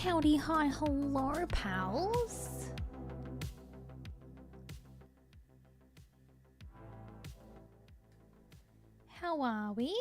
Howdy, hi, hello, pals. How are we?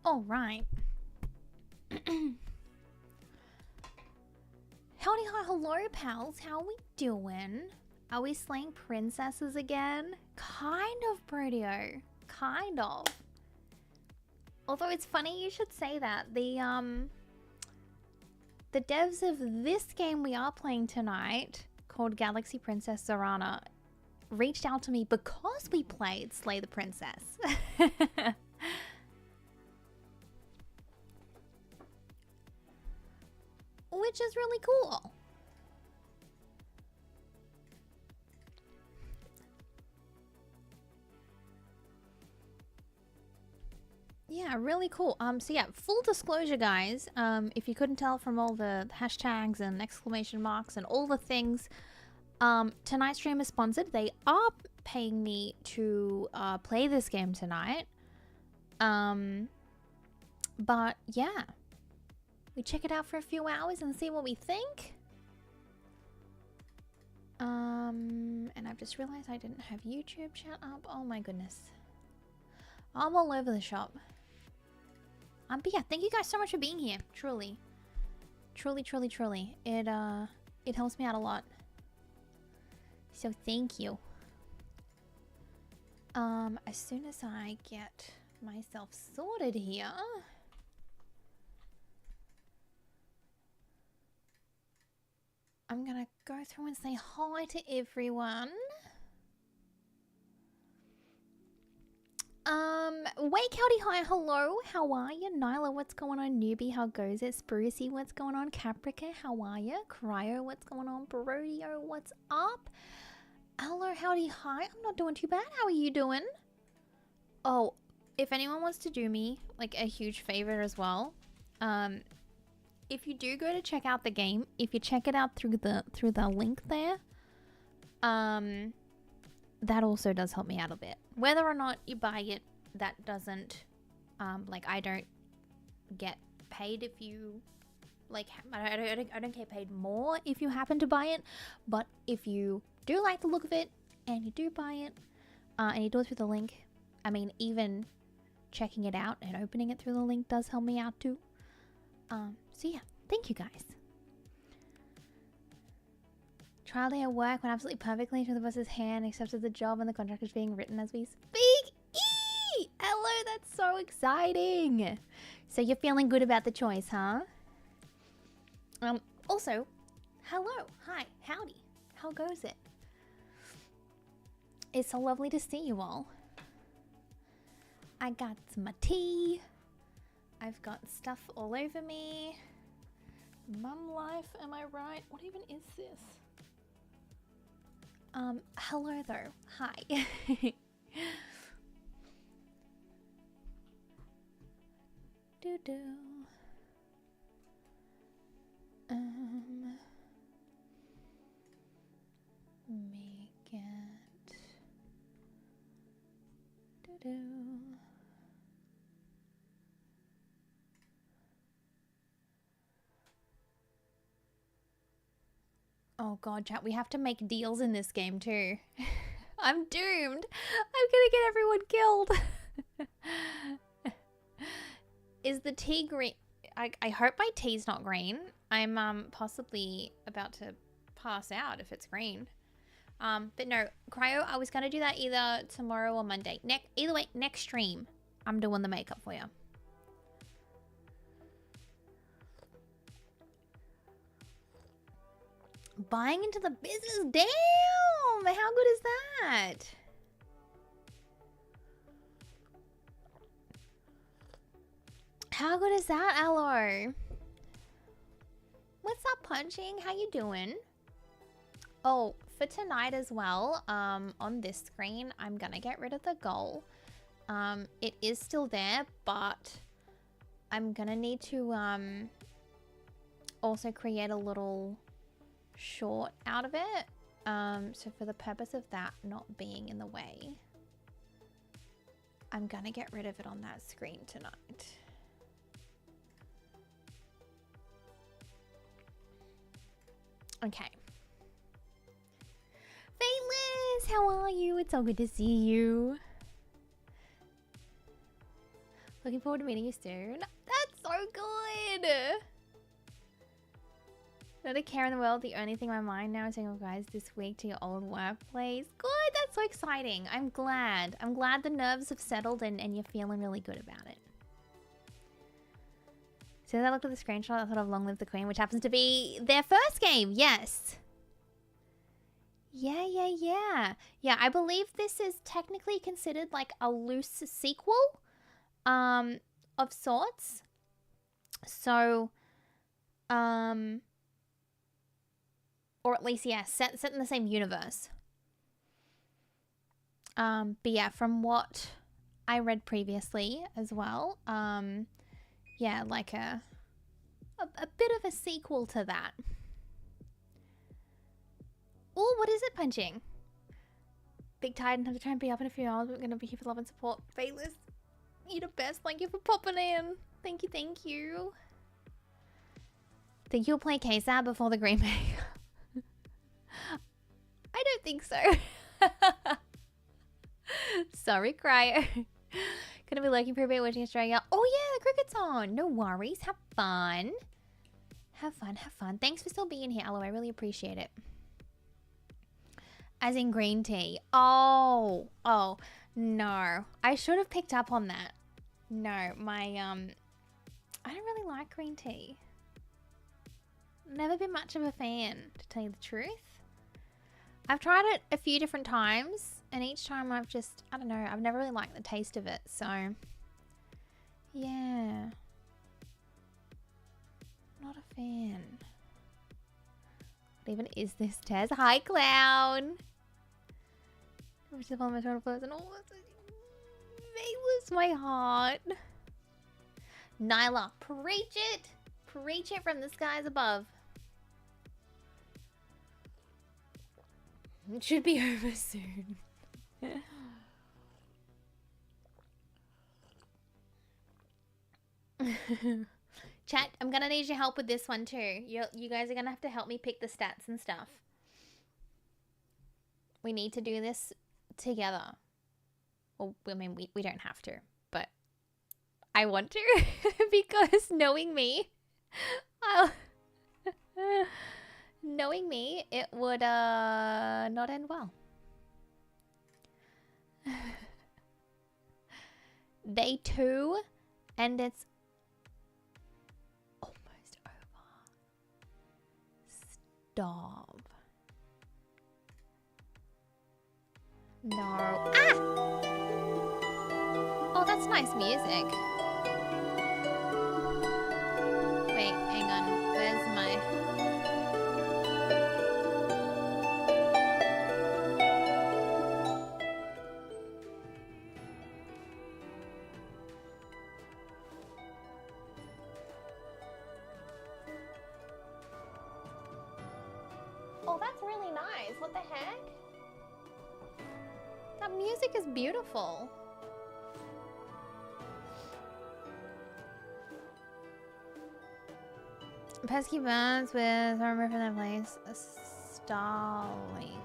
All right. Howdy, hi, hello, pals. How we doing? Are we slaying princesses again? Kind of, Brodio. Kind of. Although it's funny you should say that. The devs of this game we are playing tonight, called Galaxy Princess Zarana, reached out to me because we played Slay the Princess. Which is really cool. Yeah, really cool. So yeah, full disclosure, guys. If you couldn't tell from all the hashtags and exclamation marks and all the things, tonight's stream is sponsored. They are paying me to play this game tonight. But yeah, we check it out for a few hours and see what we think. And I've just realized I didn't have YouTube chat up. Oh my goodness. I'm all over the shop. But yeah, thank you guys so much for being here. Truly. Truly, truly, truly. It helps me out a lot. So thank you. As soon as I get myself sorted here, I'm gonna go through and say hi to everyone. Wake, howdy, hi, hello, how are you? Nyla, what's going on? Newbie, how goes it? Sprucey, what's going on? Caprica, how are you? Cryo, what's going on? Brodio, what's up? Hello, howdy, hi, I'm not doing too bad, how are you doing? Oh, if anyone wants to do me, like, a huge favor as well, if you do go to check out the game, if you check it out through the link there, that also does help me out a bit. Whether or not you buy it, that doesn't, like, I don't get paid if you, like, I don't get paid more if you happen to buy it, but if you do like the look of it, and you do buy it, and you do it through the link, I mean, even checking it out and opening it through the link does help me out too. So yeah, thank you guys. Trial day at work went absolutely perfectly to the boss's hand, accepted the job, and the contract is being written as we speak. Eee! Hello, that's so exciting. So you're feeling good about the choice, huh? Also, hello, hi, howdy. How goes it? It's so lovely to see you all. I got my tea. I've got stuff all over me. Mum life, am I right? What even is this? Hello though. Hi. do do. Make it do do. Oh god, chat, we have to make deals in this game too. I'm doomed. I'm gonna get everyone killed. Is the tea green? I hope my tea's not green. I'm possibly about to pass out if it's green. But no, Cryo, I was gonna do that either tomorrow or Monday. Either way, next stream, I'm doing the makeup for you. Buying into the business, damn! How good is that? How good is that, Aloe? What's up, Punching? How you doing? Oh, for tonight as well, on this screen, I'm gonna get rid of the goal. It is still there, but I'm gonna need to, also create a little short out of it. So for the purpose of that not being in the way, I'm gonna get rid of it on that screen tonight. Okay. Fateless, how are you? It's so good to see you. Looking forward to meeting you soon. That's so good. Not a care in the world. The only thing on my mind now is saying, guys, this week to your old workplace. Good, that's so exciting. I'm glad. I'm glad the nerves have settled and you're feeling really good about it. So I looked at the screenshot, I thought of Long Live the Queen, which happens to be their first game. Yes. Yeah. Yeah, I believe this is technically considered like a loose sequel of sorts. So, or at least, yeah, set in the same universe. But yeah, from what I read previously as well, yeah, like a bit of a sequel to that. Oh, what is it, Punching? Big tired and have to try and be up in a few hours, but we're going to be here for love and support. Fateless, you're the best. Thank you for popping in. Thank you. Think you'll play KSAB before the Green Bay? I don't think so. Sorry, Cryo. Gonna be lurking for a bit watching Australia. Oh yeah, the cricket's on. No worries. Have fun. Have fun. Thanks for still being here, Aloe. I really appreciate it. As in green tea. Oh, no. I should have picked up on that. No, my, I don't really like green tea. Never been much of a fan, to tell you the truth. I've tried it a few different times, and each time I've just, I don't know, I've never really liked the taste of it, so, yeah. Not a fan. What even is this, Tez? Hi, Clown! Which is one of my favorite person. Oh, Fateless, my heart. Nyla, preach it! Preach it from the skies above. It should be over soon. Chat, I'm gonna need your help with this one too. You guys are gonna have to help me pick the stats and stuff. We need to do this together. Well, I mean, we don't have to, but I want to because knowing me, knowing me, it would not end well. Day 2, and it's almost over. Stop. No. Ah! Oh, that's nice music. Wait, hang on. Where's my... Oh, that's really nice. What the heck? That music is beautiful. Pesky birds with armor from that place. Starlings.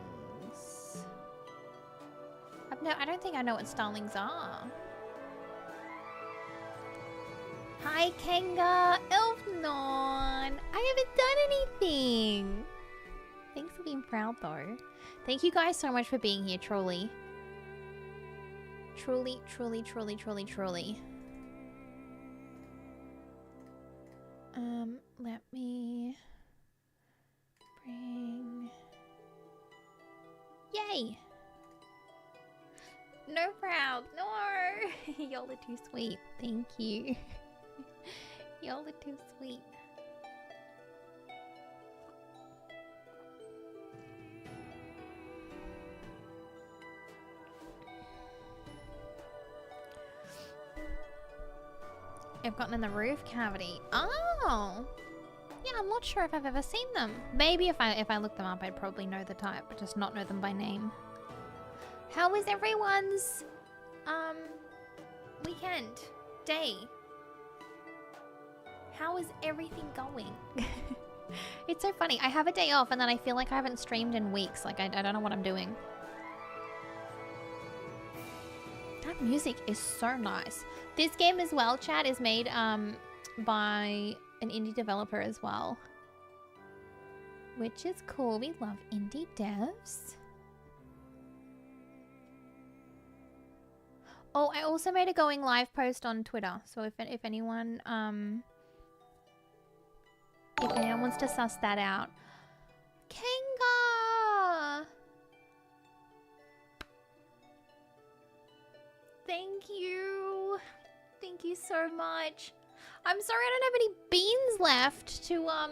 I don't think I know what starlings are. Hi, Kenga. Elfnon. I haven't done anything. Thanks for being proud, though. Thank you guys so much for being here, truly. Truly, truly, truly, truly, truly. Let me bring... Yay! No proud, no! Y'all are too sweet. Thank you. Y'all are too sweet. I've gotten in the roof cavity. Oh! Yeah, I'm not sure if I've ever seen them. Maybe if I look them up, I'd probably know the type, but just not know them by name. How was everyone's weekend? Day? How is everything going? It's so funny. I have a day off and then I feel like I haven't streamed in weeks. Like I don't know what I'm doing. That music is so nice. This game as well, chat, is made by an indie developer as well. Which is cool. We love indie devs. Oh, I also made a going live post on Twitter. So if anyone wants to suss that out. Kenga! Thank you. Thank you so much. I'm sorry I don't have any beans left to I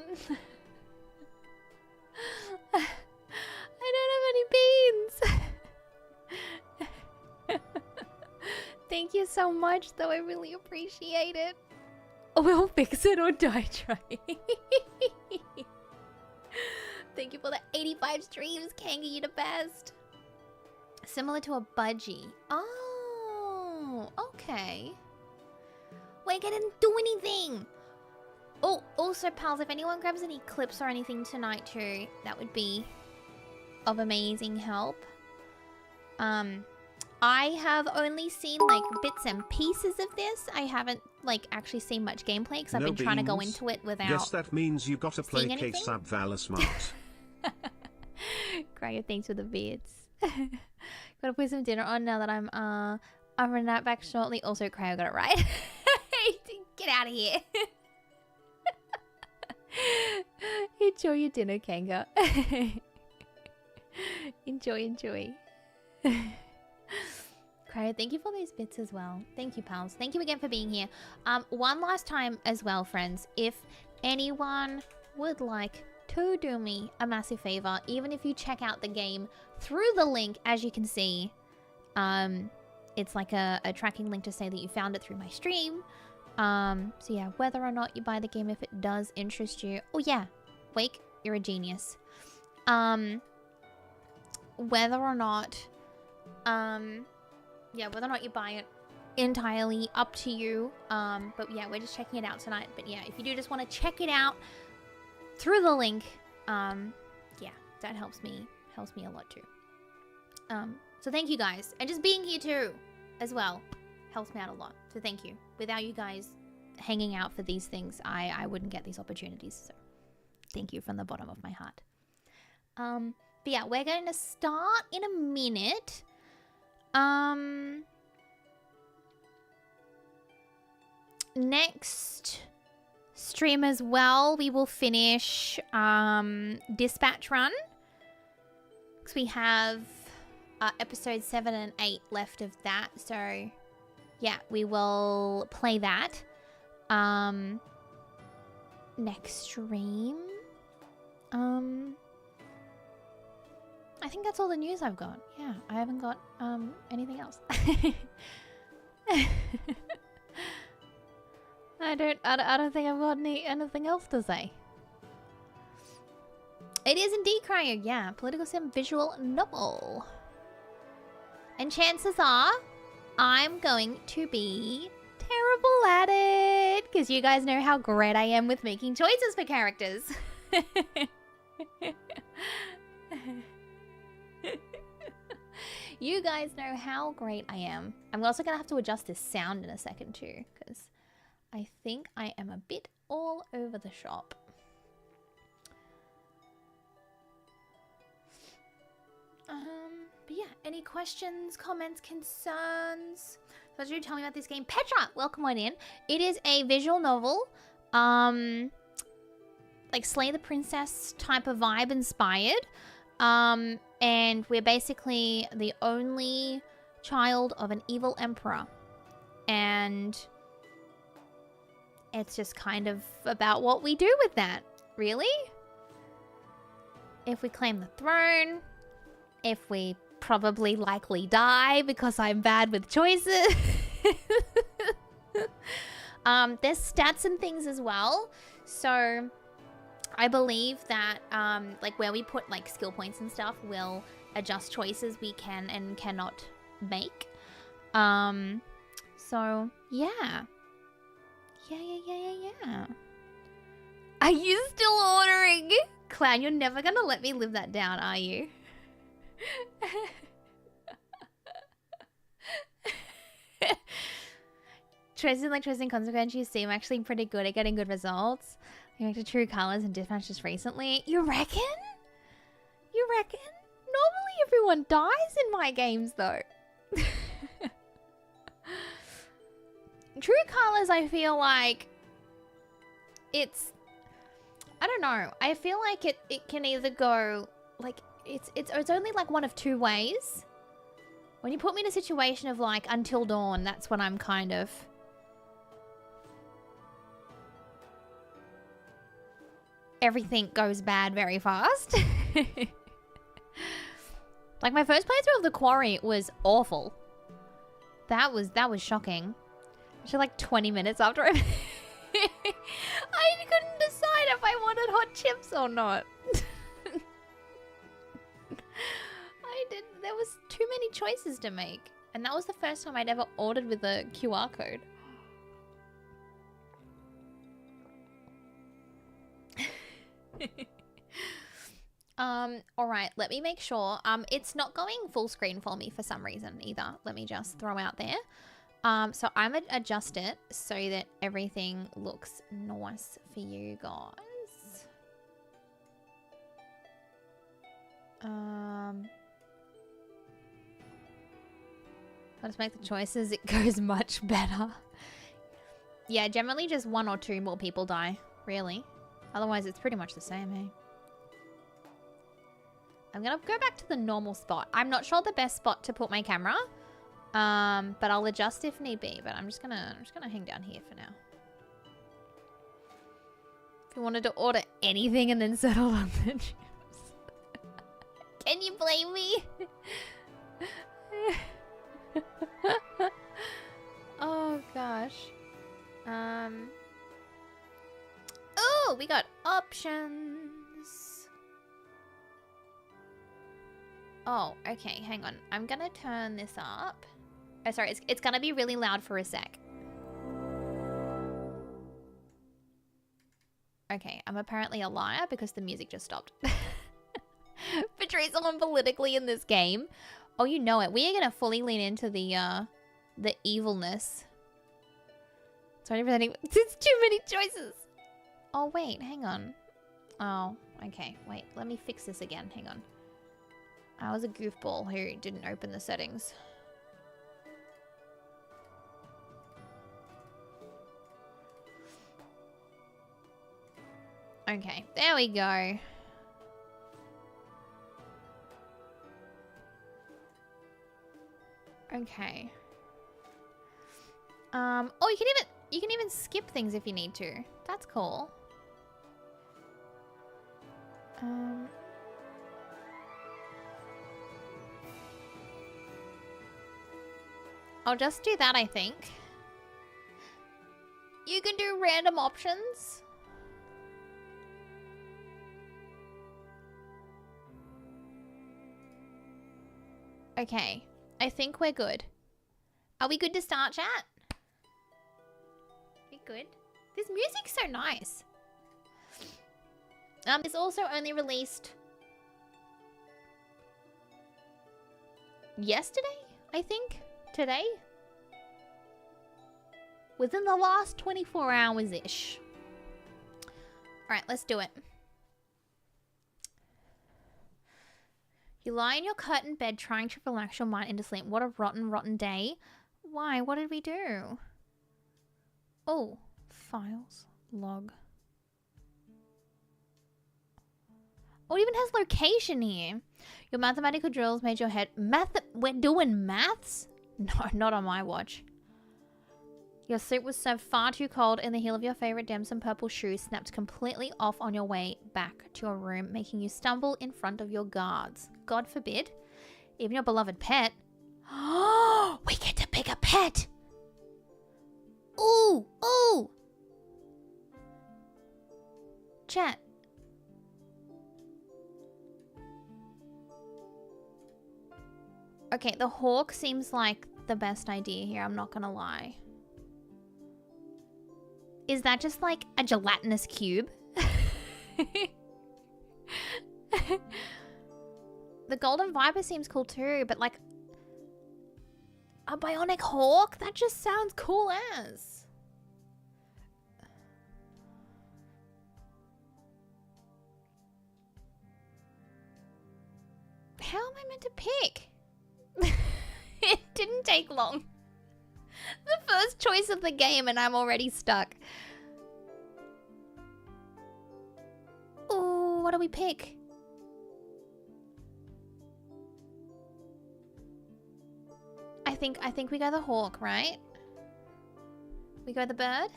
don't have any beans. Thank you so much, though. I really appreciate it. We'll fix it or die trying. Thank you for the 85 streams, Kanga. You're the best. Similar to a budgie. Oh, okay. Wait, I didn't do anything. Oh, also, pals, if anyone grabs any clips or anything tonight too, that would be of amazing help. I have only seen like bits and pieces of this. I haven't like actually seen much gameplay because I've been trying to go into it without. Guess that means you got to play K-Sub Valasmart. Cryo, thanks for the bits. Gotta put some dinner on now that I'm a nap back shortly. Also, Cryo got it right. Get out of here. Enjoy your dinner, Kanga. enjoy. Cryo, thank you for those bits as well. Thank you, pals. Thank you again for being here. One last time as well, friends. If anyone would like to do me a massive favor, even if you check out the game through the link, as you can see, it's like a tracking link to say that you found it through my stream. So yeah, whether or not you buy the game, if it does interest you. Oh yeah, Wake, you're a genius. Whether or not, yeah, whether or not you buy it, entirely up to you. But yeah, we're just checking it out tonight. But yeah, if you do just want to check it out through the link, yeah, that helps me a lot too. So thank you guys, and just being here too, as well, helps me out a lot. So thank you. Without you guys hanging out for these things, I wouldn't get these opportunities. So thank you from the bottom of my heart. But yeah, we're going to start in a minute. Next stream as well, we will finish Dispatch Run, because we have episodes 7 and 8 left of that. So yeah, we will play that next stream. I think that's all the news I've got. Yeah, I haven't got anything else. I don't think I've got anything else to say. It is indeed cryo, yeah. Political sim visual novel. And chances are, I'm going to be terrible at it. Because you guys know how great I am with making choices for characters. You guys know how great I am. I'm also going to have to adjust this sound in a second too. Because I think I am a bit all over the shop. But yeah, any questions, comments, concerns? So what did you tell me about this game? Petra, welcome on in. It is a visual novel, like Slay the Princess type of vibe inspired. And we're basically the only child of an evil emperor. And it's just kind of about what we do with that, really. If we claim the throne, if we probably likely die because I'm bad with choices. There's stats and things as well. So I believe that like where we put like skill points and stuff will adjust choices we can and cannot make. So yeah. Yeah. Are you still ordering? Clown, you're never gonna let me live that down, are you? Choices like choosing consequences seem actually pretty good at getting good results. You went to True Colors and Deathmatch just recently. You reckon? You reckon? Normally everyone dies in my games though. True Colors, I feel like it's, I don't know. I feel like it can either go like it's only like one of two ways. When you put me in a situation of like Until Dawn, that's when I'm kind of everything goes bad very fast. Like my first playthrough of The Quarry was awful. That was shocking. Actually, like 20 minutes after I couldn't decide if I wanted hot chips or not. There was too many choices to make. And that was the first time I'd ever ordered with a QR code. Alright, let me make sure. It's not going full screen for me for some reason either. Let me just throw out there. So I'm gonna adjust it so that everything looks nice for you guys. Let's make the choices. It goes much better. Yeah, generally just one or two more people die, really. Otherwise, it's pretty much the same, hey? I'm gonna go back to the normal spot. I'm not sure the best spot to put my camera. But I'll adjust if need be. But I'm just gonna hang down here for now. If you wanted to order anything and then settle on the chips. Can you blame me? Oh gosh. Oh, we got options. Oh, okay, hang on. I'm gonna turn this up. Oh, sorry, it's gonna be really loud for a sec. Okay, I'm apparently a liar because the music just stopped. Portray someone politically in this game. Oh, you know it. We are gonna fully lean into the evilness. Sorry for that. It's too many choices. Oh, wait, hang on. Oh, okay. Wait, let me fix this again. Hang on. I was a goofball who didn't open the settings. Okay, there we go. Okay. Oh, you can even skip things if you need to. That's cool. I'll just do that, I think. You can do random options. Okay. I think we're good. Are we good to start, chat? We good? This music's so nice. It's also only released yesterday, I think? Today? Within the last 24 hours-ish. Alright, let's do it. You lie in your curtained bed trying to relax your mind into sleep. What a rotten, rotten day. Why? What did we do? Oh. Files. Log. Oh, it even has location here. Your mathematical drills made your head... We're doing maths? No, not on my watch. Your suit was served far too cold and the heel of your favorite Damson purple shoe snapped completely off on your way back to your room, making you stumble in front of your guards. God forbid. Even your beloved pet. Oh, we get to pick a pet. Ooh, ooh. Chat. Okay, the hawk seems like the best idea here, I'm not gonna lie. Is that just like a gelatinous cube? The golden viper seems cool too, but like a bionic hawk? That just sounds cool as. How am I meant to pick? It didn't take long. The first choice of the game and I'm already stuck. Ooh, what do we pick? I think we go the hawk, right? We go the bird?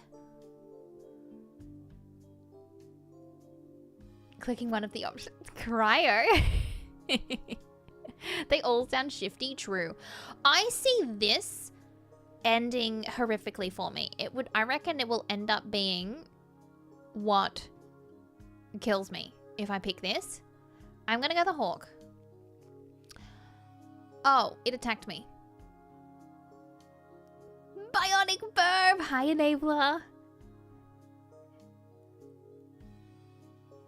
Clicking one of the options. Cryo. They all sound shifty, true. I see this ending horrifically for me. I reckon it will end up being what kills me if I pick this. I'm gonna go the hawk. Oh, it attacked me. Bionic verb! Hi, enabler.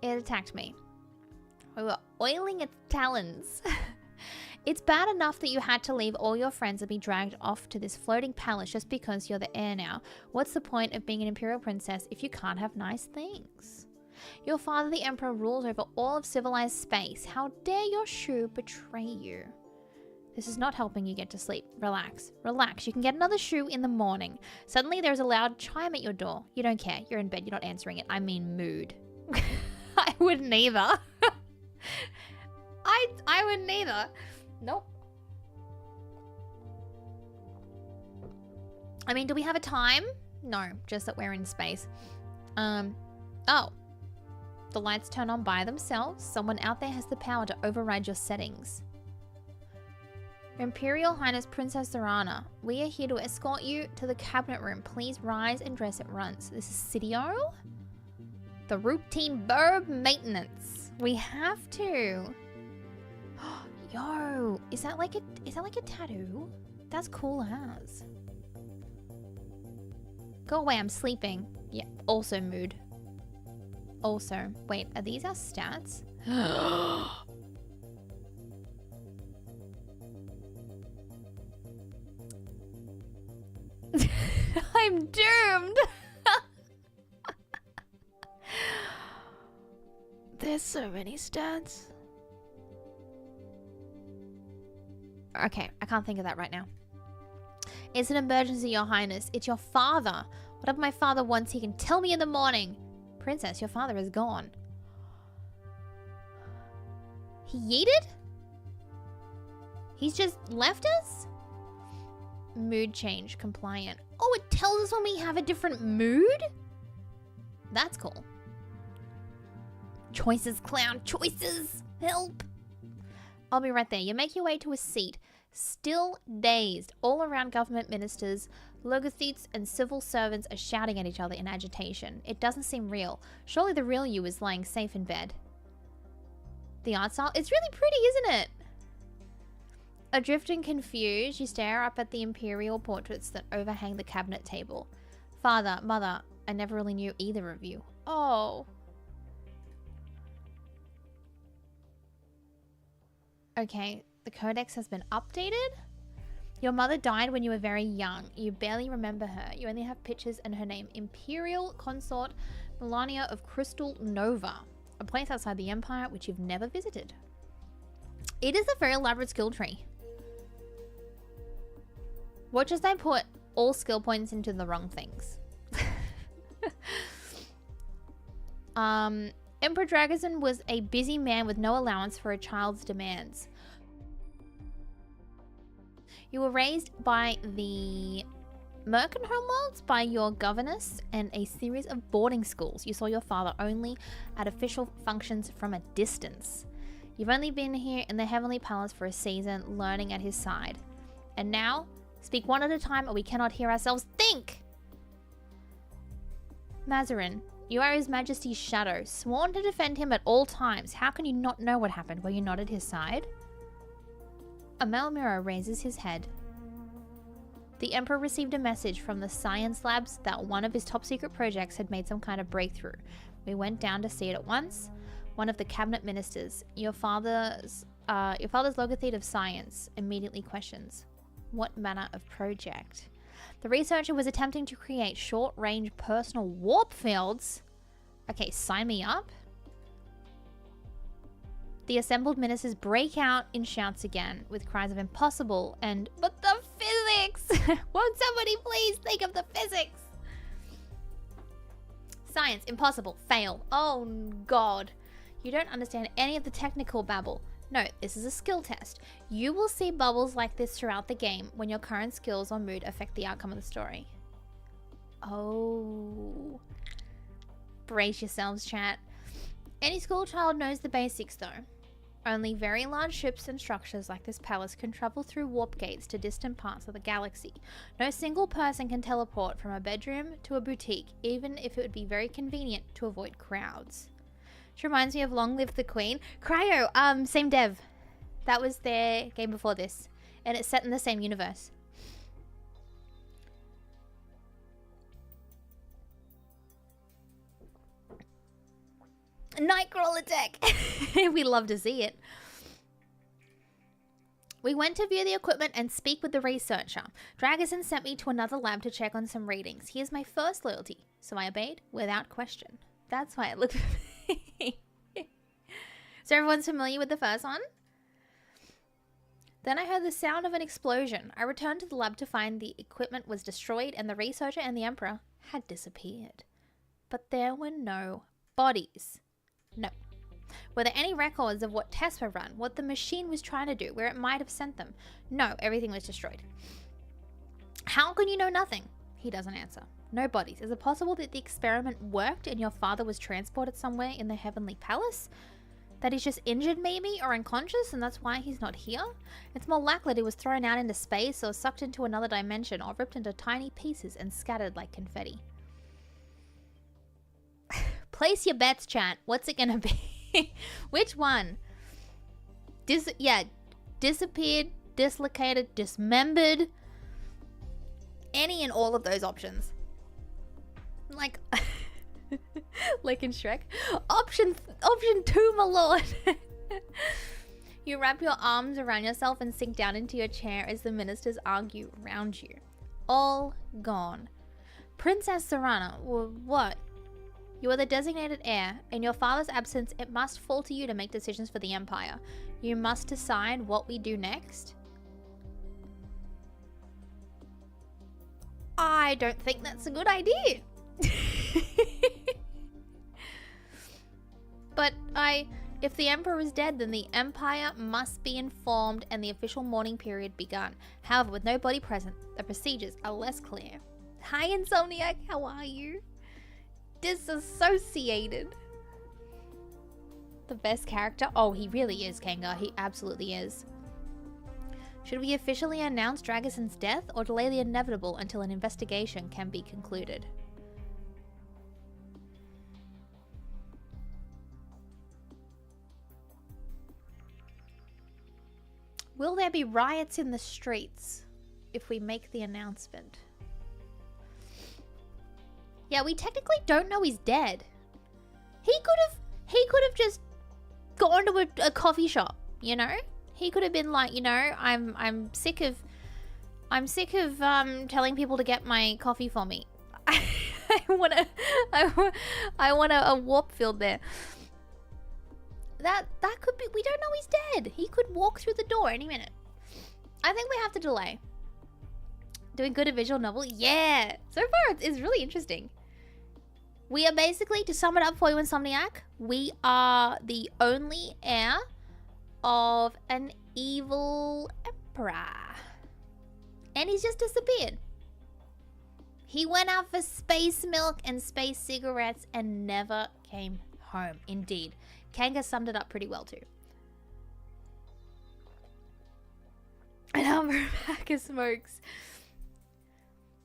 It attacked me. We were oiling its talons. It's bad enough that you had to leave all your friends and be dragged off to this floating palace just because you're the heir now. What's the point of being an imperial princess if you can't have nice things? Your father, the emperor, rules over all of civilized space. How dare your shoe betray you? This is not helping you get to sleep. Relax. Relax. You can get another shoe in the morning. Suddenly there's a loud chime at your door. You don't care. You're in bed. You're not answering it. I mean mood. I wouldn't either. I wouldn't either. Nope. I mean, do we have a time? No, just that we're in space. Oh. The lights turn on by themselves. Someone out there has the power to override your settings. Your Imperial Highness Princess Zorana, we are here to escort you to the cabinet room. Please rise and dress at once. This is Sidio? The routine verb maintenance. We have to. Yo, is that like a tattoo? That's cool as. Go away, I'm sleeping. Yeah, also mood. Also, wait, are these our stats? I'm doomed. There's so many stats. Okay, I can't think of that right now. It's an emergency, Your Highness. It's your father. Whatever my father wants, he can tell me in the morning. Princess, your father is gone. He yeeted? He's just left us? Mood change, compliant. Oh, it tells us when we have a different mood? That's cool. Choices, clown, choices. Help. I'll be right there. You make your way to a seat. Still dazed. All around government ministers, logothetes, and civil servants are shouting at each other in agitation. It doesn't seem real. Surely the real you is lying safe in bed. The art style? It's really pretty, isn't it? Adrift and confused, you stare up at the imperial portraits that overhang the cabinet table. Father, mother, I never really knew either of you. Oh. Okay, the codex has been updated. Your mother died when you were very young. You barely remember her. You only have pictures and her name. Imperial Consort Melania of Crystal Nova. A place outside the Empire which you've never visited. It is a very elaborate skill tree. Watch as I put all skill points into the wrong things. Emperor Dragazon was a busy man with no allowance for a child's demands. You were raised by the Merkenholm by your governess and a series of boarding schools. You saw your father only at official functions from a distance. You've only been here in the Heavenly Palace for a season, learning at his side. And now, speak one at a time or we cannot hear ourselves think! Mazarin, you are His Majesty's shadow, sworn to defend him at all times. How can you not know what happened? Were you not at his side? Amalmira raises his head. The Emperor received a message from the science labs that one of his top secret projects had made some kind of breakthrough. We went down to see it at once. One of the cabinet ministers, your father's Logothete of Science, immediately questions, what manner of project? The researcher was attempting to create short-range personal warp fields. Okay, sign me up. The assembled ministers break out in shouts again, with cries of impossible and, but the physics! Won't somebody please think of the physics? Science, impossible, fail. Oh God. You don't understand any of the technical babble. No, this is a skill test. You will see bubbles like this throughout the game when your current skills or mood affect the outcome of the story. Oh. Brace yourselves, chat. Any school child knows the basics though. Only very large ships and structures like this palace can travel through warp gates to distant parts of the galaxy. No single person can teleport from a bedroom to a boutique, even if it would be very convenient to avoid crowds. Which reminds me of Long Live the Queen. Cryo, same dev. That was their game before this. And it's set in the same universe. Nightcrawler attack! We love to see it. We went to view the equipment and speak with the researcher. Dragazon sent me to another lab to check on some readings. He is my first loyalty, so I obeyed without question. That's why it looked... So everyone's familiar with the first one? Then I heard the sound of an explosion. I returned to the lab to find the equipment was destroyed and the researcher and the Emperor had disappeared. But there were no bodies. No. Were there any records of what tests were run, what the machine was trying to do, where it might have sent them? No, everything was destroyed. How can you know nothing? He doesn't answer. No bodies. Is it possible that the experiment worked and your father was transported somewhere in the Heavenly Palace? That he's just injured maybe, or unconscious, and that's why he's not here? It's more likely that he was thrown out into space or sucked into another dimension or ripped into tiny pieces and scattered like confetti. Place your bets, chat. What's it gonna be? Which one? Disappeared, dislocated, dismembered. Any and all of those options. Like... like in Shrek. Option 2, my lord. You wrap your arms around yourself and sink down into your chair as the ministers argue around you. All gone. Princess Serana, what? You are the designated heir. In your father's absence, it must fall to you to make decisions for the Empire. You must decide what we do next. I don't think that's a good idea. But if the Emperor is dead, then the Empire must be informed and the official mourning period begun. However, with nobody present, the procedures are less clear. Hi, Insomniac, how are you? Disassociated. The best character? Oh, he really is, Kenga. He absolutely is. Should we officially announce Dragazon's death or delay the inevitable until an investigation can be concluded? Will there be riots in the streets if we make the announcement? Yeah, we technically don't know he's dead. He could have just gone to a coffee shop, you know? He could have been like, you know, I'm sick of telling people to get my coffee for me. I want a warp field there. That could be. We don't know he's dead. He could walk through the door any minute. I think we have to delay. Doing good at visual novel? Yeah. So far, it's really interesting. We are basically, to sum it up for you, Insomniac, we are the only heir of an evil emperor. And he's just disappeared. He went out for space milk and space cigarettes and never came home. Indeed. Kanga summed it up pretty well too. And Alvaro pack of smokes.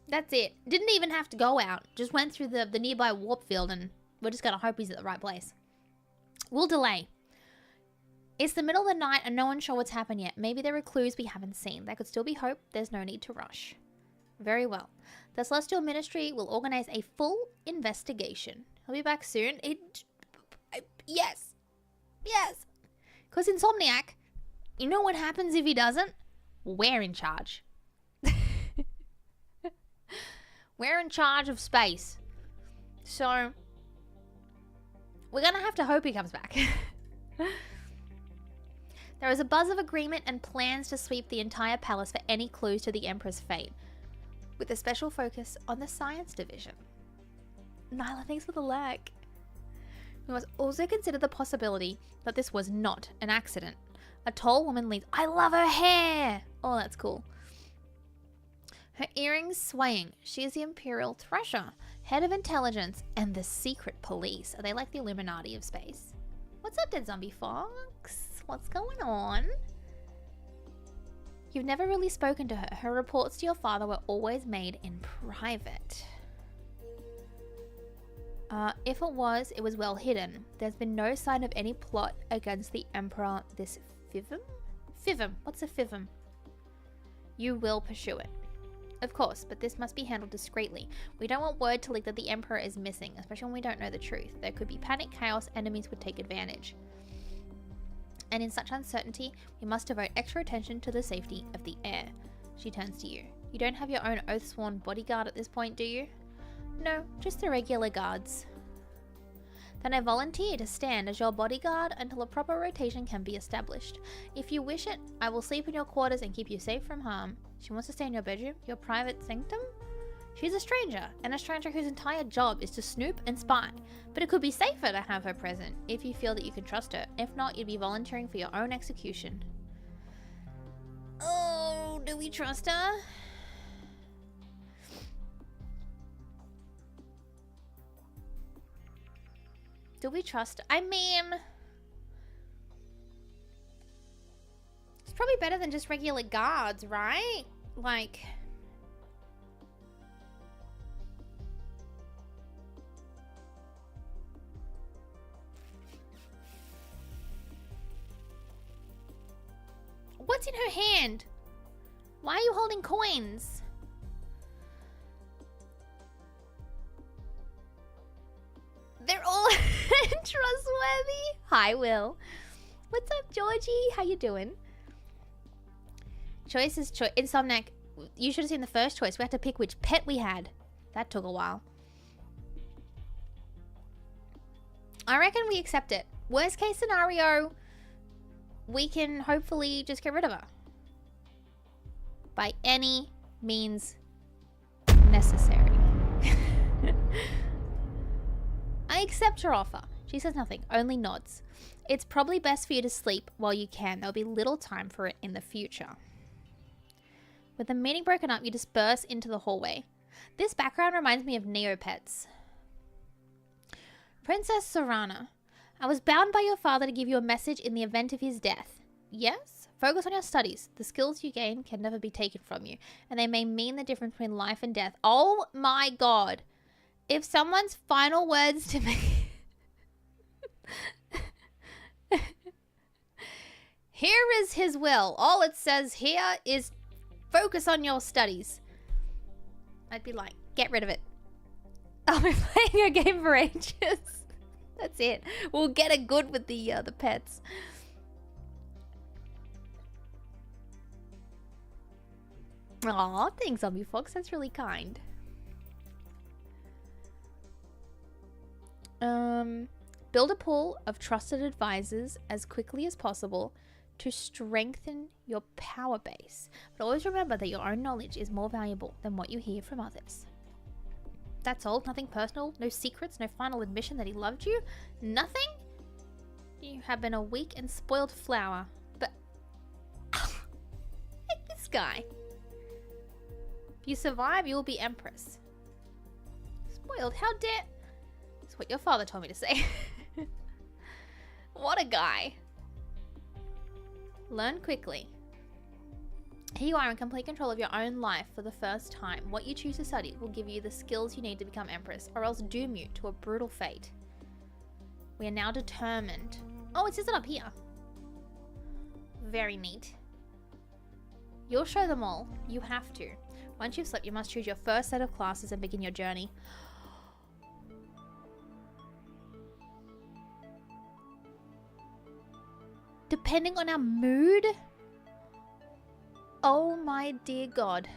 That's it. Didn't even have to go out. Just went through the nearby warp field, and we're just gonna hope he's at the right place. We'll delay. It's the middle of the night and no one's sure what's happened yet. Maybe there are clues we haven't seen. There could still be hope. There's no need to rush. Very well. The Celestial Ministry will organize a full investigation. He'll be back soon. Yes. Yes. Because Insomniac, you know what happens if he doesn't? We're in charge. We're in charge of space. So, we're going to have to hope he comes back. There is a buzz of agreement and plans to sweep the entire palace for any clues to the Emperor's fate, with a special focus on the science division. Nyla, thanks for the like. We must also consider the possibility that this was not an accident. A tall woman leads. I love her hair! Oh, that's cool. Her earrings swaying. She is the Imperial Thresher, head of intelligence, and the secret police. Are they like the Illuminati of space? What's up, Dead Zombie Fox? What's going on? You've never really spoken to her. Her reports to your father were always made in private. If it was well hidden. There's been no sign of any plot against the Emperor this Fivum? Fivum. What's a Fivum? You will pursue it. Of course, but this must be handled discreetly. We don't want word to leak that the Emperor is missing, especially when we don't know the truth. There could be panic, chaos, enemies would take advantage. And in such uncertainty, we must devote extra attention to the safety of the heir. She turns to you. You don't have your own oath-sworn bodyguard at this point, do you? No, just the regular guards. Then I volunteer to stand as your bodyguard until a proper rotation can be established. If you wish it, I will sleep in your quarters and keep you safe from harm. She wants to stay in your bedroom, your private sanctum? She's a stranger, and a stranger whose entire job is to snoop and spy. But it could be safer to have her present, if you feel that you can trust her. If not, you'd be volunteering for your own execution. Oh, do we trust her? Do we trust her? I mean, it's probably better than just regular guards, right? Like, what's in her hand? Why are you holding coins? They're all trustworthy. Hi, Will. What's up, Georgie? How you doing? Choice is choice. Insomniac, you should have seen the first choice. We had to pick which pet we had. That took a while. I reckon we accept it. Worst case scenario, we can hopefully just get rid of her. By any means necessary. I accept her offer. She says nothing, only nods. It's probably best for you to sleep while you can. There'll be little time for it in the future. With the meeting broken up, you disperse into the hallway. This background reminds me of Neopets. Princess Serana, I was bound by your father to give you a message in the event of his death. Yes? Focus on your studies. The skills you gain can never be taken from you, and they may mean the difference between life and death. Oh my god. If someone's final words to me... Here is his will. All it says here is focus on your studies. I'd be like, get rid of it. I'll be playing a game for ages. That's it. We'll get it good with the pets. Aw, thanks, Zombie Fox. That's really kind. Build a pool of trusted advisors as quickly as possible to strengthen your power base. But always remember that your own knowledge is more valuable than what you hear from others. That's all. Nothing personal. No secrets. No final admission that he loved you. Nothing? You have been a weak and spoiled flower. But... this guy. If you survive, you will be Empress. Spoiled? How dare... That's what your father told me to say. What a guy. Learn quickly. Here you are in complete control of your own life for the first time. What you choose to study will give you the skills you need to become Empress, or else doom you to a brutal fate. We are now determined. Oh, it says it up here. Very neat. You'll show them all. You have to. Once you've slept, you must choose your first set of classes and begin your journey. Depending on our mood? Oh my dear God.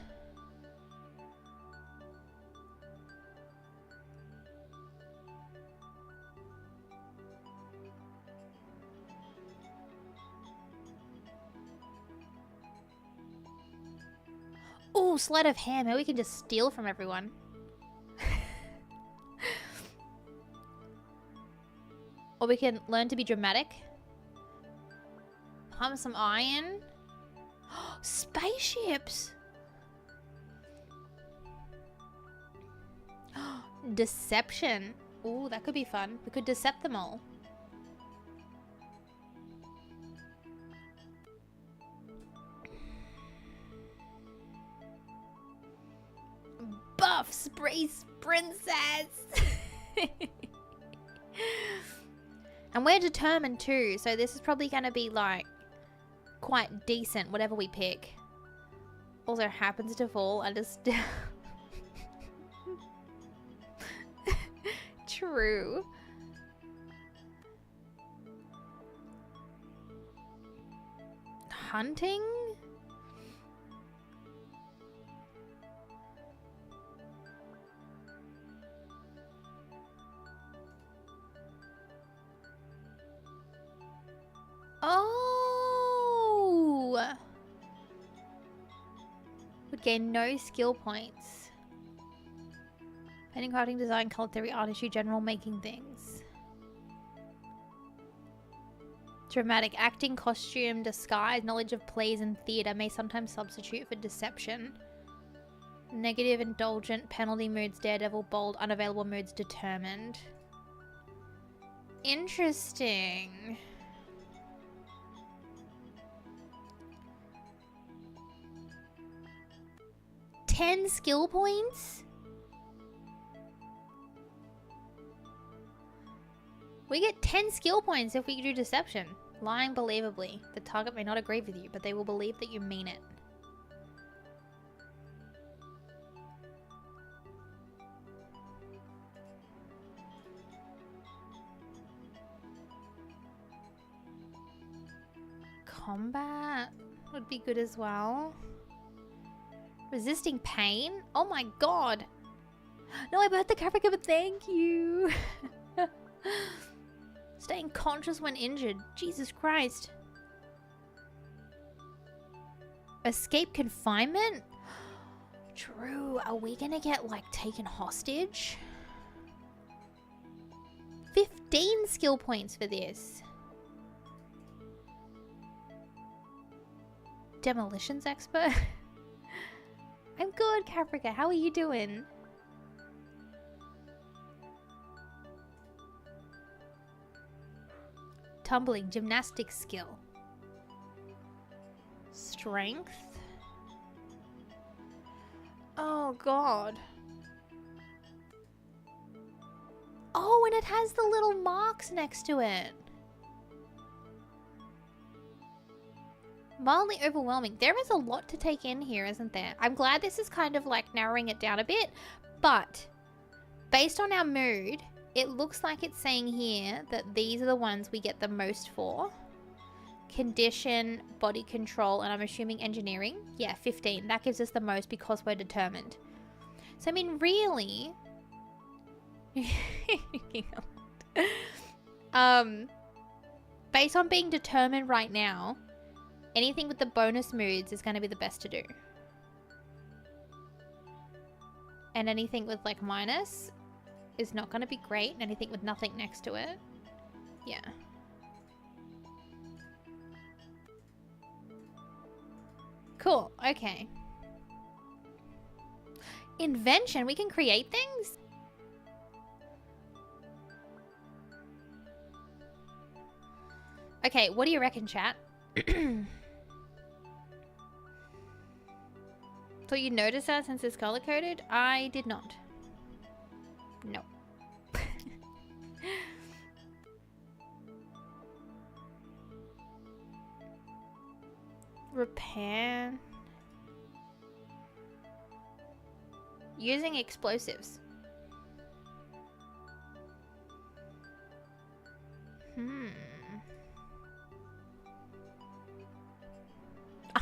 Oh, sleight of hand. Maybe we can just steal from everyone. Or we can learn to be dramatic. Pump some iron. Spaceships. Deception. Ooh, that could be fun. We could decept them all. Buff Sprace Princess. And we're determined too, so this is probably going to be like quite decent, whatever we pick. Also happens to fall under True. Hunting? Oh! Would gain no skill points. Painting, crafting, design, color theory, artistry, general making things. Dramatic acting, costume, disguise, knowledge of plays and theatre may sometimes substitute for deception. Negative, indulgent, penalty moods, daredevil, bold, unavailable moods, determined. Interesting. $10 skill points? We get 10 skill points if we do deception. Lying believably. The target may not agree with you, but they will believe that you mean it. Combat would be good as well. Resisting pain? Oh my god. No, I burnt the Caprica, but thank you. Staying conscious when injured. Jesus Christ. Escape confinement? True. Are we gonna get, like, taken hostage? 15 skill points for this. Demolitions expert? I'm good, Caprica. How are you doing? Tumbling, gymnastics skill. Strength. Oh, God. Oh, and it has the little marks next to it. Mildly overwhelming. There is a lot to take in here, isn't there? I'm glad this is kind of like narrowing it down a bit, but based on our mood, it looks like it's saying here that these are the ones we get the most for. Condition, body control, and I'm assuming engineering. Yeah, 15. That gives us the most because we're determined. So, I mean, really... based on being determined right now, anything with the bonus moods is going to be the best to do. And anything with like minus is not going to be great. And anything with nothing next to it. Yeah. Cool. Okay. Invention. We can create things? Okay, what do you reckon, chat? So you noticed that since it's color-coded? I did not. No. Repair. Using explosives.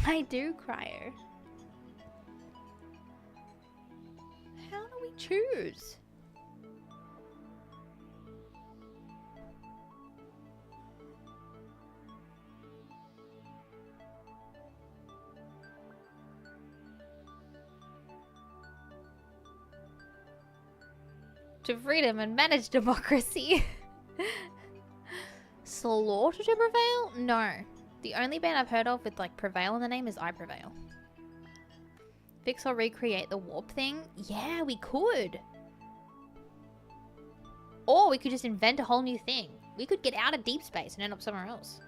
I do, Cryo. How do we choose? To freedom and manage democracy. Slaughter to prevail? No. The only band I've heard of with like prevail in the name is I Prevail. Fix or recreate the warp thing? Yeah, we could. Or we could just invent a whole new thing. We could get out of deep space and end up somewhere else.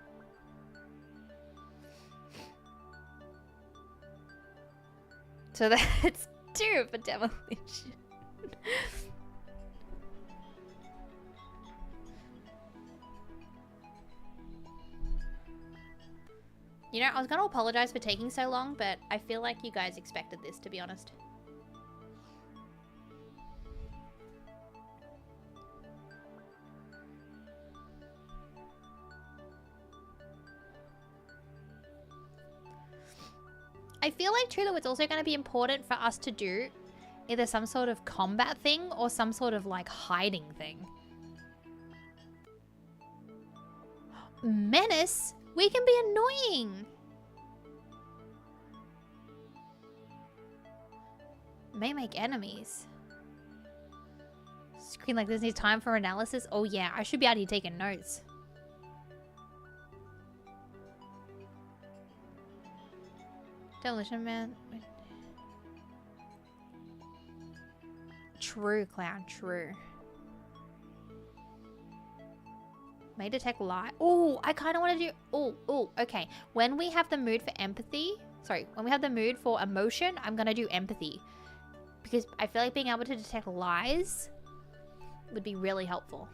So that's 2 for demolition. You know, I was going to apologize for taking so long, but I feel like you guys expected this, to be honest. I feel like, too, that it's also going to be important for us to do either some sort of combat thing or some sort of, like, hiding thing. Menace? We can be annoying. May make enemies. Screen like this needs time for analysis. Oh yeah, I should be out here taking notes. Demolition Man. True, Clown. True. May detect lie. Oh, I kind of want to do... Oh, okay. When we have the mood for empathy... Sorry, when we have the mood for emotion, I'm going to do empathy. Because I feel like being able to detect lies would be really helpful.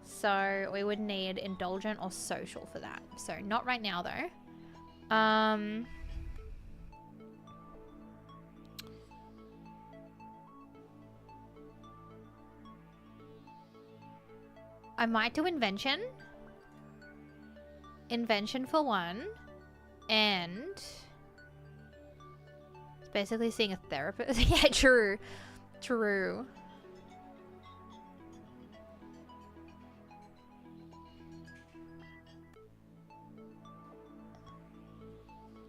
So we would need indulgent or social for that. So not right now, though. I might do invention. Invention for 1. And... it's basically seeing a therapist. Yeah, true. True.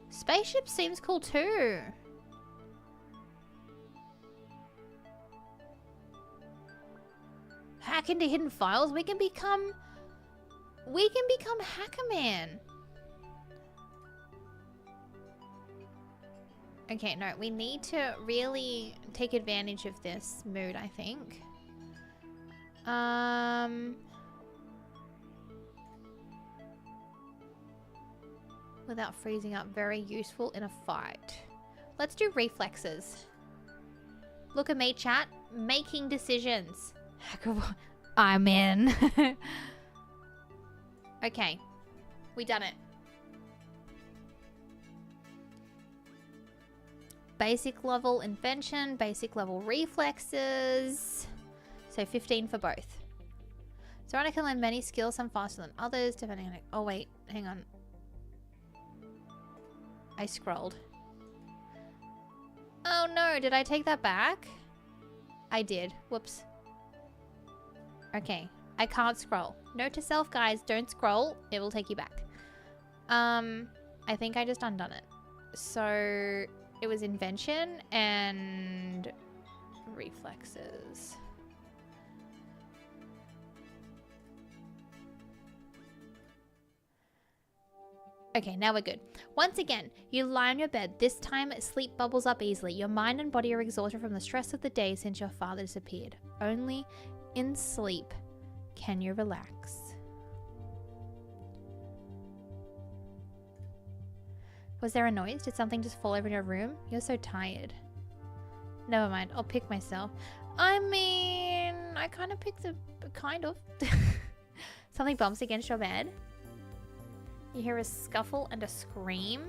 Spaceship seems cool too. Hack into hidden files. We can become Hacker Man. Okay, no, we need to really take advantage of this mood, I think. Without freezing up, very useful in a fight. Let's do reflexes. Look at me, chat. Making decisions. I'm in. Okay. We done it. Basic level invention, basic level reflexes. So 15 for both. So I can learn many skills, some faster than others, depending on... Oh wait, hang on. I scrolled. Oh no, did I take that back? I did. Whoops. Okay, I can't scroll. Note to self, guys, don't scroll. It will take you back. I think I just undone it. So it was invention and reflexes. Okay, now we're good. Once again, you lie on your bed. This time, sleep bubbles up easily. Your mind and body are exhausted from the stress of the day since your father disappeared. Only in sleep can you relax. Was there a noise? Did something just fall over in your room? You're so tired. Never mind, I'll pick myself. I mean, I kind of picked kind of. Something bumps against your bed. You hear a scuffle and a scream.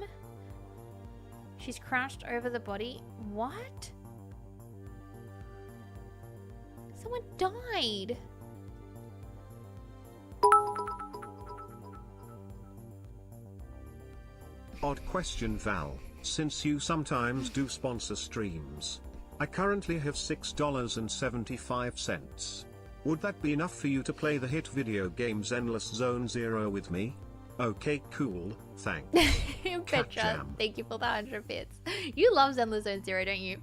She's crouched over the body. What? Someone died. Odd question, Val. Since you sometimes do sponsor streams, I currently have $6.75. Would that be enough for you to play the hit video games Endless Zone Zero with me? Okay, cool. Thanks. Petra, thank you for the 100 bits. You love Endless Zone Zero, don't you?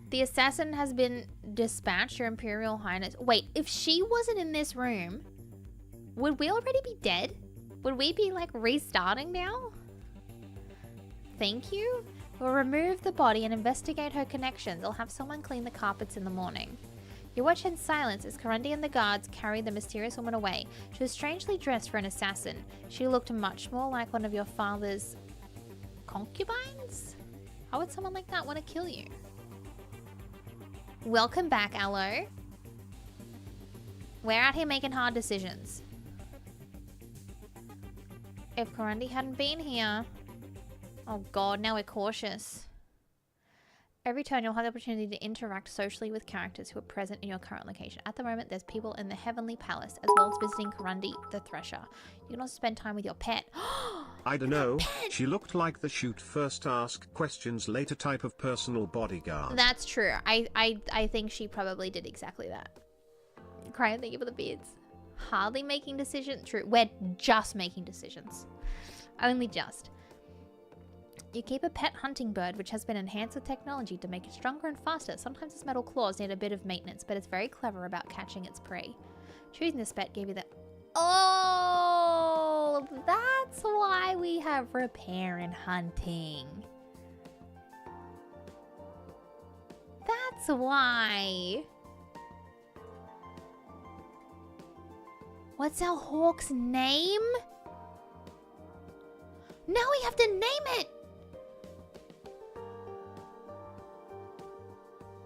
The assassin has been dispatched, Your Imperial Highness. Wait, if she wasn't in this room, would we already be dead? Would we be like restarting now? Thank you. We'll remove the body and investigate her connections. I'll have someone clean the carpets in the morning. You watch in silence as Corundy and the guards carry the mysterious woman away. She was strangely dressed for an assassin. She looked much more like one of your father's concubines? How would someone like that want to kill you? Welcome back, Aloe. We're out here making hard decisions. If Corundy hadn't been here... Oh god, now we're cautious. Every turn you'll have the opportunity to interact socially with characters who are present in your current location. At the moment, there's people in the Heavenly Palace, as well as visiting Corundy the Thresher. You can also spend time with your pet. I don't know, she looked like the shoot first ask questions later type of personal bodyguard. That's true. I think she probably did exactly that. Crying, thank you for the beards. Hardly making decisions. True, we're just making decisions. Only just. You keep a pet hunting bird, which has been enhanced with technology to make it stronger and faster. Sometimes its metal claws need a bit of maintenance, but it's very clever about catching its prey. Choosing this pet gave you that... Oh, that's why we have repair and hunting. That's why. What's our hawk's name? Now we have to name it.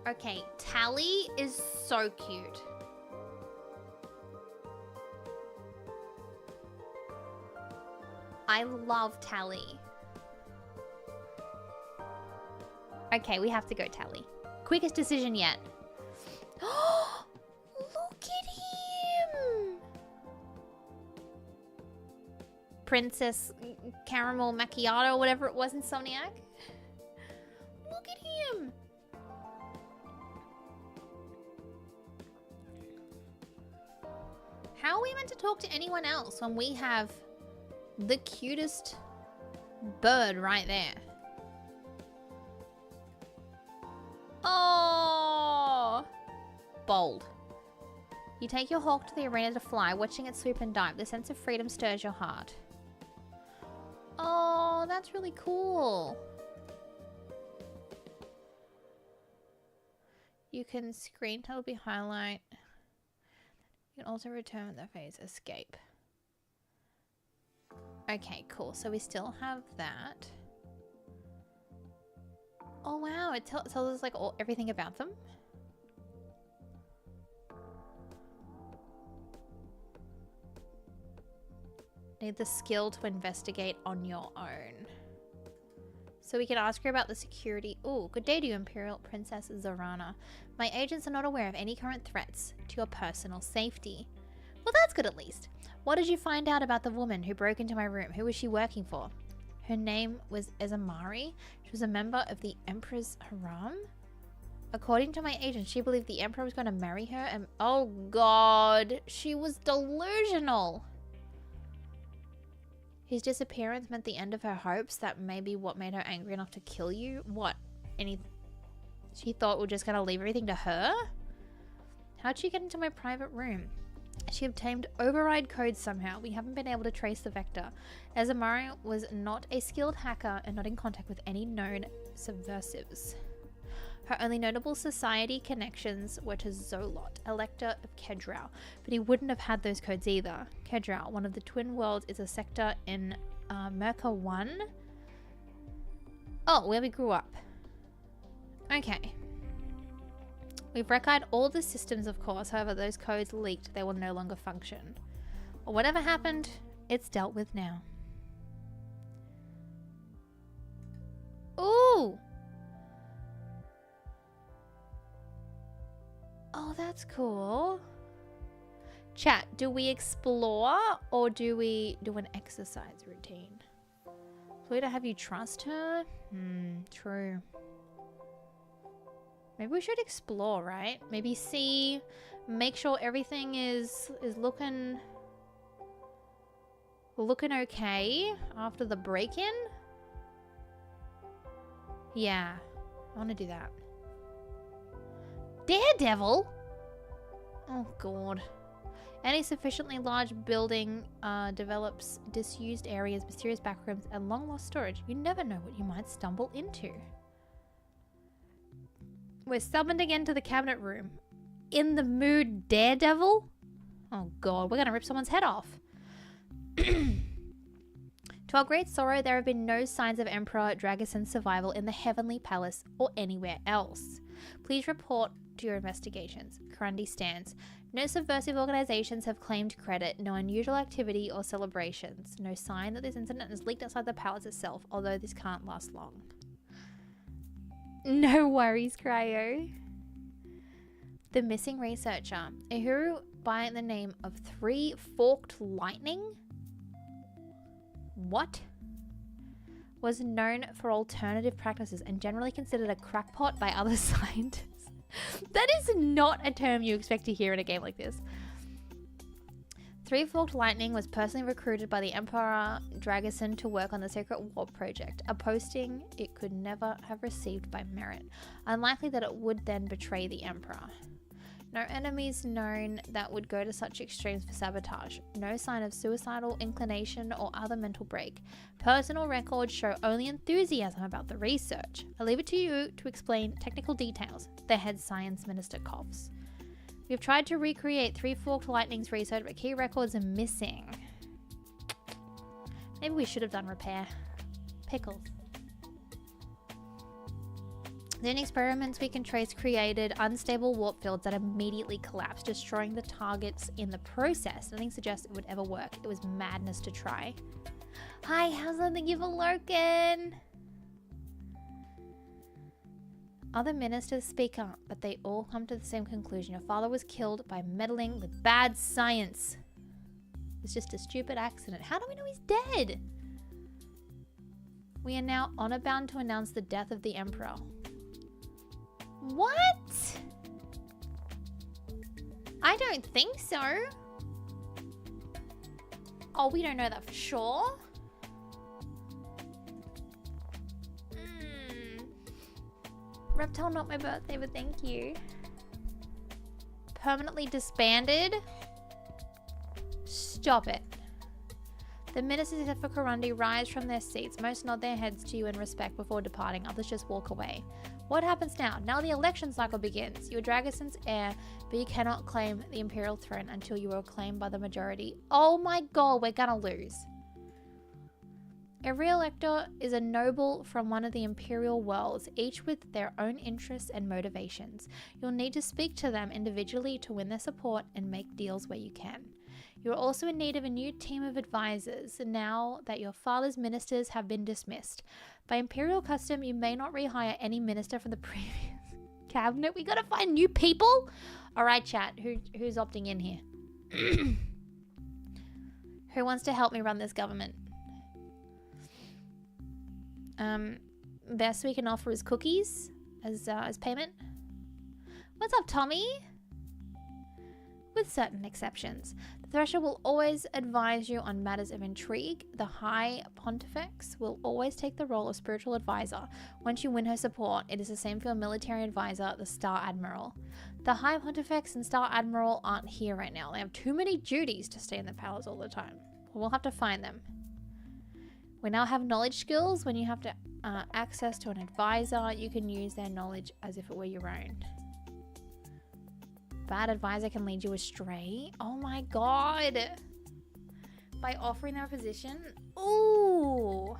Okay, Tally is so cute. I love Tally. Okay, we have to go Tally. Quickest decision yet. Oh, look at him! Princess Caramel Macchiato, whatever it was, Insomniac. Look at him! How are we meant to talk to anyone else when we have the cutest bird right there? Oh! Bold. You take your hawk to the arena to fly, watching it swoop and dive. The sense of freedom stirs your heart. Oh, that's really cool. You can screen tell be highlight. You can also return the phase escape. Okay, cool. So we still have that. Oh wow, it tells us like everything about them. Need the skill to investigate on your own. So we can ask her about the security. Oh, good day to you, Imperial Princess Zorana. My agents are not aware of any current threats to your personal safety. Well, that's good at least. What did you find out about the woman who broke into my room? Who was she working for? Her name was Ezamari. She was a member of the Emperor's harem. According to my agent, she believed the Emperor was going to marry her and... Oh, God. She was delusional. His disappearance meant the end of her hopes. That may be what made her angry enough to kill you. What? She thought we're just going to leave everything to her? How'd she get into my private room? She obtained override codes somehow. We haven't been able to trace the vector. Ezamari was not a skilled hacker and not in contact with any known subversives. Her only notable society connections were to Zolot, Elector of Kedrau, but he wouldn't have had those codes either. Kedrau, one of the twin worlds, is a sector in Merca 1. Oh, where we grew up. Okay. We've rectified all the systems, of course. However, those codes leaked. They will no longer function. Or whatever happened, it's dealt with now. Ooh! Oh, that's cool. Chat, do we explore or do we do an exercise routine? Pluto, have you trust her? True. Maybe we should explore, right? Maybe see, make sure everything is looking okay after the break-in. Yeah, I want to do that. Daredevil? Oh, God. Any sufficiently large building develops disused areas, mysterious backrooms, and long-lost storage. You never know what you might stumble into. We're summoned again to the cabinet room. In the mood, Daredevil? Oh, God. We're going to rip someone's head off. To our great sorrow, there have been no signs of Emperor Dragason's survival in the Heavenly Palace or anywhere else. Please report to your investigations. Karandi stands. No subversive organizations have claimed credit, no unusual activity or celebrations. No sign that this incident has leaked outside the palace itself, although this can't last long. No worries, Cryo. The missing researcher, Uhuru by the name of Three Forked Lightning? What? Was known for alternative practices and generally considered a crackpot by other scientists. That is not a term you expect to hear in a game like this. Three Forked Lightning was personally recruited by the Emperor Dragason to work on the Sacred Warp Project, a posting it could never have received by merit. Unlikely that it would then betray the Emperor. No enemies known that would go to such extremes for sabotage. No sign of suicidal inclination or other mental break. Personal records show only enthusiasm about the research. I leave it to you to explain technical details. The head science minister coughs. We've tried to recreate Three Forked Lightning's research, but key records are missing. Maybe we should have done repair. Pickles. Then experiments we can trace created unstable warp fields that immediately collapsed, destroying the targets in the process. Nothing suggests it would ever work. It was madness to try. Hi, how's it? Thank you for lurking. Other ministers speak up, but they all come to the same conclusion. Your father was killed by meddling with bad science. It's just a stupid accident. How do we know he's dead? We are now honor bound to announce the death of the Emperor. What? I don't think so. Oh, we don't know that for sure. Reptile, not my birthday, but thank you. Permanently disbanded? Stop it. The ministers except for Karandi rise from their seats. Most nod their heads to you in respect before departing. Others just walk away. What happens now? Now the election cycle begins. You're Dragason's heir, but you cannot claim the Imperial throne until you are claimed by the majority. Oh my god, we're gonna lose. Every elector is a noble from one of the Imperial worlds, each with their own interests and motivations. You'll need to speak to them individually to win their support and make deals where you can. You are also in need of a new team of advisors now that your father's ministers have been dismissed. By imperial custom, you may not rehire any minister from the previous cabinet. We gotta find new people. All right, chat. Who's opting in here? Who wants to help me run this government? Best we can offer is cookies as payment. What's up, Tommy? With certain exceptions. The Thresher will always advise you on matters of intrigue. The High Pontifex will always take the role of spiritual advisor. Once you win her support, it is the same for your military advisor, the Star Admiral. The High Pontifex and Star Admiral aren't here right now. They have too many duties to stay in the palace all the time. We'll have to find them. We now have knowledge skills. When you have to access to an advisor, you can use their knowledge as if it were your own. Bad advisor can lead you astray. Oh my god. By offering them a position. Ooh.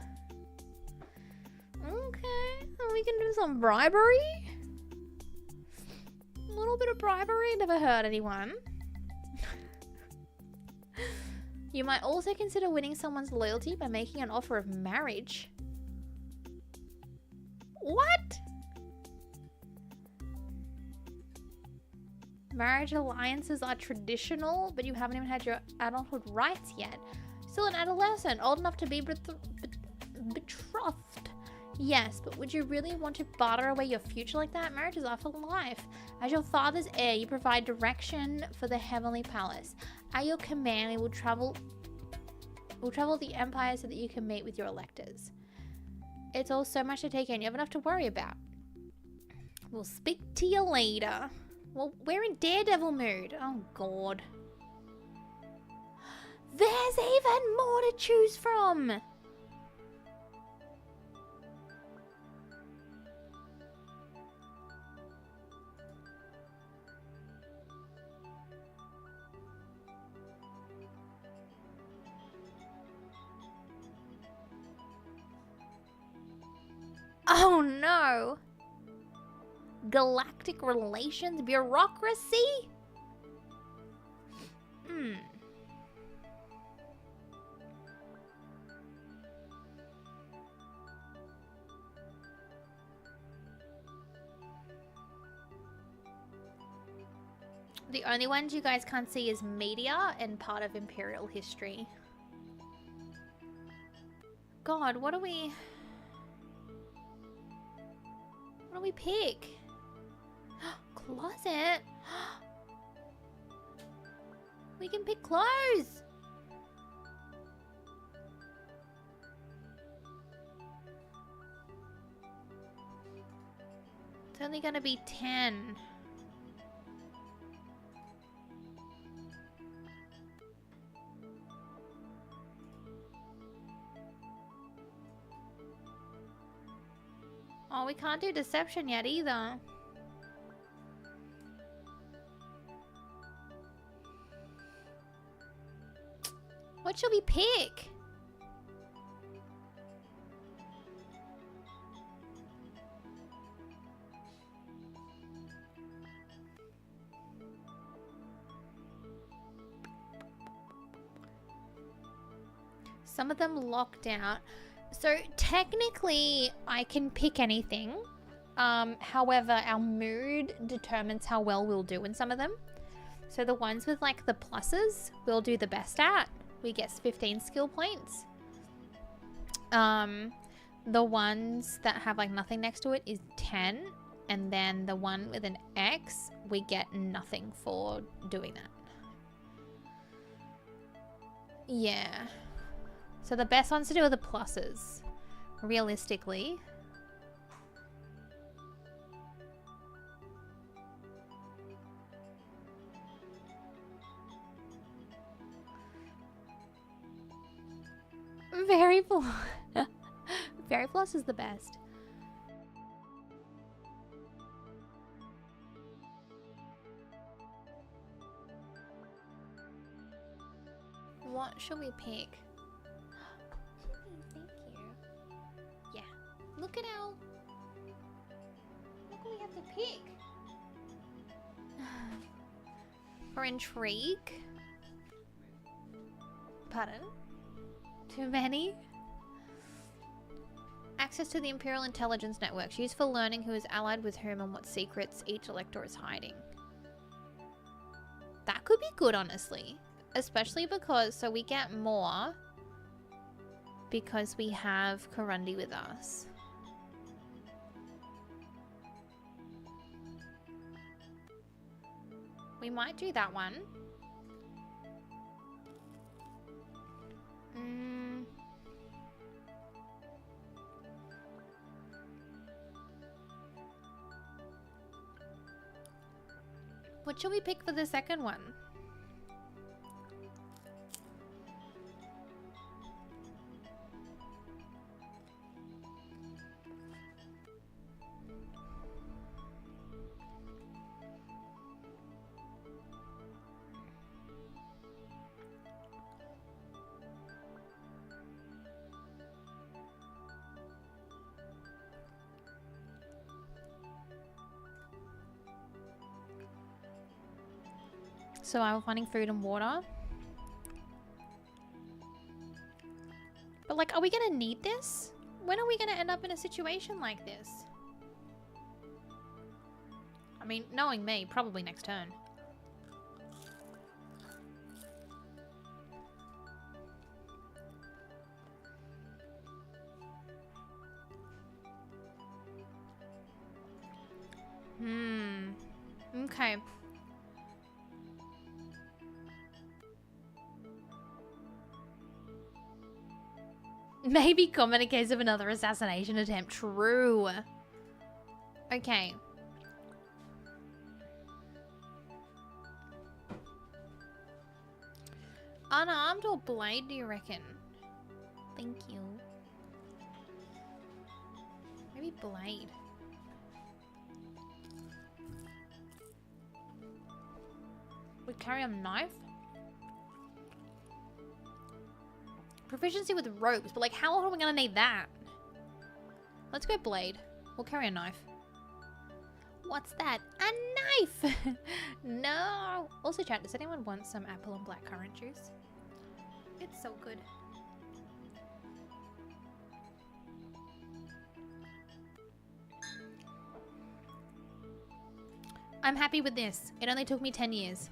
Okay. So we can do some bribery. A little bit of bribery. Never hurt anyone. You might also consider winning someone's loyalty by making an offer of marriage. What? Marriage alliances are traditional, but you haven't even had your adulthood rights yet. Still an adolescent, old enough to be betrothed. Yes, but would you really want to barter away your future like that? Marriages are for life. As your father's heir, you provide direction for the Heavenly Palace. At your command, we will travel the Empire so that you can meet with your electors. It's all so much to take in. You have enough to worry about. We'll speak to you later. Well, we're in Daredevil mood. Oh, God. There's even more to choose from. Oh, no. Galactic relations bureaucracy? The only ones you guys can't see is media and part of Imperial history. God, what do we pick? Closet? We can pick clothes. It's only gonna be 10. Oh, we can't do deception yet either. What should we pick? Some of them locked out. So technically, I can pick anything. However, our mood determines how well we'll do in some of them. So the ones with like the pluses, we'll do the best at. We get 15 skill points. The ones that have like nothing next to it is 10. And then the one with an X, we get nothing for doing that. Yeah. So the best ones to do are the pluses, realistically. Very plus. Very plus is the best. What should we pick? Thank you. Yeah. Look at our... Look what we have to pick. For intrigue. Pardon? Too many? access to the Imperial Intelligence Networks, used for learning who is allied with whom and what secrets each elector is hiding. That could be good, honestly. Especially because, so we get more because we have Korundi with us. We might do that one. What should we pick for the second one? So I was finding food and water. But like, are we gonna need this? When are we gonna end up in a situation like this? I mean, knowing me, probably next turn. Okay. Maybe common in case of another assassination attempt. True. Okay. Unarmed or blade, do you reckon? Thank you. Maybe blade. We carry a knife? Proficiency with ropes, but like how often are we gonna need that? Let's go blade. We'll carry a knife. What's that? A knife! No! Also chat, does anyone want some apple and blackcurrant juice? It's so good. I'm happy with this. It only took me 10 years.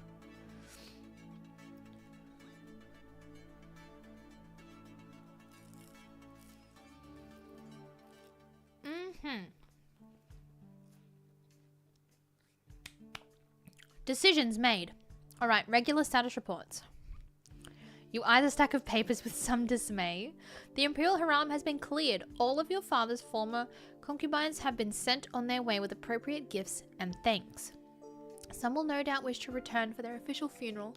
Decisions made. Alright, regular status reports. You eyed a stack of papers with some dismay. The Imperial Harem has been cleared. All of your father's former concubines have been sent on their way with appropriate gifts and thanks. Some will no doubt wish to return for their official funeral,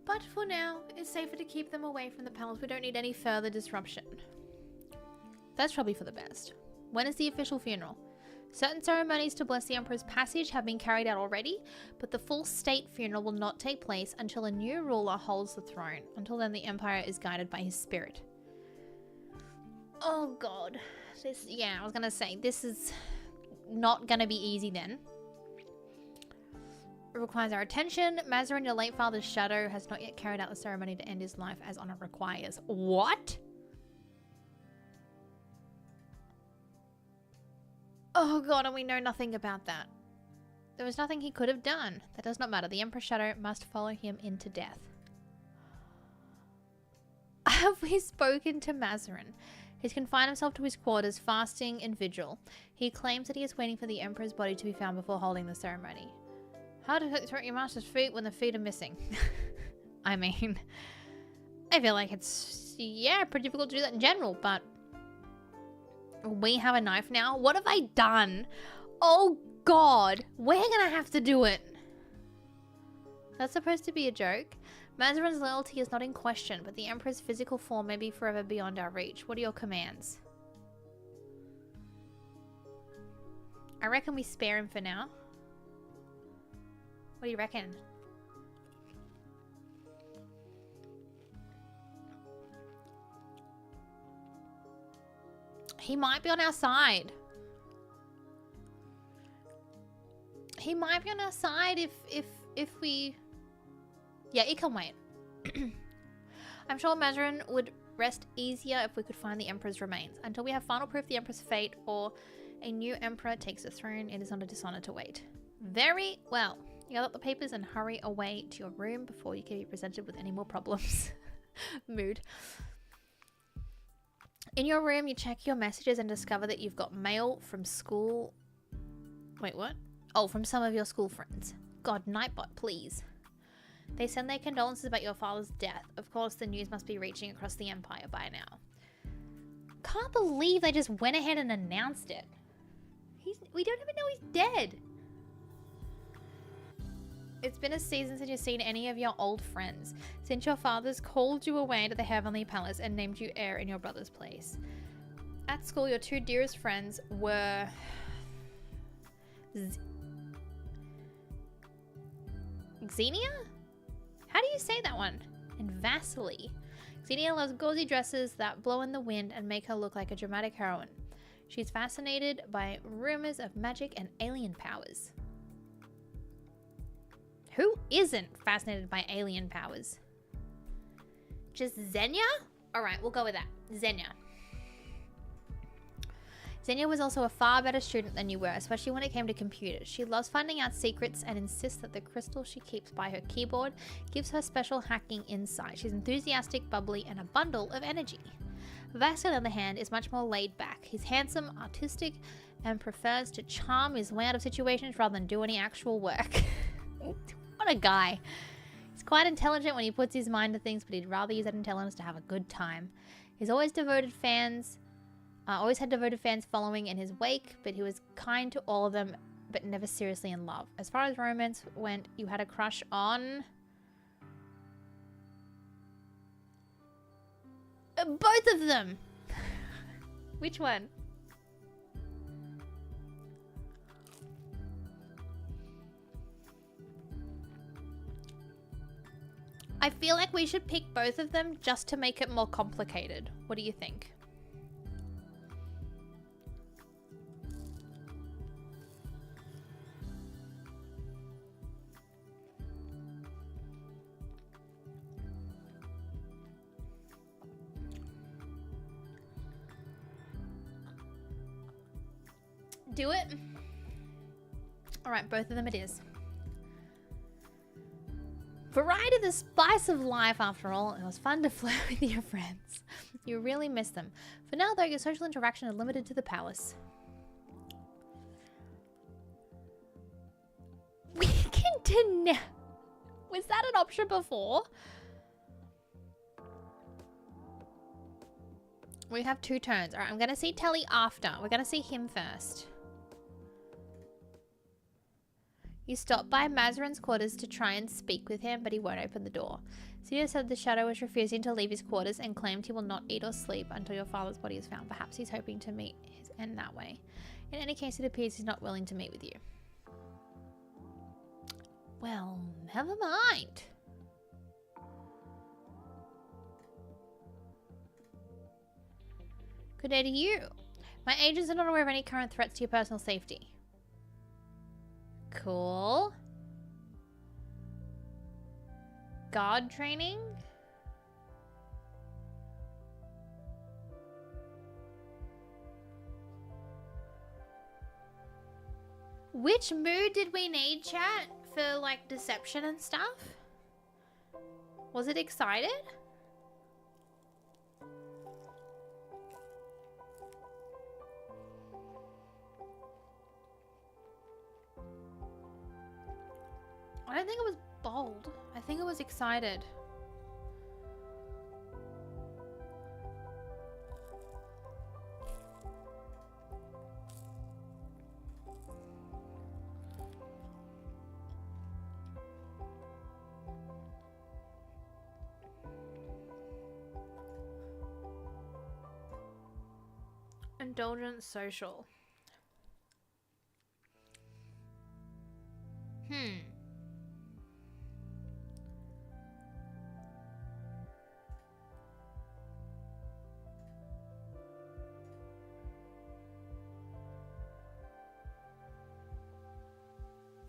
but for now, it's safer to keep them away from the palace. We don't need any further disruption. That's probably for the best. When is the official funeral? Certain ceremonies to bless the Emperor's passage have been carried out already, but the full state funeral will not take place until a new ruler holds the throne. Until then, the Empire is guided by his spirit. Oh god. This, yeah, I was gonna say, this is not gonna be easy then. It requires our attention. Mazarin, your late father's shadow, has not yet carried out the ceremony to end his life as honor requires. What? Oh god, and we know nothing about that. There was nothing he could have done. That does not matter. The Emperor's shadow must follow him into death. Have we spoken to Mazarin? He's confined himself to his quarters, fasting in vigil. He claims that he is waiting for the Emperor's body to be found before holding the ceremony. How to throw your master's feet when the feet are missing? I mean, I feel like it's, yeah, pretty difficult to do that in general, but we have a knife now. What have I done? Oh god, we're gonna have to do it. That's supposed to be a joke. Mazarin's loyalty is not in question, but the Emperor's physical form may be forever beyond our reach. What are your commands? I reckon we spare him for now. What do you reckon? He might be on our side. He might be on our side if we... Yeah, it can wait. I'm sure Mazarin would rest easier if we could find the Emperor's remains. Until we have final proof of the Emperor's fate or a new Emperor takes the throne, it is not a dishonor to wait. Very well. You gather up the papers and hurry away to your room before you can be presented with any more problems. Mood. In your room, you check your messages and discover that you've got mail from school. Wait, what? Oh, from some of your school friends. God, Nightbot, please. They send their condolences about your father's death. Of course, the news must be reaching across the Empire by now. Can't believe they just went ahead and announced it. We don't even know he's dead. It's been a season since you've seen any of your old friends, since your fathers called you away to the Heavenly Palace and named you heir in your brother's place. At school, your two dearest friends were... Xenia? How do you say that one? And Vasily. Xenia loves gauzy dresses that blow in the wind and make her look like a dramatic heroine. She's fascinated by rumors of magic and alien powers. Who isn't fascinated by alien powers? Just Xenia? Alright, we'll go with that. Xenia. Xenia was also a far better student than you were, especially when it came to computers. She loves finding out secrets and insists that the crystal she keeps by her keyboard gives her special hacking insight. She's enthusiastic, bubbly, and a bundle of energy. Vax, on the other hand, is much more laid back. He's handsome, artistic, and prefers to charm his way out of situations rather than do any actual work. What a guy. He's quite intelligent when he puts his mind to things, but he'd rather use that intelligence to have a good time. He's always had devoted fans following in his wake, but he was kind to all of them, but never seriously in love. As far as romance went, you had a crush on... both of them! Which one? I feel like we should pick both of them just to make it more complicated. What do you think? Do it. Alright, both of them it is. Variety, the spice of life, after all. It was fun to flirt with your friends. You really miss them. For now, though, your social interaction is limited to the palace. We can deny... Was that an option before? We have 2 turns. Alright, I'm gonna see Telly after. We're gonna see him first. You stop by Mazarin's quarters to try and speak with him, but he won't open the door. Celia said the shadow is refusing to leave his quarters and claimed he will not eat or sleep until your father's body is found. Perhaps he's hoping to meet his end that way. In any case, it appears he's not willing to meet with you. Well, never mind. Good day to you. My agents are not aware of any current threats to your personal safety. Cool. Guard training? Which mood did we need, chat, for like deception and stuff? Was it excited? I don't think it was bold. I think it was excited. Indulgent social.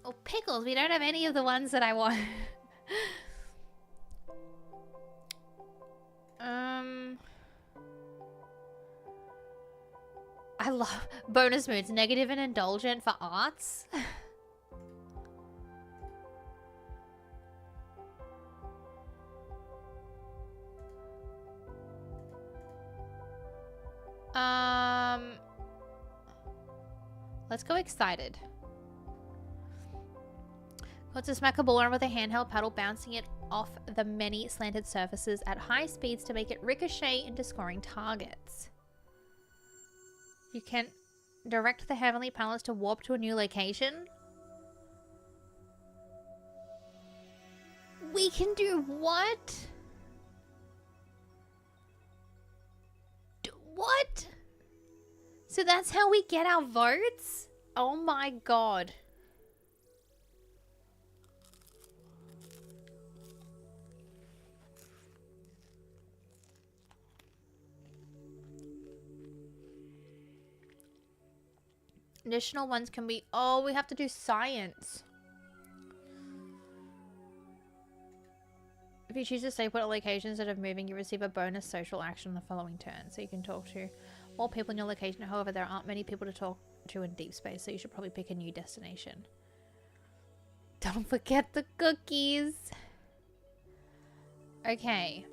Oh, pickles. We don't have any of the ones that I want. I love bonus moods. Negative and indulgent for arts. Let's go excited. Got to smack a ball around with a handheld paddle, bouncing it off the many slanted surfaces at high speeds to make it ricochet into scoring targets. You can direct the Heavenly Palace to warp to a new location. We can do what? What? So that's how we get our votes? Oh my god. Additional ones can be... Oh, we have to do science. If you choose to stay put at locations instead of moving, you receive a bonus social action on the following turn. So you can talk to more people in your location. However, there aren't many people to talk to in deep space, so you should probably pick a new destination. Don't forget the cookies. Okay.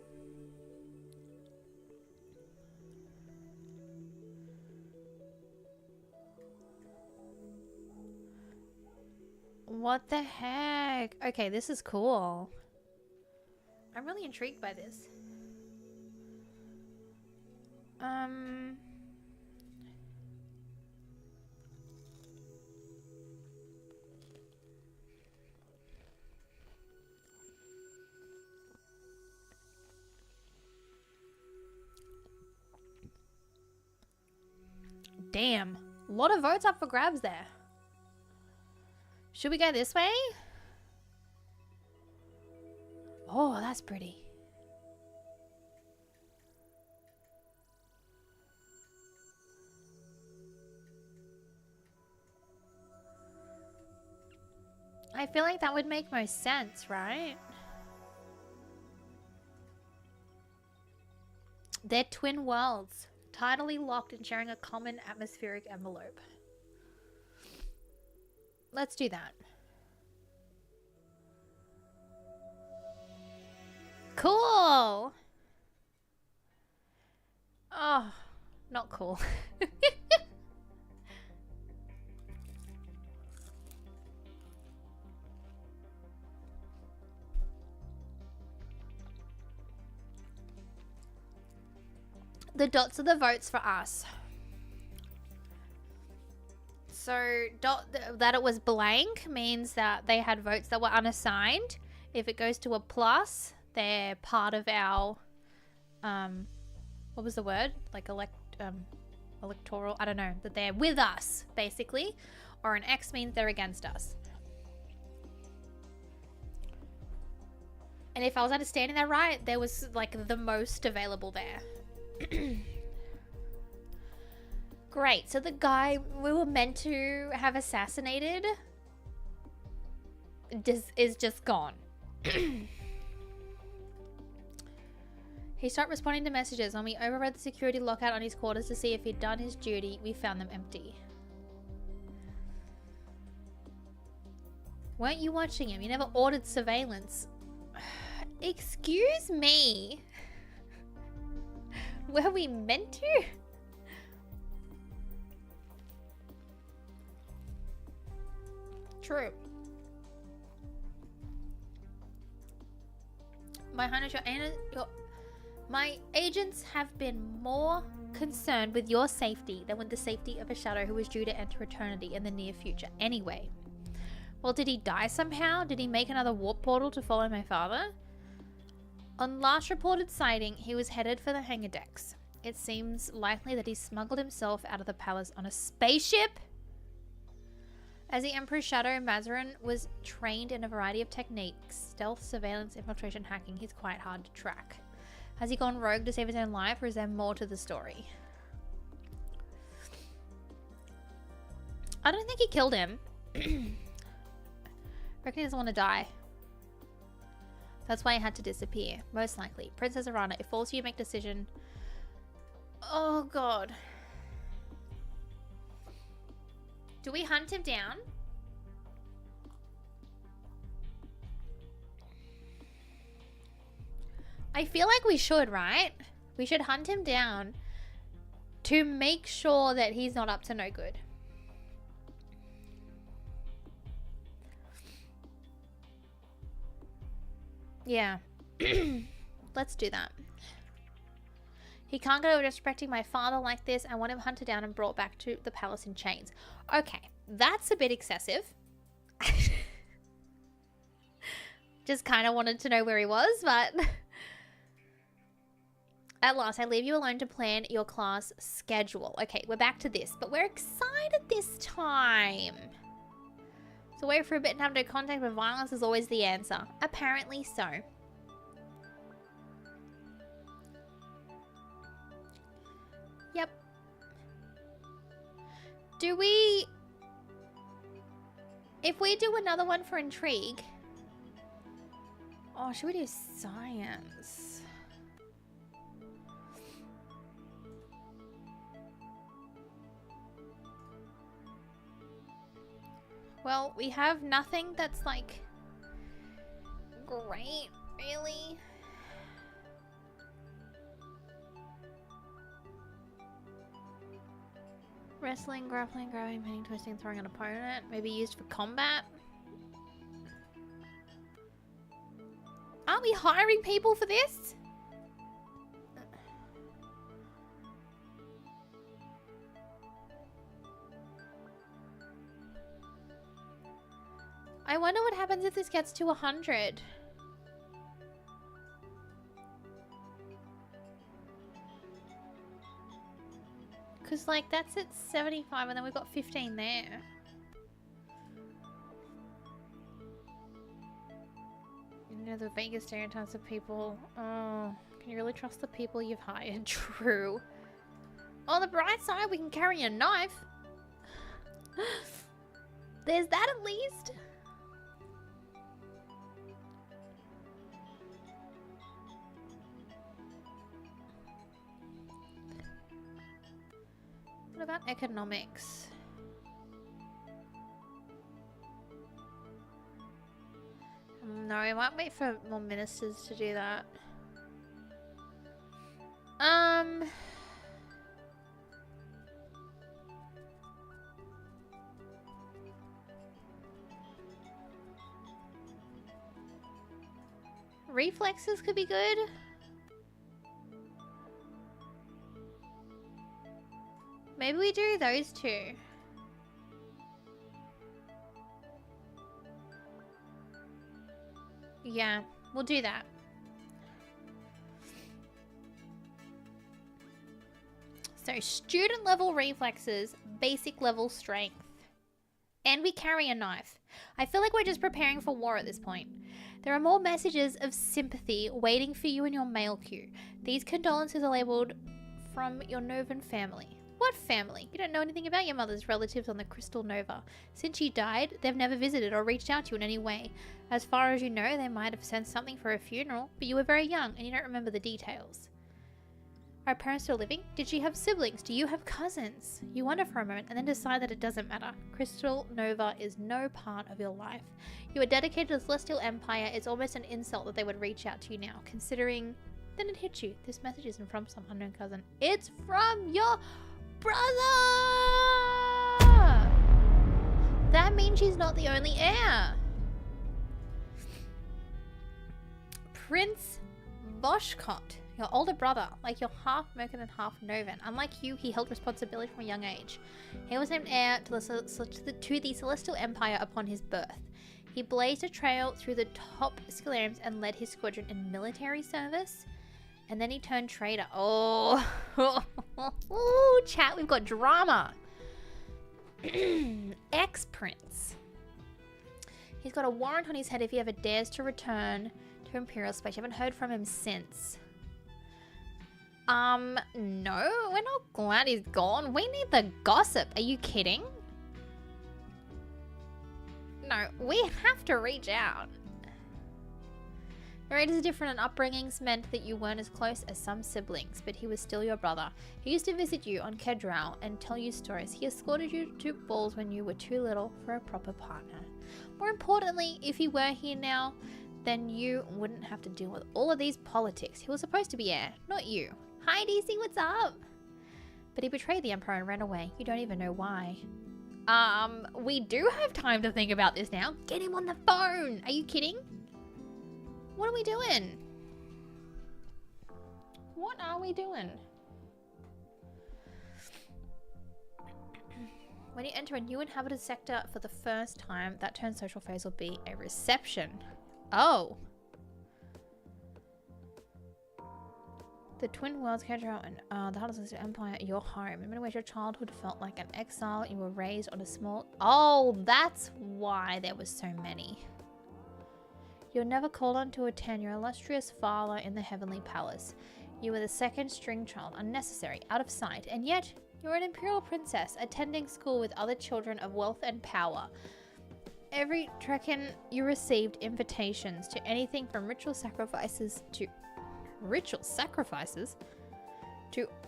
What the heck? Okay, this is cool. I'm really intrigued by this. Damn. A lot of votes up for grabs there. Should we go this way? Oh, that's pretty. I feel like that would make most sense, right? They're twin worlds, tidally locked and sharing a common atmospheric envelope. Let's do that. Cool! Oh, not cool. The dots are the votes for us. So that it was blank means that they had votes that were unassigned. If it goes to a plus, they're part of our what was the word? Like electoral, I don't know, that they're with us basically. Or an X means they're against us. And if I was understanding that right, there was like the most available there. Great, so the guy we were meant to have assassinated is just gone. He started responding to messages. When we overread the security lockout on his quarters to see if he'd done his duty, we found them empty. Weren't you watching him? You never ordered surveillance. Excuse me? Were we meant to? True. My agents have been more concerned with your safety than with the safety of a shadow who is due to enter eternity in the near future anyway. Well, did he die somehow? Did he make another warp portal to follow my father? On last reported sighting, he was headed for the hangar decks. It seems likely that he smuggled himself out of the palace on a spaceship. As the Emperor's shadow, Mazarin was trained in a variety of techniques. Stealth, surveillance, infiltration, hacking. He's quite hard to track. Has he gone rogue to save his own life, or is there more to the story? I don't think he killed him. I reckon he doesn't want to die. That's why he had to disappear. Most likely. Princess Arana, it falls to you to make decision. Oh god. Do we hunt him down? I feel like we should, right? We should hunt him down to make sure that he's not up to no good. Yeah. Let's do that. He can't get over disrespecting my father like this. I want him hunted down and brought back to the palace in chains. Okay, that's a bit excessive. Just kind of wanted to know where he was, but... At last, I leave you alone to plan your class schedule. Okay, we're back to this, but we're excited this time. So wait for a bit and have no contact with violence is always the answer. Apparently so. Yep. Do we... If we do another one for intrigue... Oh, should we do science? Well, we have nothing that's like great, really. Wrestling, grappling, grabbing, pinning, twisting, throwing an opponent. Maybe used for combat. Aren't we hiring people for this? I wonder what happens if this gets to 100. Because, like, that's at 75 and then we've got 15 there. You know, the Vegas stereotypes of people. Oh, can you really trust the people you've hired? True. On the bright side, we can carry a knife. There's that at least. What about economics? No, I might wait for more ministers to do that. Reflexes could be good. Maybe we do those two. Yeah, we'll do that. So, student level reflexes, basic level strength. And we carry a knife. I feel like we're just preparing for war at this point. There are more messages of sympathy waiting for you in your mail queue. These condolences are labeled from your Novan family. What family? You don't know anything about your mother's relatives on the Crystal Nova. Since she died, they've never visited or reached out to you in any way. As far as you know, they might have sent something for a funeral, but you were very young and you don't remember the details. Are parents still living? Did she have siblings? Do you have cousins? You wonder for a moment and then decide that it doesn't matter. Crystal Nova is no part of your life. You are dedicated to the Celestial Empire. It's almost an insult that they would reach out to you now, considering... Then it hits you. This message isn't from some unknown cousin. It's from your brother! That means she's not the only heir. Prince Boschkot. Your older brother, like you're half Merkin and half Novan. Unlike you, he held responsibility from a young age. He was named heir to the Celestial Empire upon his birth. He blazed a trail through the top Scalariums and led his squadron in military service. And then he turned traitor. Oh, ooh, chat, we've got drama. Ex-prince. He's got a warrant on his head if he ever dares to return to Imperial space. You haven't heard from him since. No, we're not glad he's gone. We need the gossip. Are you kidding? No, we have to reach out. Your ages are different and upbringings meant that you weren't as close as some siblings, but he was still your brother. He used to visit you on Kedrao and tell you stories. He escorted you to balls when you were too little for a proper partner. More importantly, if he were here now, then you wouldn't have to deal with all of these politics. He was supposed to be heir, not you. Hi DC, what's up? But he betrayed the Emperor and ran away. You don't even know why. We do have time to think about this now. Get him on the phone! Are you kidding? What are we doing? What are we doing? When you enter a new inhabited sector for the first time, that turn's social phase will be a reception. Oh. The Twin Worlds, Kedrao, and the Hardest Empire, your home. In many ways, your childhood felt like an exile. You were raised on a small... Oh, that's why there was so many. You were never called on to attend your illustrious father in the Heavenly Palace. You were the second string child, unnecessary, out of sight, and yet you were an imperial princess, attending school with other children of wealth and power. Every Trekkin you received invitations to anything from ritual sacrifices to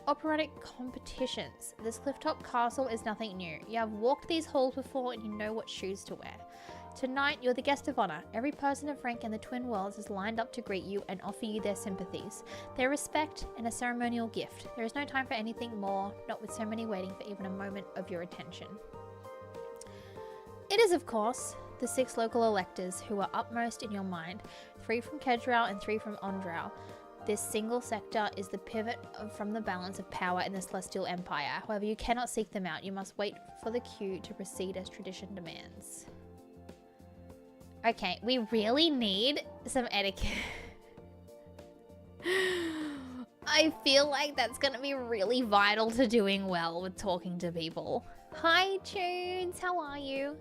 operatic competitions. This clifftop castle is nothing new. You have walked these halls before and you know what shoes to wear. Tonight, you're the guest of honor. Every person of rank in the Twin Worlds is lined up to greet you and offer you their sympathies, their respect, and a ceremonial gift. There is no time for anything more, not with so many waiting for even a moment of your attention. It is, of course, the 6 local electors who are upmost in your mind, 3 from Kedrao and 3 from Ondrau. This single sector is the pivot from the balance of power in the Celestial Empire. However, you cannot seek them out. You must wait for the queue to proceed as tradition demands. Okay, we really need some etiquette. I feel like that's going to be really vital to doing well with talking to people. Hi, Tunes. How are you?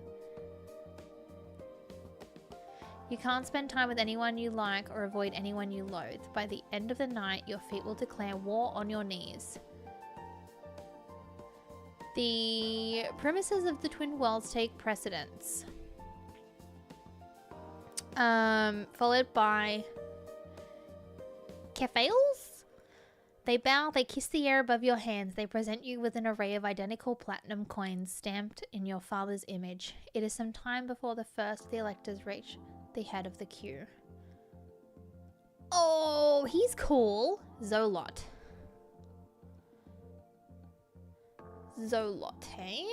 You can't spend time with anyone you like or avoid anyone you loathe. By the end of the night, your feet will declare war on your knees. The premises of the Twin Worlds take precedence. Followed by Kephales. They bow, they kiss the air above your hands. They present you with an array of identical platinum coins stamped in your father's image. It is some time before the first of the electors reach the head of the queue. Oh, he's cool. Zolot. Zolot, hey?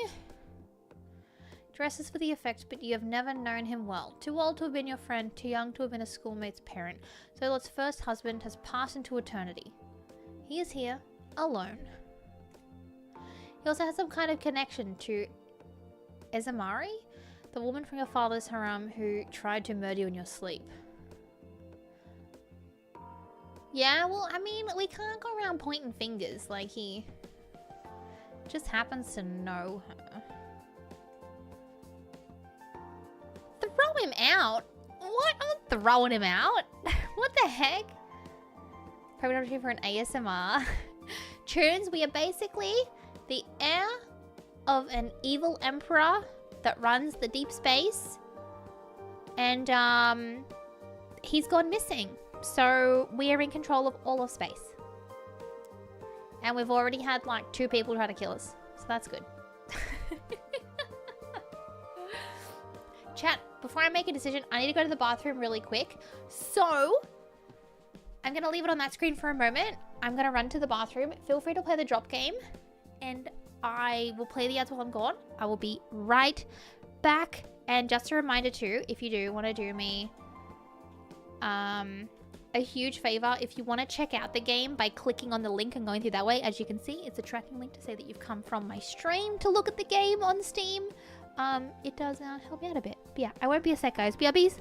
Dresses for the effect, but you have never known him well. Too old to have been your friend, too young to have been a schoolmate's parent. Zolot's first husband has passed into eternity. He is here, alone. He also has some kind of connection to Ezamari, the woman from your father's harem who tried to murder you in your sleep. Yeah, well, I mean, we can't go around pointing fingers. Like, he just happens to know her. Throw him out? What? I'm throwing him out? What the heck? Probably not looking for an ASMR. Tunes, we are basically the heir of an evil emperor that runs the deep space. And, he's gone missing. So, we are in control of all of space. And we've already had, like, 2 people try to kill us. So that's good. Chat, before I make a decision, I need to go to the bathroom really quick. So, I'm going to leave it on that screen for a moment. I'm going to run to the bathroom. Feel free to play the drop game. And I will play the ads while I'm gone. I will be right back. And just a reminder too, if you do want to do me a huge favor, if you want to check out the game by clicking on the link and going through that way, as you can see, it's a tracking link to say that you've come from my stream to look at the game on Steam. It does help me out a bit. But yeah, I won't be a sec, guys. BRBs.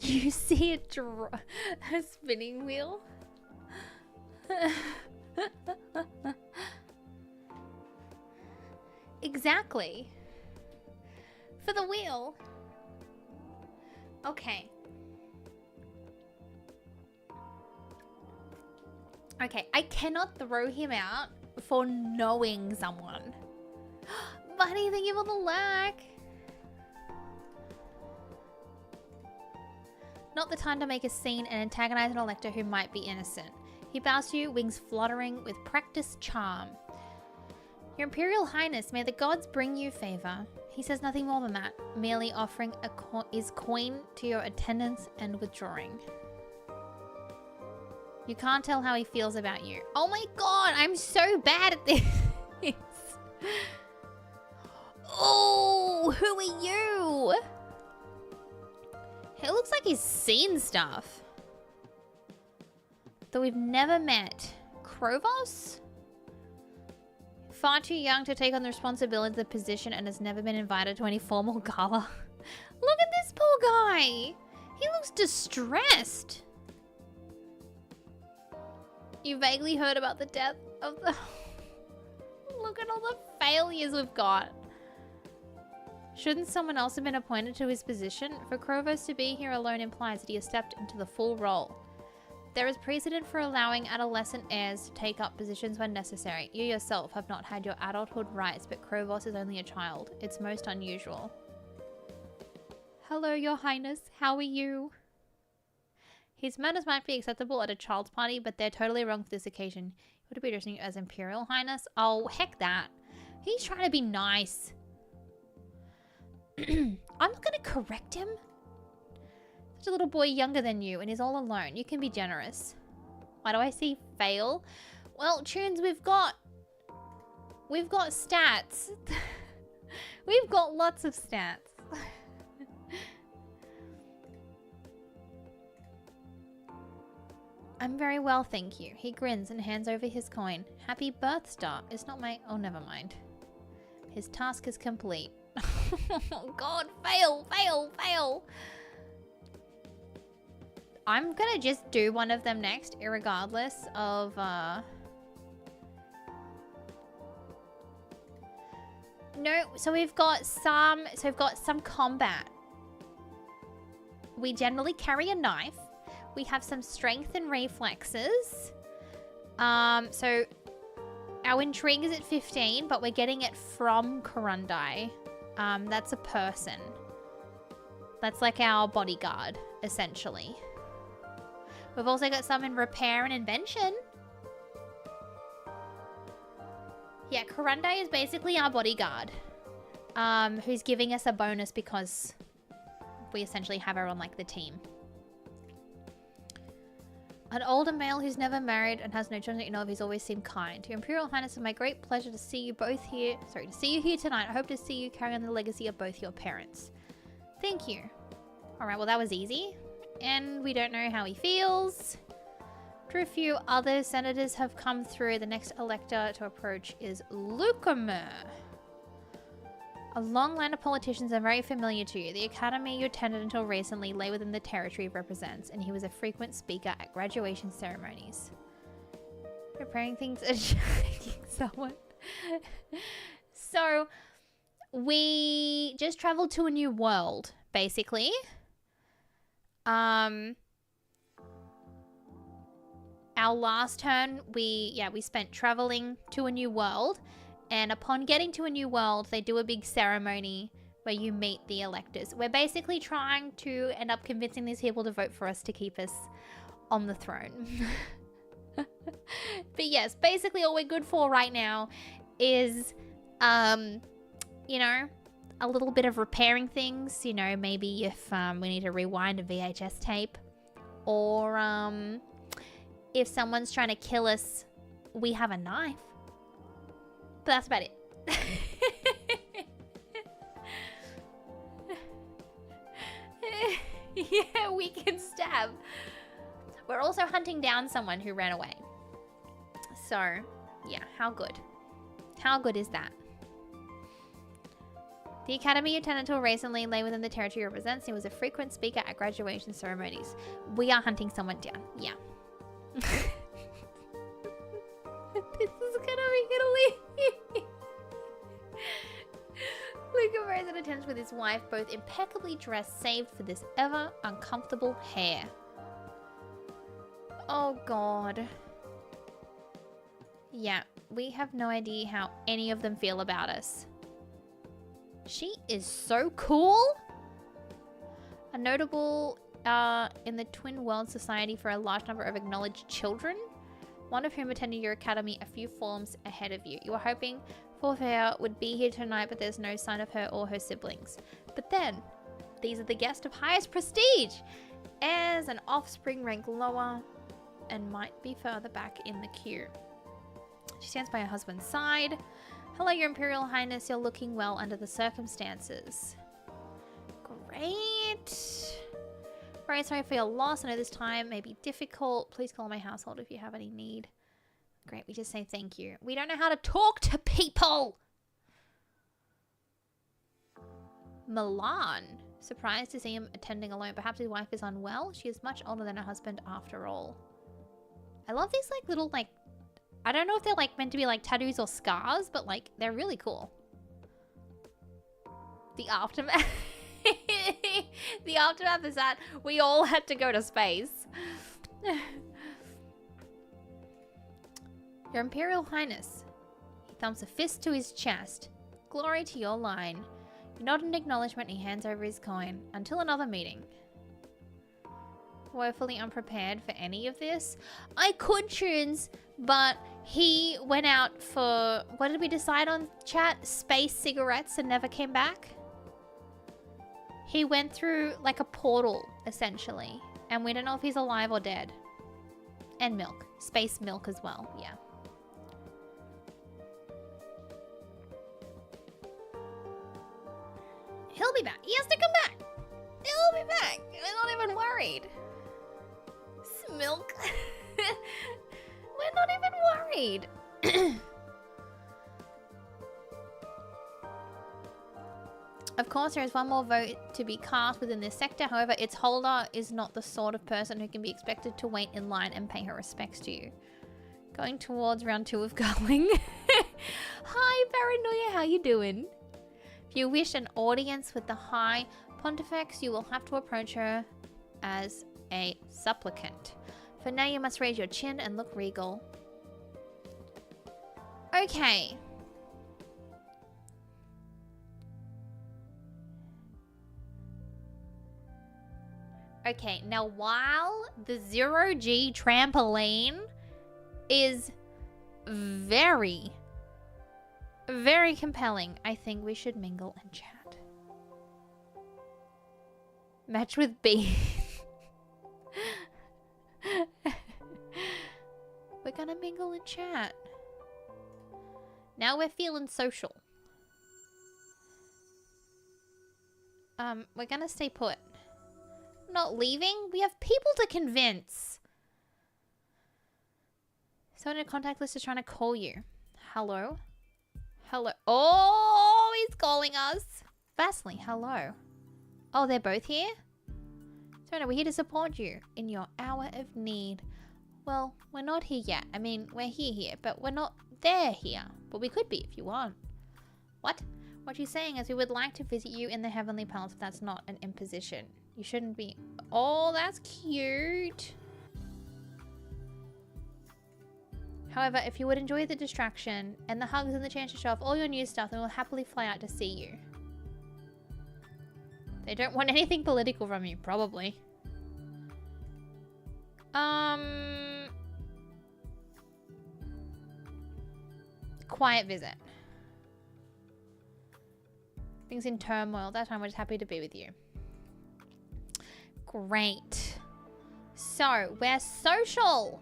You see a spinning wheel? Exactly. For the wheel. Okay. Okay, I cannot throw him out for knowing someone. Buddy, thank you for the lack. Not the time to make a scene and antagonize an elector who might be innocent. He bows to you, wings fluttering with practiced charm. Your Imperial Highness, may the gods bring you favor. He says nothing more than that, merely offering his coin to your attendants and withdrawing. You can't tell how he feels about you. Oh my god, I'm so bad at this. Oh, who are you? It looks like he's seen stuff that we've never met. Krovos? Far too young to take on the responsibility of the position and has never been invited to any formal gala. Look at this poor guy. He looks distressed. You vaguely heard about the death of the... Look at all the failures we've got. Shouldn't someone else have been appointed to his position? For Krovos to be here alone implies that he has stepped into the full role. There is precedent for allowing adolescent heirs to take up positions when necessary. You yourself have not had your adulthood rights, but Krovos is only a child. It's most unusual. Hello, Your Highness. How are you? His manners might be acceptable at a child's party, but they're totally wrong for this occasion. He would be addressing you as Imperial Highness. Oh, heck that. He's trying to be nice. I'm not going to correct him. Such a little boy younger than you and he's all alone. You can be generous. Why do I see fail? Well, Tunes, we've got stats. We've got lots of stats. I'm very well, thank you. He grins and hands over his coin. Happy birth star. It's not my... Oh, never mind. His task is complete. Oh god, fail, fail, fail. I'm gonna just do one of them next, irregardless of No, so we've got some combat. We generally carry a knife. We have some strength and reflexes. So our intrigue is at 15, but we're getting it from Kurundai. That's a person. That's like our bodyguard, essentially. We've also got some in repair and invention. Yeah, Kurundai is basically our bodyguard. Who's giving us a bonus because we essentially have her on like the team. An older male who's never married and has no children that you know of, he's always seemed kind. Your Imperial Highness, it's my great pleasure to see you both here. Sorry, to see you here tonight. I hope to see you carry on the legacy of both your parents. Thank you. Alright, well that was easy. And we don't know how he feels. After a few other senators have come through, the next elector to approach is Lukamer. A long line of politicians are very familiar to you. The academy you attended until recently lay within the territory it represents, and he was a frequent speaker at graduation ceremonies. Preparing things and shaking someone. So, we just traveled to a new world, basically. Our last turn, we spent traveling to a new world. And upon getting to a new world, they do a big ceremony where you meet the electors. We're basically trying to end up convincing these people to vote for us to keep us on the throne. But yes, basically all we're good for right now is, you know, a little bit of repairing things. You know, maybe if we need to rewind a VHS tape. Or if someone's trying to kill us, we have a knife. But that's about it. Yeah, we can stab. We're also hunting down someone who ran away. So, yeah, how good? How good is that? The academy you attended until recently lay within the territory it represents. He was a frequent speaker at graduation ceremonies. We are hunting someone down. Yeah. This is gonna be Italy. Luca Rose in attendance with his wife, both impeccably dressed, save for this ever uncomfortable hair. Oh god. Yeah, we have no idea how any of them feel about us. She is so cool. A notable in the Twin World Society for a large number of acknowledged children, one of whom attended your academy a few forms ahead of you. You were hoping Forfea would be here tonight, but there's no sign of her or her siblings. But then, these are the guests of highest prestige. Heirs and offspring rank lower and might be further back in the queue. She stands by her husband's side. Hello, Your Imperial Highness. You're looking well under the circumstances. Great. Very sorry for your loss. I know this time may be difficult. Please call my household if you have any need. Great, we just say thank you. We don't know how to talk to people! Milan. Surprised to see him attending alone. Perhaps his wife is unwell. She is much older than her husband after all. I love these like little like... I don't know if they're like meant to be like tattoos or scars, but like they're really cool. The aftermath... The aftermath is that we all had to go to space. Your Imperial Highness. He thumps a fist to his chest. Glory to your line. You nod in acknowledgement and he hands over his coin. Until another meeting. Woefully unprepared for any of this. I could tunes, but he went out for... What did we decide on, chat? Space cigarettes and never came back? He went through like a portal, essentially. And we don't know if he's alive or dead. And milk. Space milk as well, yeah. He'll be back. He has to come back. He'll be back. We're not even worried. Milk. We're not even worried. Of course, there is one more vote to be cast within this sector. However, its holder is not the sort of person who can be expected to wait in line and pay her respects to you. Going towards round 2 of going. Hi, Paranoia. How you doing? If you wish an audience with the High Pontifex, you will have to approach her as a supplicant. For now, you must raise your chin and look regal. Okay. Okay, now while the 0G trampoline is very, very compelling, I think we should mingle and chat. Match with B. We're gonna mingle and chat. Now we're feeling social. We're gonna stay put. Not leaving? We have people to convince. Someone in a contact list is trying to call you. Hello? Hello? Oh, he's calling us. Vasily, hello. Oh, they're both here? So no, we're here to support you in your hour of need. Well, we're not here yet. I mean, we're here, but we're not there here. But we could be if you want. What? What you're saying is we would like to visit you in the Heavenly Palace if that's not an imposition. You shouldn't be... Oh, that's cute. However, if you would enjoy the distraction and the hugs and the chance to show off all your new stuff, then we'll happily fly out to see you. They don't want anything political from you, probably. Quiet visit. Things in turmoil. That time we're just happy to be with you. Great. So, we're social.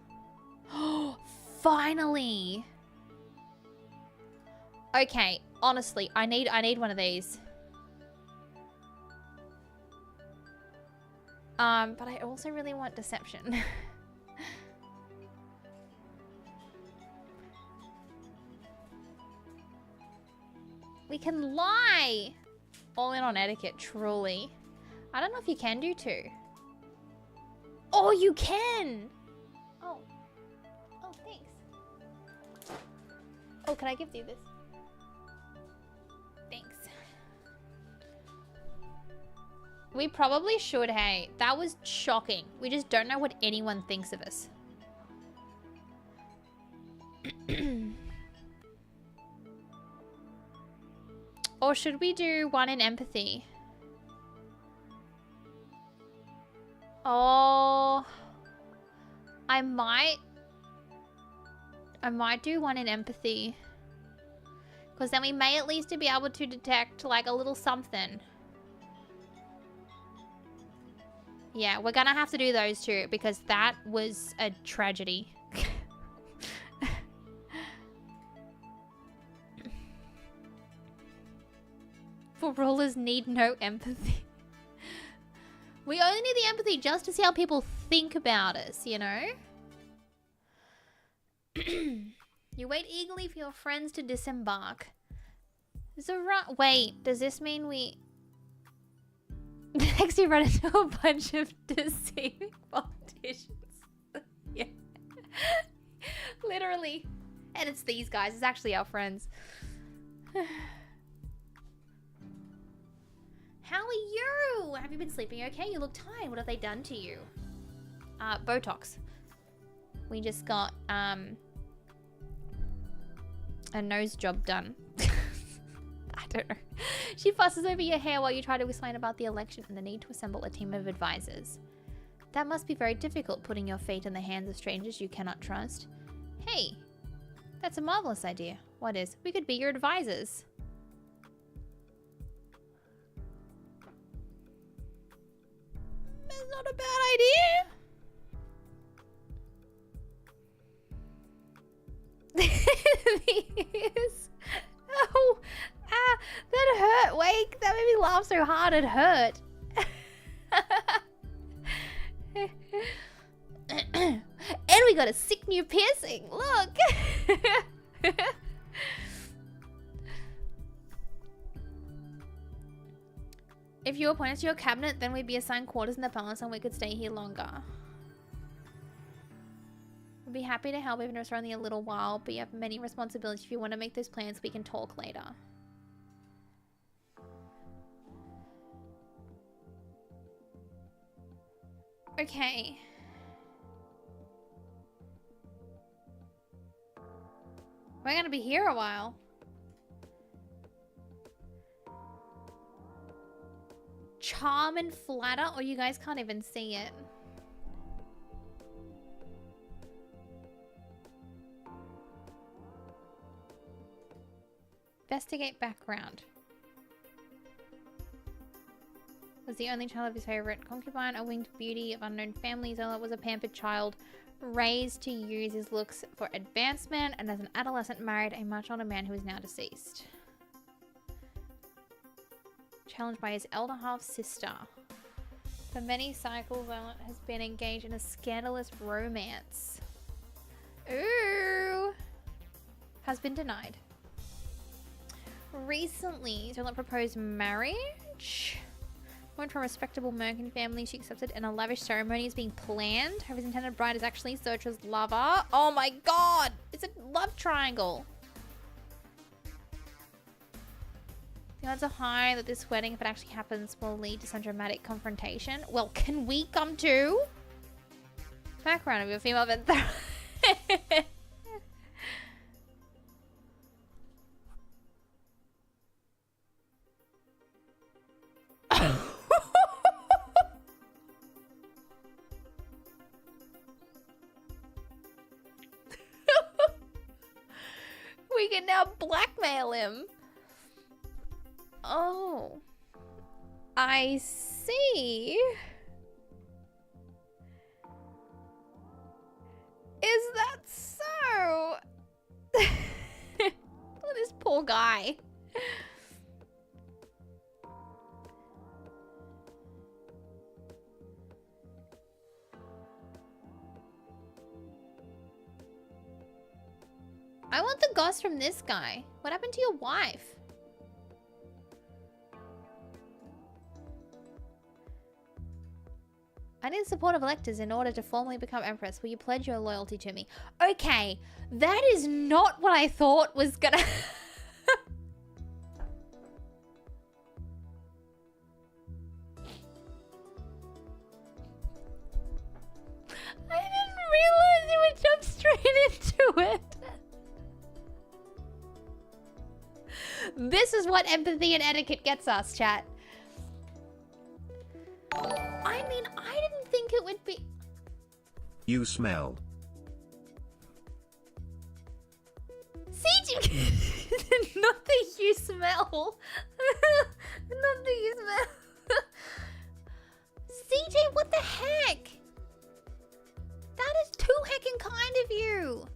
Finally. Okay, honestly, I need one of these. But I also really want deception. We can lie. All in on etiquette, truly. I don't know if you can do 2. Oh, you can! Oh. Oh, thanks. Oh, can I give you this? Thanks. We probably should, hey. That was shocking. We just don't know what anyone thinks of us. Or should we do 1 in empathy? Oh, I might do 1 in empathy. Because then we may at least be able to detect like a little something. Yeah, we're gonna have to do those 2 because that was a tragedy. For rulers need no empathy. We only need the empathy just to see how people think about us, you know? You wait eagerly for your friends to disembark. Wait, does this mean we... Next you run into a bunch of deceiving politicians. Yeah. Literally. And it's these guys. It's actually our friends. How are you? Have you been sleeping okay? You look tired. What have they done to you? Botox. We just got, a nose job done. I don't know. She fusses over your hair while you try to explain about the election and the need to assemble a team of advisors. That must be very difficult, putting your fate in the hands of strangers you cannot trust. Hey, that's a marvelous idea. What is? We could be your advisors. That's not a bad idea. Oh, that hurt. Wake, that made me laugh so hard it hurt. And we got a sick new piercing. Look. If you appoint us to your cabinet, then we'd be assigned quarters in the palace and we could stay here longer. We'd be happy to help even if it's only a little while, but you have many responsibilities. If you want to make those plans, we can talk later. Okay. We're gonna be here a while. Charm and flatter, or you guys can't even see it. Investigate background. Was the only child of his favorite concubine, a winged beauty of unknown family. Zola was a pampered child, raised to use his looks for advancement, and as an adolescent married a much older man who is now deceased. Challenged by his elder half-sister. For many cycles, Zola has been engaged in a scandalous romance. Ooh! Has been denied. Recently, Zola proposed marriage. Went from a respectable merchant family she accepted, and a lavish ceremony is being planned. Her intended bride is actually Searcher's lover. Oh my god! It's a love triangle. The odds are high that this wedding, if it actually happens, will lead to some dramatic confrontation. Well, can we come too? Background of your female event. We can now blackmail him. Oh. I see. Is that so? Look at this poor guy. I want the goss from this guy. What happened to your wife? I need the support of electors in order to formally become Empress. Will you pledge your loyalty to me? Okay, that is not what I thought was gonna... I didn't realize you would jump straight into it. This is what empathy and etiquette gets us, chat. I mean, I didn't think it would be... You smell. CJ! Not the you smell. Not the you smell. CJ, what the heck? That is too heckin' kind of you.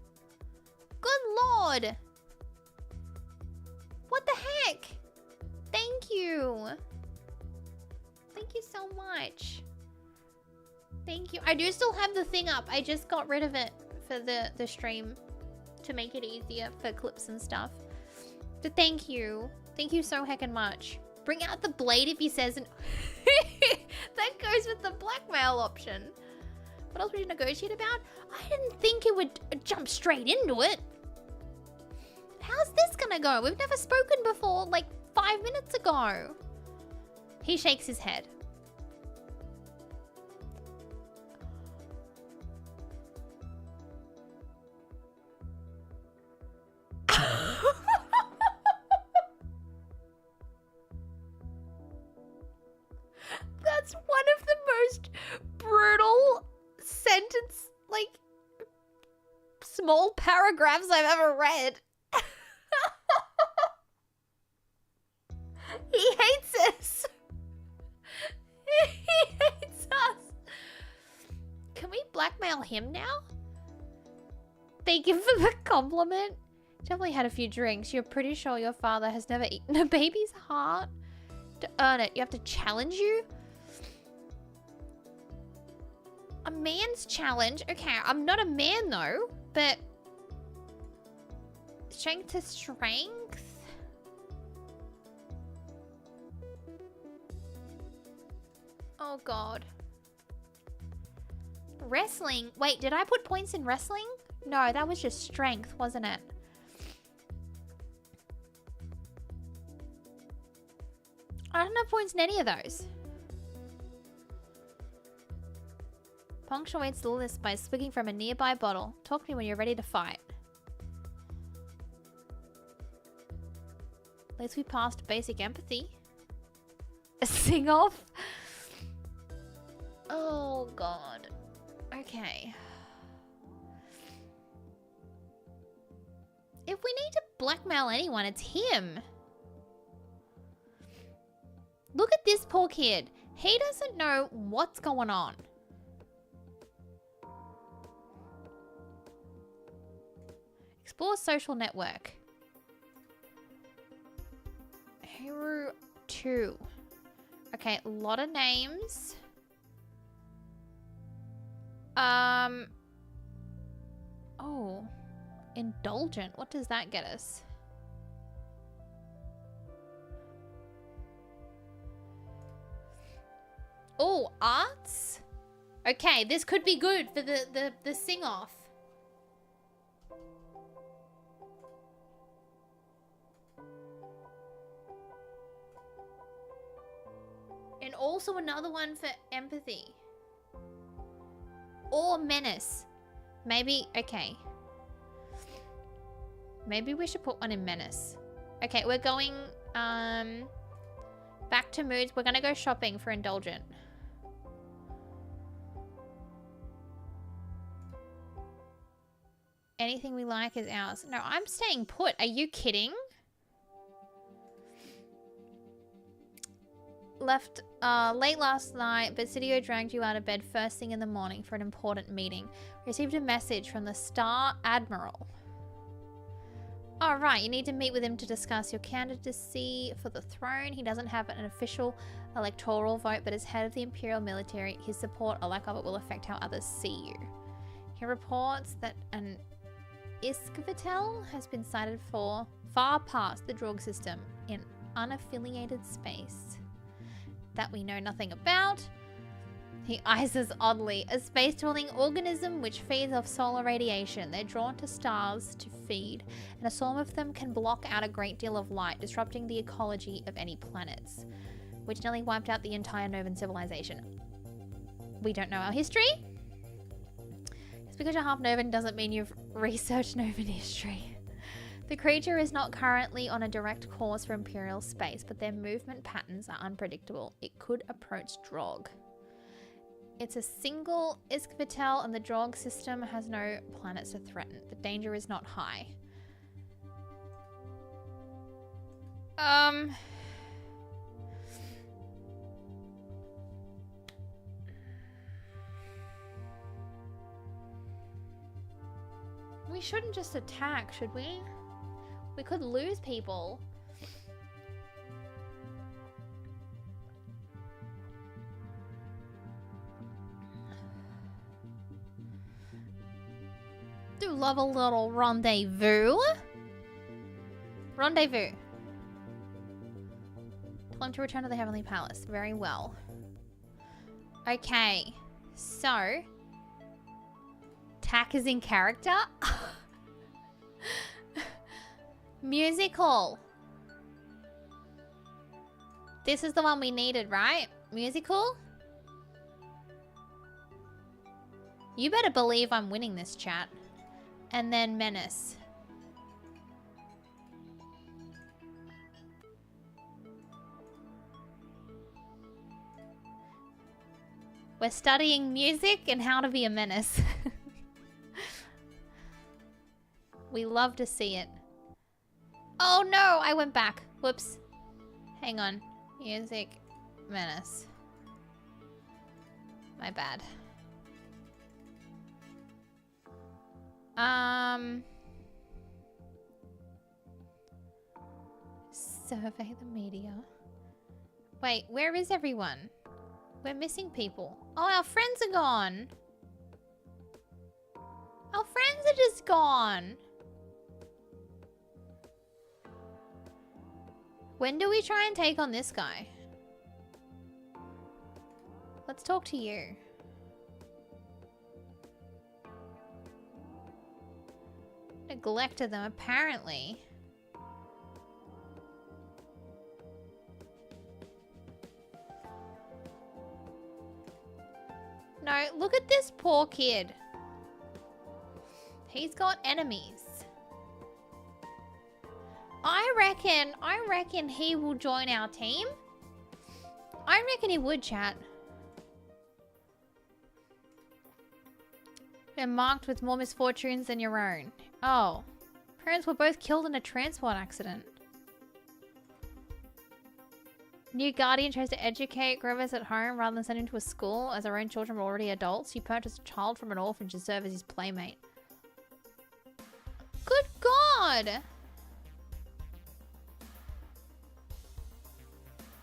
Good lord. What the heck? Thank you. Thank you so much. Thank you. I do still have the thing up. I just got rid of it for the stream to make it easier for clips and stuff. So thank you. Thank you so heckin' much. Bring out the blade if he says... That goes with the blackmail option. What else would you negotiate about? I didn't think it would jump straight into it. How's this gonna go? We've never spoken before, like 5 minutes ago. He shakes his head. That's one of the most brutal sentence, like, small paragraphs I've ever read. He hates us. He hates us. Can we blackmail him now? Thank you for the compliment. Definitely had a few drinks. You're pretty sure your father has never eaten a baby's heart? To earn it, you have to challenge you? A man's challenge? Okay, I'm not a man though, but... Strength to strength? Oh god. Wrestling? Wait, did I put points in wrestling? No, that was just strength, wasn't it? I don't have points in any of those. Punctuates the list by swigging from a nearby bottle. Talk to me when you're ready to fight. At least we passed basic empathy. A sing-off? Oh god. Okay. If we need to blackmail anyone, it's him. Look at this poor kid. He doesn't know what's going on. Explore social network. Hero 2. Okay, a lot of names. Oh. Indulgent. What does that get us? Oh, arts? Okay, this could be good for the sing-off. And also another one for empathy. Or menace. Maybe, okay. Maybe we should put one in menace. Okay, we're going back to moods. We're gonna go shopping for indulgent. Anything we like is ours. No, I'm staying put. Are you kidding? Left late last night, but Basidio dragged you out of bed first thing in the morning for an important meeting. Received a message from the Star Admiral. Alright, you need to meet with him to discuss your candidacy for the throne. He doesn't have an official electoral vote, but as head of the Imperial military, his support or lack of it will affect how others see you. He reports that an Iskvitel has been sighted for far past the Drog system in unaffiliated space that we know nothing about. He eyes us oddly. A space-dwelling organism which feeds off solar radiation. They're drawn to stars to feed, and a swarm of them can block out a great deal of light, disrupting the ecology of any planets, which nearly wiped out the entire Novan civilization. We don't know our history. Just because you're half Novan doesn't mean you've researched Novan history. The creature is not currently on a direct course for Imperial space, but their movement patterns are unpredictable. It could approach Drog. It's a single Iskvitel and the Drog system has no planets to threaten. The danger is not high. We shouldn't just attack, should we? We could lose people. Do love a little rendezvous. Rendezvous. Tell him to return to the Heavenly Palace. Very well. Okay. So. Tak is in character? Musical. This is the one we needed, right? Musical? You better believe I'm winning this, chat. And then Menace. We're studying music and how to be a menace. We love to see it. Oh no, I went back. Whoops. Hang on. Music, menace. My bad. Survey the media. Wait, where is everyone? We're missing people. Oh, our friends are gone. Our friends are just gone. When do we try and take on this guy? Let's talk to you. Neglected them, apparently. No, look at this poor kid. He's got enemies. I reckon he will join our team. I reckon he would, chat. They're marked with more misfortunes than your own. Oh. Parents were both killed in a transport accident. New guardian tries to educate Grover's at home rather than send him to a school as her own children were already adults. He purchased a child from an orphanage to serve as his playmate. Good God!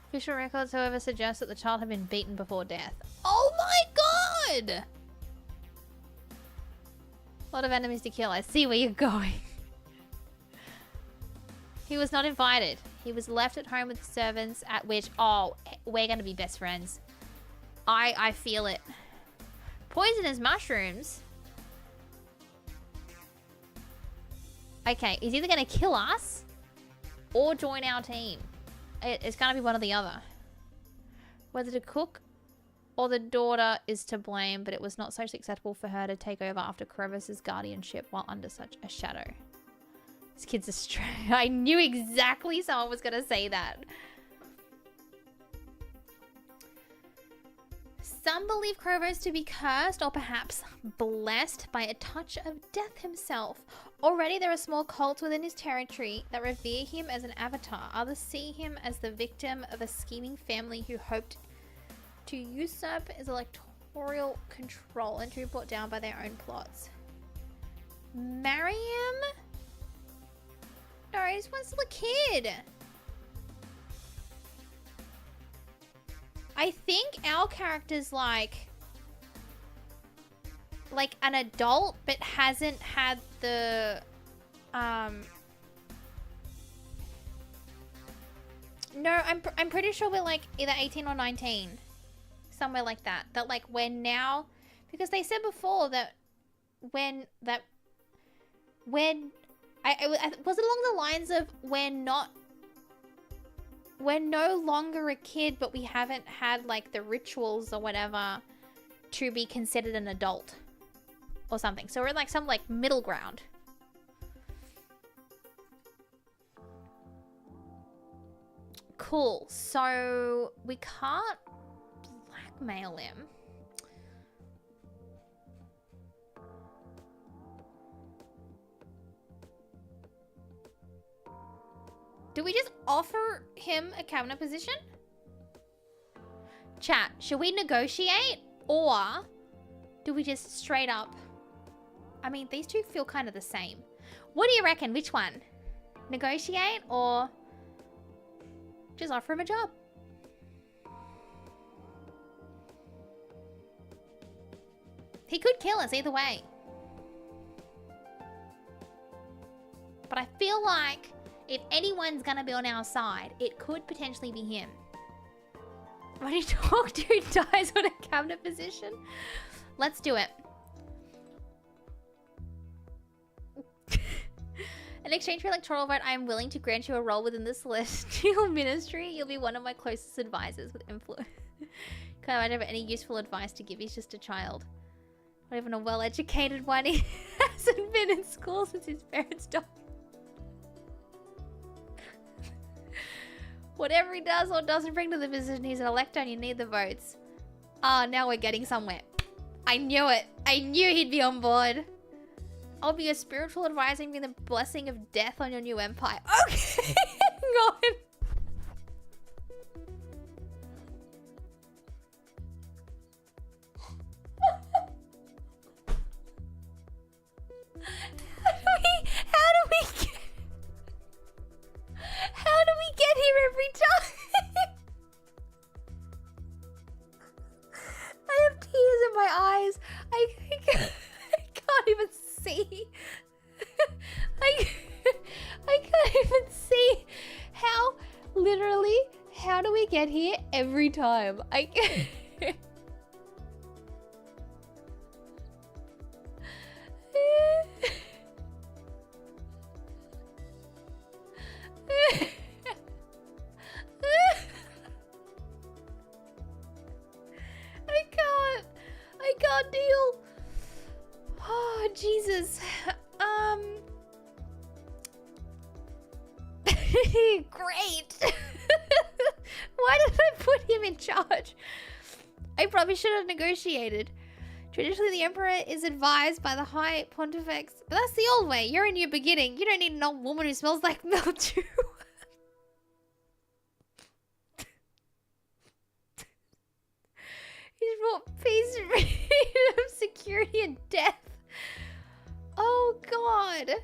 Official records, however, suggest that the child had been beaten before death. Oh my God! A lot of enemies to kill. I see where you're going. He was not invited. He was left at home with the servants, at which, oh, we're going to be best friends. I feel it. Poisonous mushrooms? Okay, he's either going to kill us or join our team. It's going to be one or the other. Whether to cook or the daughter is to blame, but it was not socially acceptable for her to take over after Corvus's guardianship while under such a shadow. This kid's a stray. I knew exactly someone was going to say that. Some believe Krovos to be cursed or perhaps blessed by a touch of death himself. Already there are small cults within his territory that revere him as an avatar. Others see him as the victim of a scheming family who hoped to usurp his electoral control and to be brought down by their own plots. Marry him? No, he's still a kid. I think our character's like an adult, but hasn't had the, no, I'm pretty sure we're like either 18 or 19. somewhere like that. That like we're now, because they said before that when I was it along the lines of we're no longer a kid, but we haven't had like the rituals or whatever to be considered an adult or something. So we're in like some like middle ground. Cool. So we can't blackmail him. Do we just offer him a cabinet position? Chat, should we negotiate? Or do we just straight up... I mean, these two feel kind of the same. What do you reckon? Which one? Negotiate or just offer him a job? He could kill us either way. But I feel like if anyone's gonna be on our side, it could potentially be him. When you talk to who dies on a cabinet position? Let's do it. In exchange for electoral vote, I am willing to grant you a role within the celestial ministry. You'll be one of my closest advisors with influence. Can't imagine have any useful advice to give. He's just a child. Not even a well-educated one. He hasn't been in school since his parents died. Whatever he does or doesn't bring to the position, he's an elector and you need the votes. Ah, now we're getting somewhere. I knew it. I knew he'd be on board. I'll be a spiritual advisor and be the blessing of death on your new empire. Okay, hang on. How do we get here every time? I have tears in my eyes. I can't even see. I can't even see literally, how do we get here every time? I can't. I can't deal. Oh, Jesus. Great. Why did I put him in charge? I probably should have negotiated. Traditionally, the emperor is advised by the high pontifex, but that's the old way. You're a new beginning. You don't need an old woman who smells like mildew. He's brought peace, freedom, security, and death. Oh, God.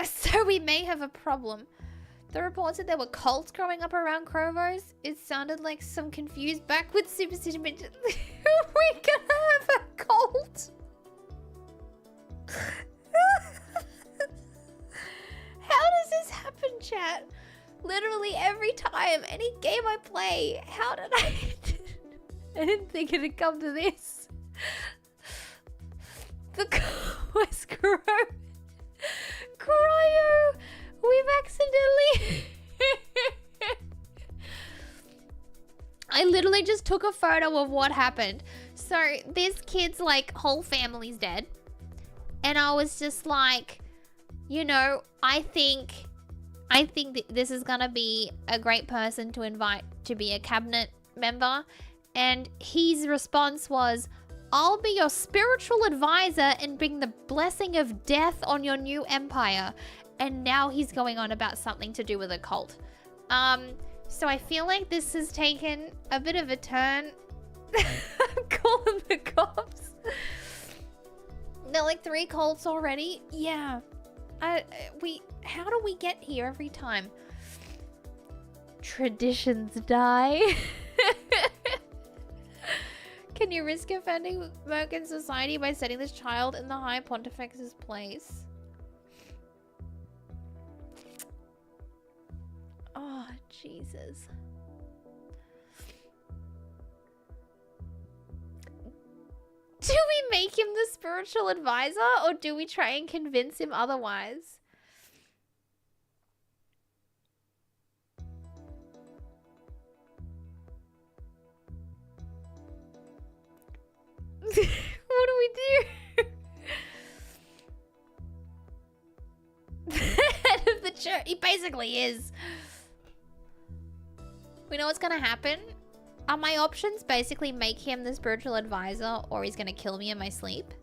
So we may have a problem. The report said there were cults growing up around Krovos. It sounded like some confused backwards superstition. We're gonna have a cult. How does this happen, chat? Literally every time, any game I play. How did I... I didn't think it'd come to this. The West Cryo. We've accidentally... I literally just took a photo of what happened. So this kid's like whole family's dead. And I was just like, you know, I think that this is gonna be a great person to invite to be a cabinet member. And his response was, I'll be your spiritual advisor and bring the blessing of death on your new empire. And now he's going on about something to do with a cult. So I feel like this has taken a bit of a turn. I'm calling the cops. They're like 3 cults already. Yeah. How do we get here every time? Traditions die. Can you risk offending Merkin society by setting this child in the High Pontifex's place? Oh, Jesus. make him the spiritual advisor, or do we try and convince him otherwise? What do we do? The head of the church. He basically is. We know what's gonna happen. Are my options basically make him the spiritual advisor, or he's gonna kill me in my sleep?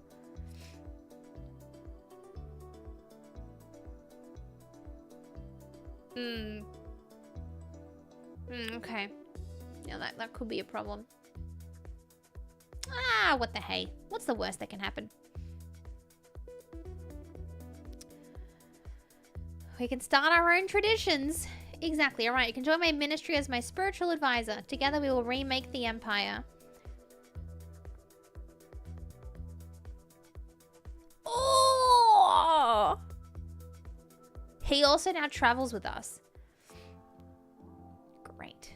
Okay. Yeah, that could be a problem. Ah, what the hey? What's the worst that can happen? We can start our own traditions. Exactly, alright. You can join my ministry as my spiritual advisor. Together we will remake the Empire. Oh! He also now travels with us. Great.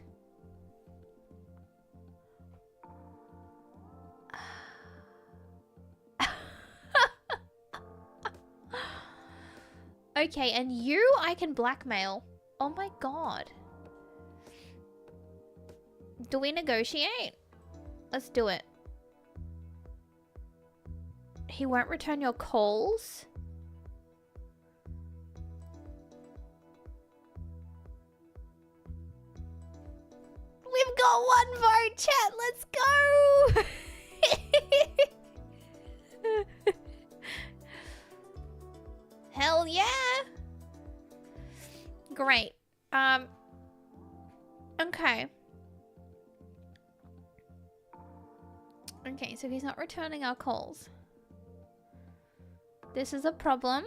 Okay, and you I can blackmail. Oh my god. Do we negotiate? Let's do it. He won't return your calls? We've got one vote, chat. Let's go. Hell yeah. Great. Okay. Okay, so he's not returning our calls. This is a problem.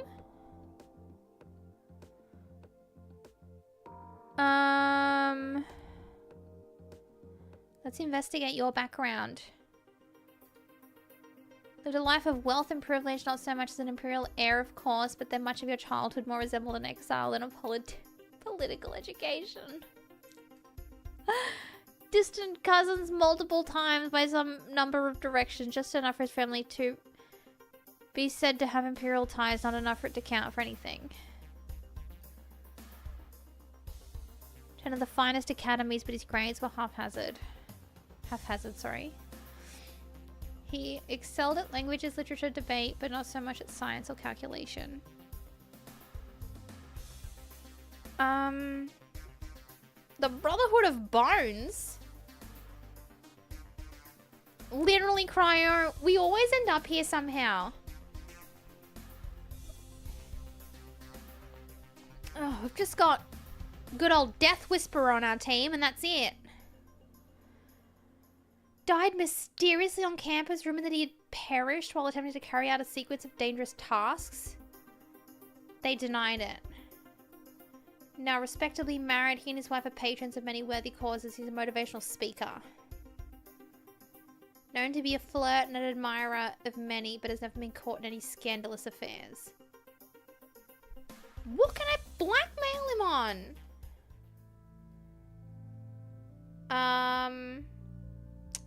Let's investigate your background. Lived a life of wealth and privilege, not so much as an imperial heir, of course, but then much of your childhood more resembled an exile than a political education. Distant cousins multiple times by some number of directions, just enough for his family to be said to have imperial ties, not enough for it to count for anything. One of the finest academies, but his grades were haphazard, sorry. He excelled at languages, literature, debate, but not so much at science or calculation. The Brotherhood of Bones? Literally, Cryo, we always end up here somehow. Oh, we've just got good old Death Whisperer on our team, and that's it. Died mysteriously on campus, rumored that he had perished while attempting to carry out a sequence of dangerous tasks. They denied it. Now respectably married, he and his wife are patrons of many worthy causes. He's a motivational speaker. Known to be a flirt and an admirer of many, but has never been caught in any scandalous affairs. What can I blackmail him on?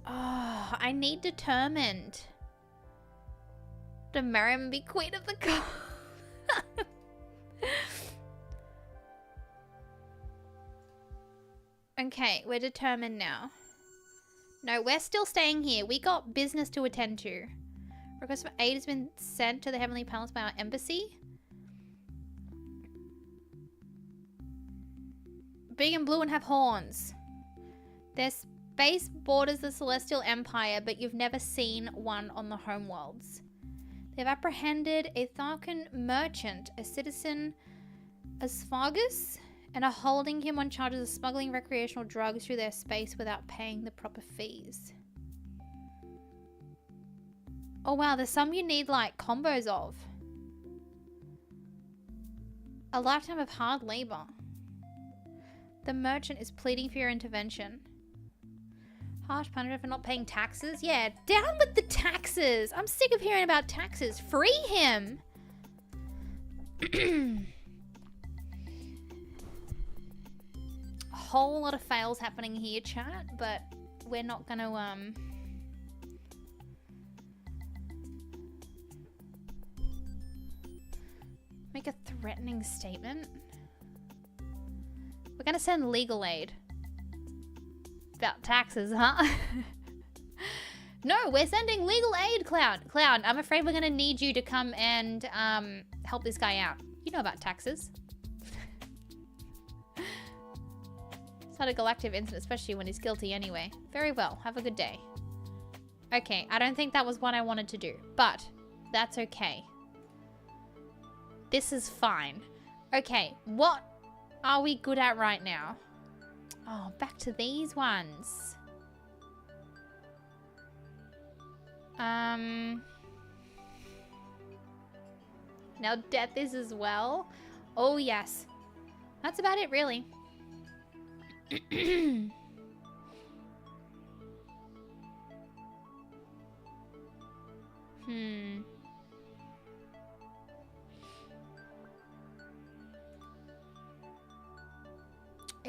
Oh, I need determined. To marry him and be queen of the court. Okay, we're determined now. No, we're still staying here. We got business to attend to. Request for aid has been sent to the Heavenly Palace by our embassy. Big and blue and have horns. Their space borders the Celestial Empire, but you've never seen one on the homeworlds. They've apprehended a Tharkan merchant, a citizen Asphagus, and are holding him on charges of smuggling recreational drugs through their space without paying the proper fees. Oh wow, there's some you need like combos of. A lifetime of hard labor. The merchant is pleading for your intervention. Harsh punishment for not paying taxes? Yeah, down with the taxes! I'm sick of hearing about taxes. Free him! A whole lot of fails happening here, chat, but we're not gonna, Make a threatening statement. We're gonna send legal aid. About taxes, huh? No, we're sending legal aid, Cloud. Cloud, I'm afraid we're gonna need you to come and help this guy out. You know about taxes. It's not a galactic incident, especially when he's guilty anyway. Very well, have a good day. Okay, I don't think that was what I wanted to do, but that's okay. This is fine. Okay, what are we good at right now? Oh, back to these ones. Now death is as well. Oh, yes. That's about it, really.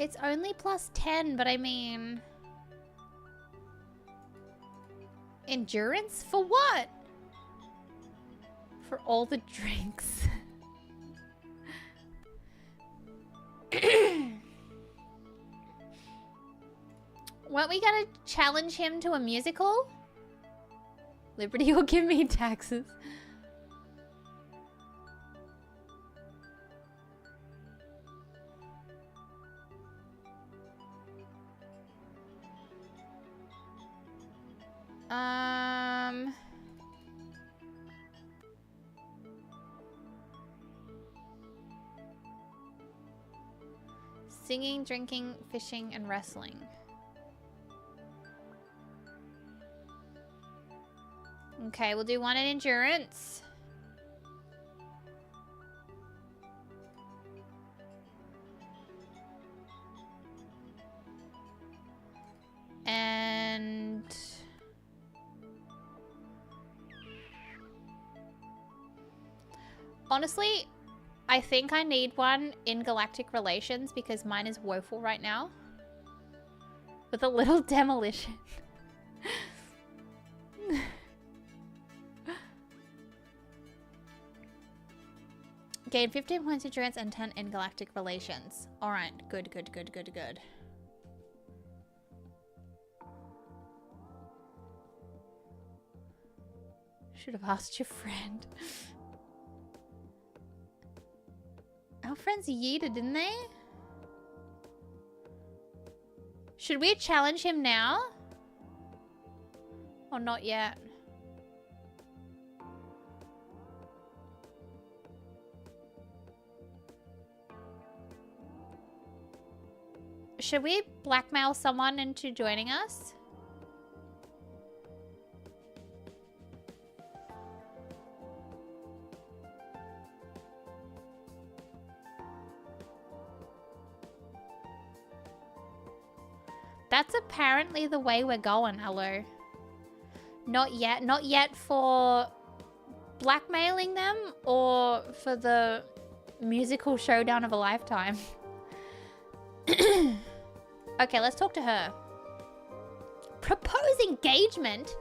It's only plus 10, but I mean... Endurance? For what? For all the drinks. Weren't we gonna challenge him to a musical? Liberty will give me taxes. Singing, drinking, fishing, and wrestling. Okay, we'll do one in endurance. And... honestly, I think I need one in galactic relations because mine is woeful right now. With a little demolition. Gain 15 points endurance and 10 in galactic relations. Alright, good, good, good, good, good. Should have asked your friend. Our friends yeeted, didn't they? Should we challenge him now? Or not yet? Should we blackmail someone into joining us? That's apparently the way we're going, hello. Not yet. Not yet for blackmailing them or for the musical showdown of a lifetime. Okay, let's talk to her. Propose engagement?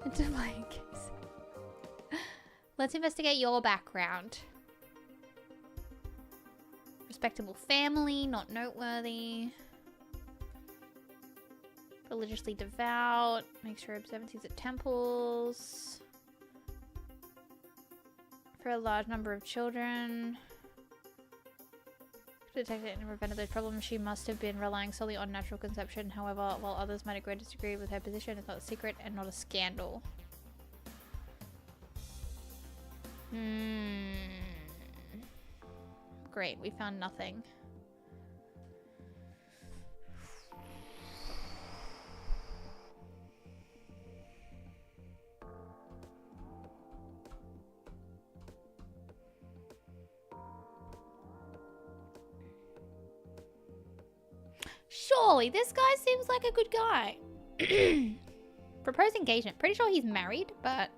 Into my case. Let's investigate your background. Respectable family, not noteworthy. Religiously devout. Makes sure observances at temples. For a large number of children. To detect it and prevent those problems, she must have been relying solely on natural conception. However, while others might agree to disagree with her position, it's not a secret and not a scandal. Great, we found nothing. Surely, this guy seems like a good guy. Propose engagement. Pretty sure he's married, but...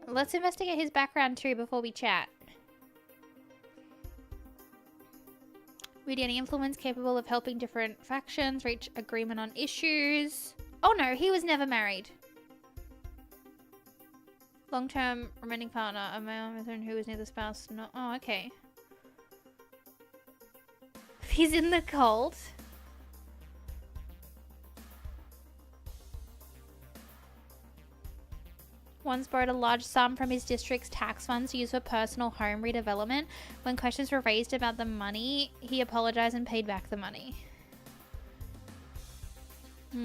let's investigate his background too before we chat. Mediating influence capable of helping different factions reach agreement on issues. Oh no, he was never married. Long-term remaining partner, a male who is neither spouse. No. Oh, okay. He's in the cult. Once borrowed a large sum from his district's tax funds to use for personal home redevelopment. When questions were raised about the money, he apologized and paid back the money. I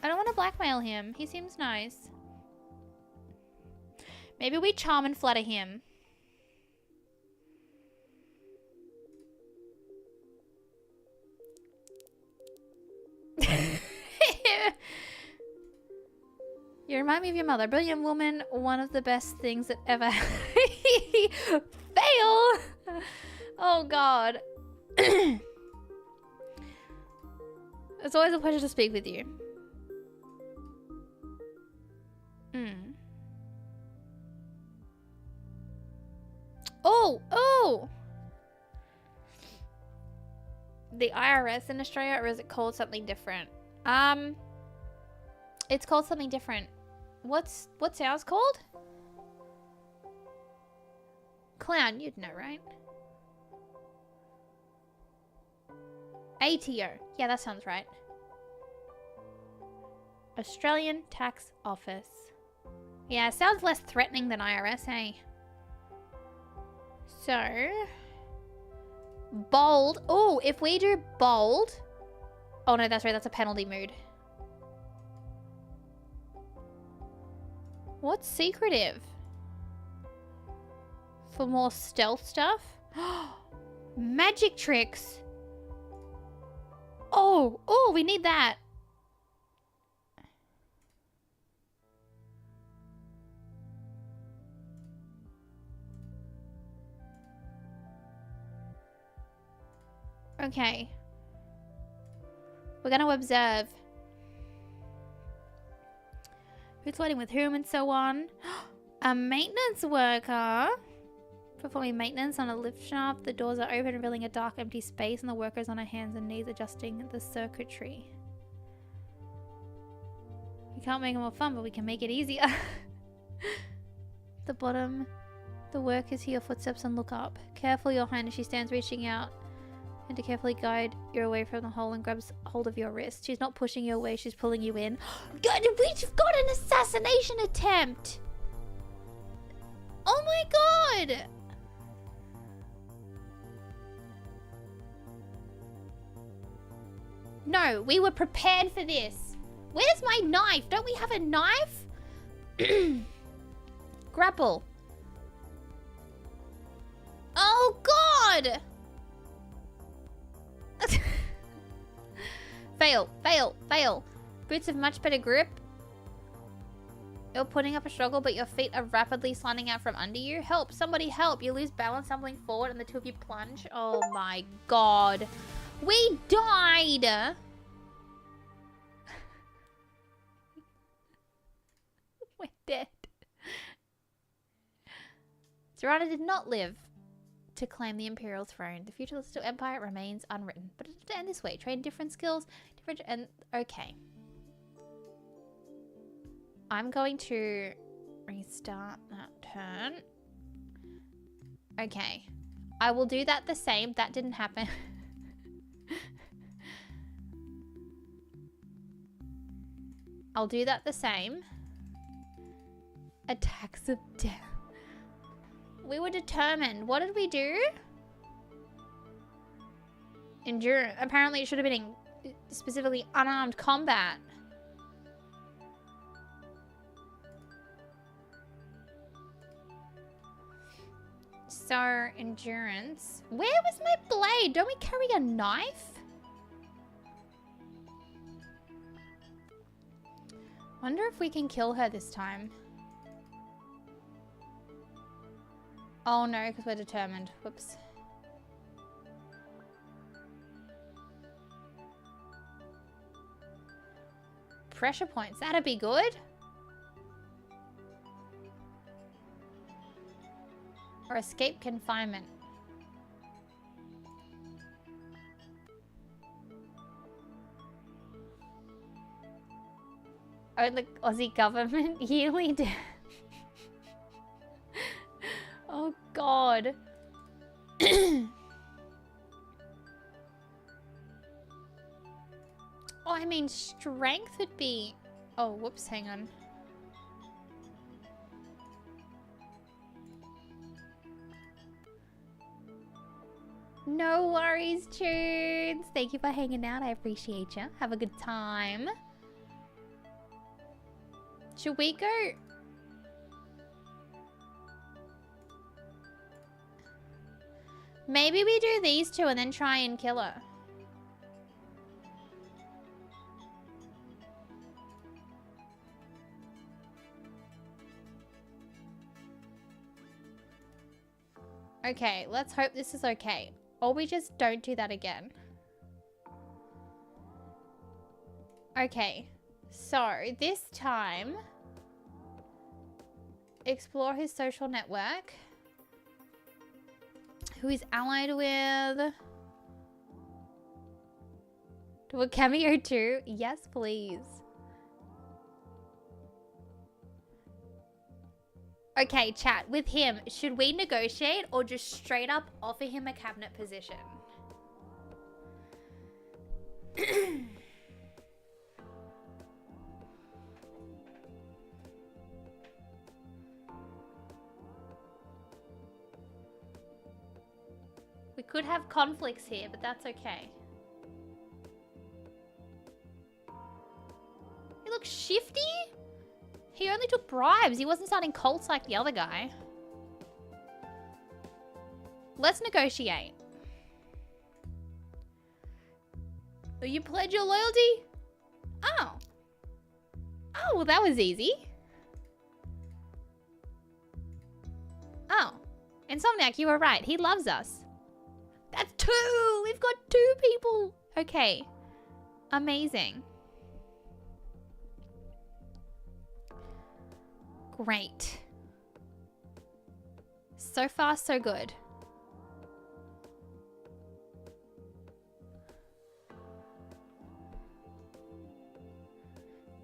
don't want to blackmail him. He seems nice. Maybe we charm and flatter him. You remind me of your mother. Brilliant woman. One of the best things that ever... Fail! Oh, God. It's always a pleasure to speak with you. Oh! Oh! The IRS in Australia, or is it called something different? It's called something different. What's ours called? Clown, you'd know, right? ATO. Yeah, that sounds right. Australian Tax Office. Yeah, sounds less threatening than IRS, hey? So... bold. Oh, if we do bold... Oh no, that's right, that's a penalty mood. What's secretive? For more stealth stuff? Magic tricks. Oh, oh, we need that. Okay. We're gonna observe. Who's flirting with whom and so on. A maintenance worker. Performing maintenance on a lift shaft. The doors are open, revealing a dark, empty space, and the worker is on her hands and knees adjusting the circuitry. We can't make it more fun, but we can make it easier. The bottom. The workers hear your footsteps and look up. Careful, Your Highness. She stands reaching out and to carefully guide you away from the hole and grabs hold of your wrist. She's not pushing you away, she's pulling you in. God, we've got an assassination attempt! Oh my god! No, we were prepared for this. Where's my knife? Don't we have a knife? Grapple. Oh god! Fail, fail, fail. Boots have much better grip. You're putting up a struggle, but your feet are rapidly sliding out from under you. Help, somebody help. You lose balance, stumbling forward, and the two of you plunge. Oh my god. We died! We're dead. Serana did not live to claim the Imperial throne. The future of the Celestial Empire remains unwritten. But it's to end this way. Train different skills, okay. I'm going to restart that turn. Okay. I will do that the same. That didn't happen. I'll do that the same. Attacks of death. We were determined. What did we do? Endure. Apparently it should have been in specifically unarmed combat. So, endurance. Where was my blade? Don't we carry a knife? Wonder if we can kill her this time. Oh no, because we're determined. Whoops. Pressure points. That'd be good. Or escape confinement. Own the Aussie government yearly debt. Oh god. Oh, I mean, strength would be... Oh, whoops, hang on. No worries, Tunes. Thank you for hanging out. I appreciate you. Have a good time. Should we go... Maybe we do these two and then try and kill her. Okay, let's hope this is okay. Or we just don't do that again. Okay, so this time... Explore his social network. Who he's allied with. Do a cameo too? Yes, please. Okay, chat. With him, should we negotiate or just straight up offer him a cabinet position? We could have conflicts here, but that's okay. He looks shifty? He only took bribes. He wasn't starting cults like the other guy. Let's negotiate. You pledge your loyalty? Oh. Oh, well that was easy. Oh. Insomniac, you were right. He loves us. That's 2! We've got 2 people! Okay. Amazing. Great. So far, so good.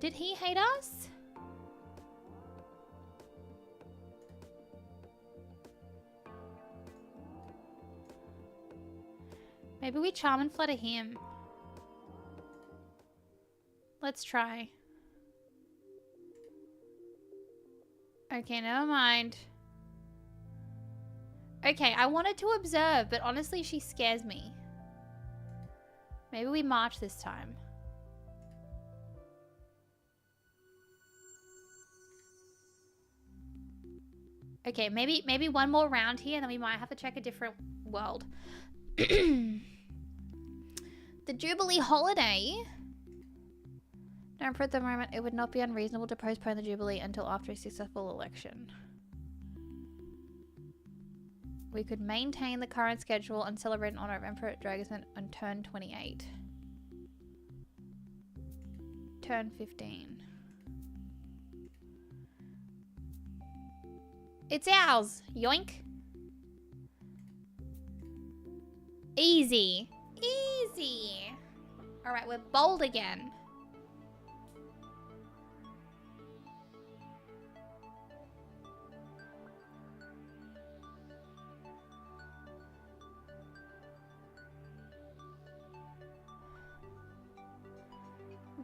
Did he hate us? Maybe we charm and flatter him. Let's try. Okay, never mind. Okay, I wanted to observe, but honestly, she scares me. Maybe we march this time. Okay, maybe one more round here, and then we might have to check a different world. The Jubilee holiday. No, for the moment, it would not be unreasonable to postpone the Jubilee until after a successful election. We could maintain the current schedule and celebrate in honor of Emperor Dragoson on turn 28. Turn 15. It's ours! Yoink! Easy. Easy. Alright, we're bold again.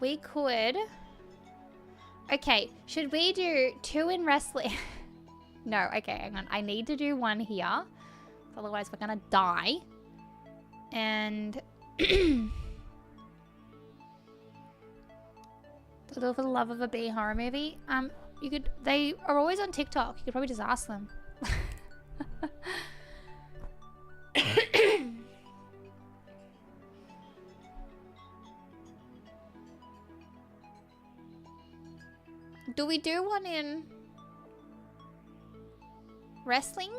We could... Okay, should we do 2 in wrestling? No, okay, hang on. I need to do 1 here. Otherwise, we're gonna die. And... For the love of a bee horror movie. You could... They are always on TikTok. You could probably just ask them. Do we do 1 in... wrestling?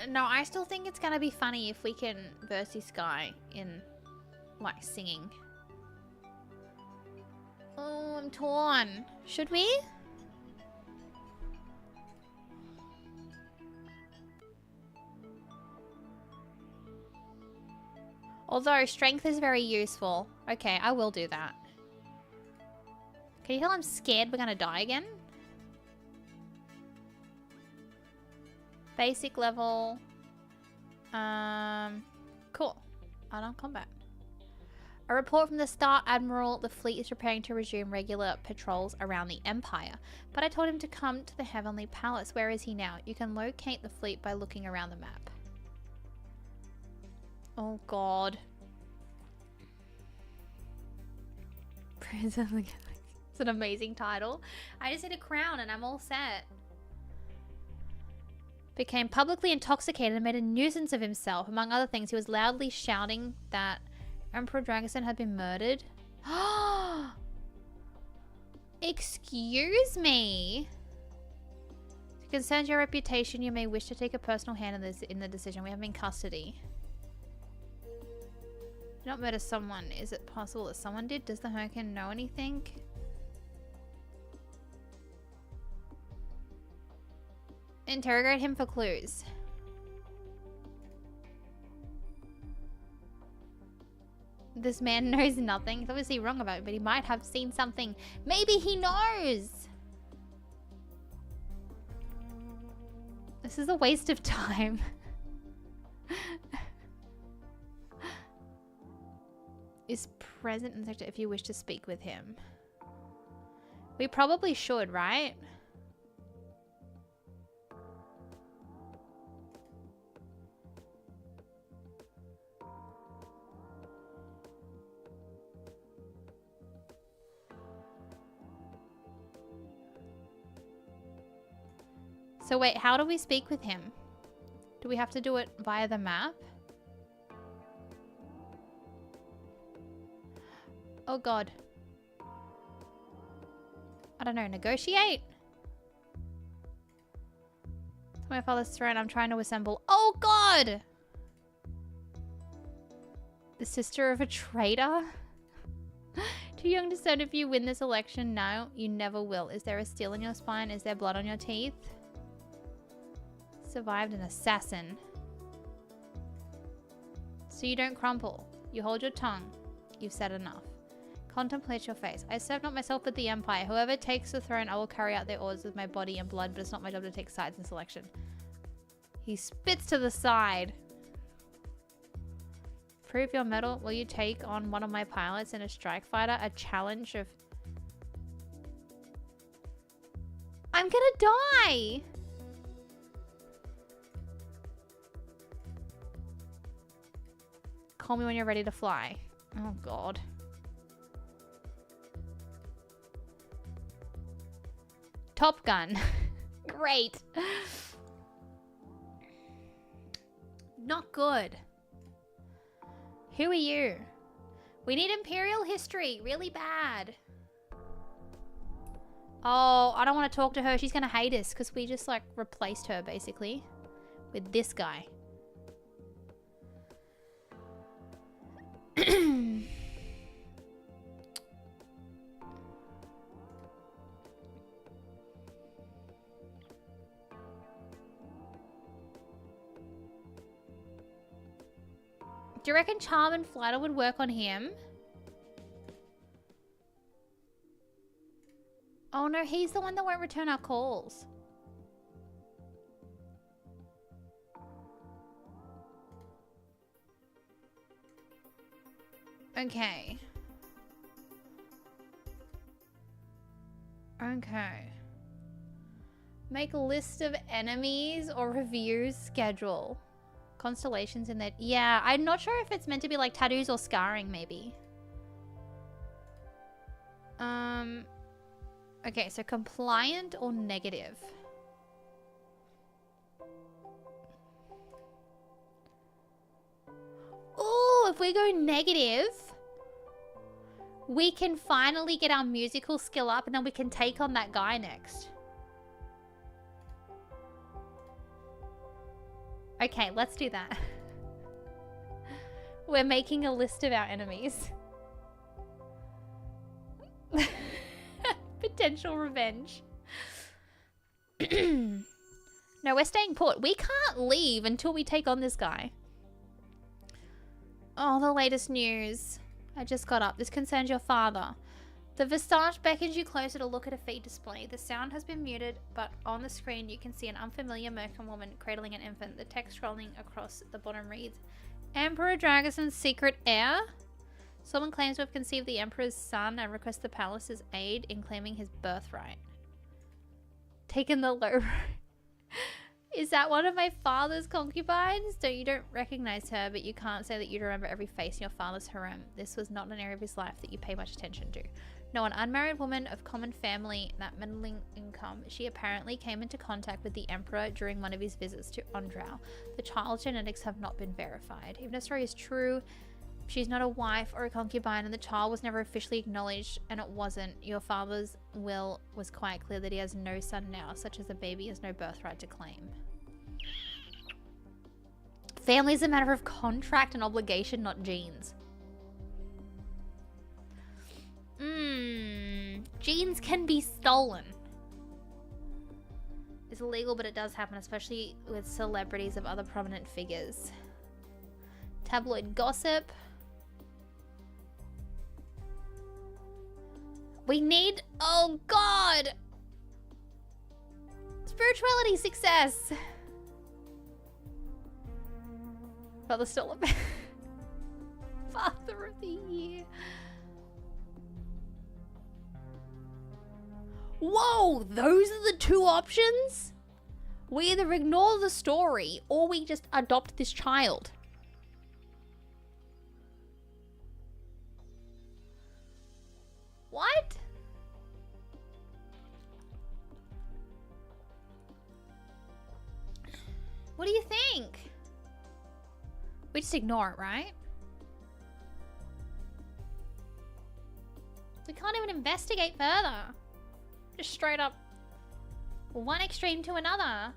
No, I still think it's gonna be funny if we can verse this guy in, like, singing. Oh, I'm torn. Should we? Although strength is very useful. Okay, I will do that. Can you tell I'm scared we're gonna die again? Basic level. Cool. Unarmed combat. A report from the Star Admiral. The fleet is preparing to resume regular patrols around the Empire. But I told him to come to the Heavenly Palace. Where is he now? You can locate the fleet by looking around the map. Oh god. Prince of the Galaxy. It's an amazing title. I just hit a crown and I'm all set. Became publicly intoxicated and made a nuisance of himself. Among other things, he was loudly shouting that Emperor Dragonstone had been murdered. Excuse me. If it concerns your reputation, you may wish to take a personal hand in the decision. We have him in custody. Did not murder someone. Is it possible that someone did? Does the Hurricane know anything? Interrogate him for clues. This man knows nothing. He's obviously wrong about it, but he might have seen something. Maybe he knows. This is a waste of time. Is present in the sector if you wish to speak with him. We probably should, right? So wait, how do we speak with him? Do we have to do it via the map? Oh god. I don't know, negotiate? My father's throne, I'm trying to assemble. Oh god! The sister of a traitor? Too young to serve if you win this election? No, you never will. Is there a steel in your spine? Is there blood on your teeth? Survived an assassin. So you don't crumple. You hold your tongue. You've said enough. Contemplate your face. I serve not myself but the Empire. Whoever takes the throne, I will carry out their orders with my body and blood, but it's not my job to take sides in selection. He spits to the side. Prove your mettle. Will you take on one of my pilots in a strike fighter? A challenge of... I'm gonna die! Call me when you're ready to fly. Oh god. Top Gun. Great. Not good. Who are you? We need Imperial history. Really bad. Oh, I don't want to talk to her. She's going to hate us because we just like replaced her basically with this guy. Do you reckon Charm and Flatter would work on him? Oh no, he's the one that won't return our calls. Okay. Okay. Make a list of enemies or review schedule. Constellations in that. Yeah, I'm not sure if it's meant to be like tattoos or scarring, maybe. Okay, so compliant or negative? Oh, if we go negative, we can finally get our musical skill up and then we can take on that guy next. Okay, let's do that. We're making a list of our enemies. Potential revenge. No, we're staying put. We can't leave until we take on this guy. Oh, the latest news. I just got up. This concerns your father. The Visage beckons you closer to look at a feed display. The sound has been muted, but on the screen you can see an unfamiliar Merkin woman cradling an infant. The text scrolling across the bottom reads, Emperor Dragason's secret heir? Someone claims to have conceived the Emperor's son and requests the palace's aid in claiming his birthright. Taken the low road. Is that one of my father's concubines? You don't recognize her, but you can't say that you remember every face in your father's harem. This was not an area of his life that you pay much attention to. No, an unmarried woman of common family, that middling income. She apparently came into contact with the Emperor during one of his visits to Ondrau. The child's genetics have not been verified. Even if the story is true, she's not a wife or a concubine, and the child was never officially acknowledged, and it wasn't. Your father's will was quite clear that he has no son now, such as a baby has no birthright to claim. Family is a matter of contract and obligation, not genes. Genes can be stolen. It's illegal, but it does happen, especially with celebrities of other prominent figures. Tabloid gossip. We need... Oh, God! Spirituality success! Father still a Father of the Year. Whoa! Those are the two options? We either ignore the story or we just adopt this child. What? What do you think? We just ignore it, right? We can't even investigate further. Just straight up one extreme to another.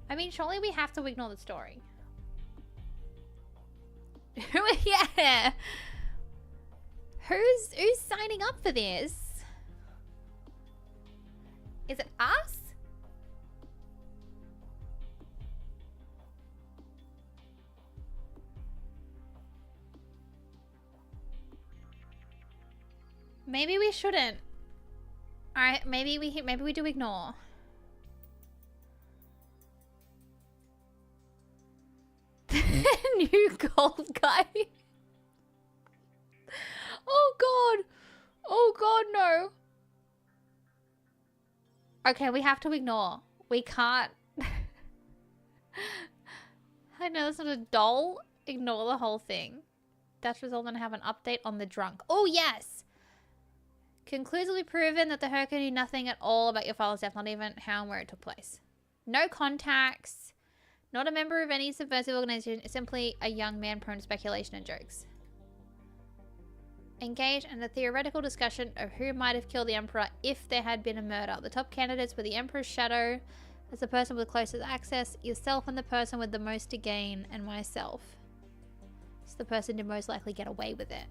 I mean, surely we have to ignore the story. Yeah. Who's signing up for this? Is it us? Maybe we shouldn't. All right, maybe we do ignore. New gold guy. Oh God. Oh God, no. Okay, we have to ignore. We can't. I know that's not a doll. Ignore the whole thing. That's result in have an update on the drunk. Oh yes. Conclusively proven that the Herca knew nothing at all about your father's death, not even how and where it took place. No contacts. Not a member of any subversive organization. Simply a young man prone to speculation and jokes. Engage in a theoretical discussion of who might have killed the Emperor if there had been a murder. The top candidates were the Emperor's shadow, as the person with closest access, yourself and the person with the most to gain, and myself. It's the person who most likely get away with it.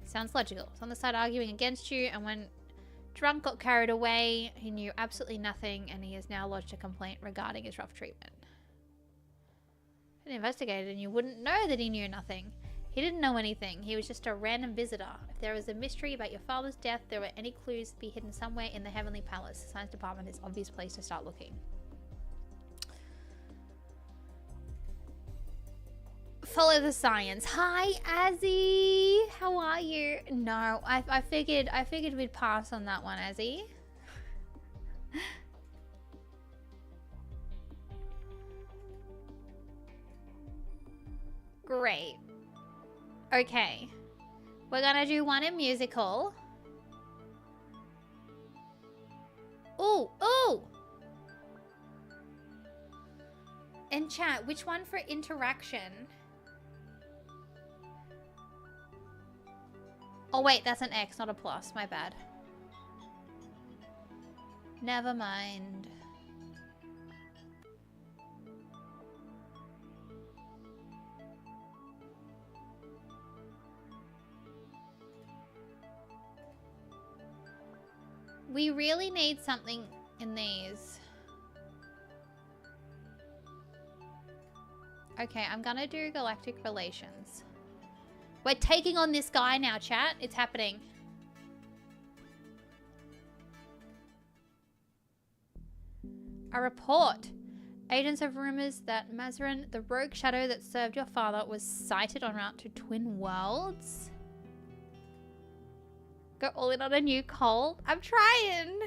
Sounds logical. It's on the side arguing against you, and when drunk got carried away, he knew absolutely nothing, and he has now lodged a complaint regarding his rough treatment. If you investigated, and you wouldn't know that he knew nothing. He didn't know anything. He was just a random visitor. If there was a mystery about your father's death, there were any clues to be hidden somewhere in the Heavenly Palace. The Science Department is an obvious place to start looking. Follow the science. Hi, Azzy. How are you? No, I figured we'd pass on that one, Azzy. Great. Okay. We're gonna do one in musical. Ooh, ooh! In chat, which one for interaction? Oh wait, that's an X, not a plus. My bad. Never mind. We really need something in these. Okay, I'm gonna do galactic relations. We're taking on this guy now, chat. It's happening. A report. Agents have rumors that Mazarin, the rogue shadow that served your father, was sighted en route to Twin Worlds. Go all in on a new cult. I'm trying.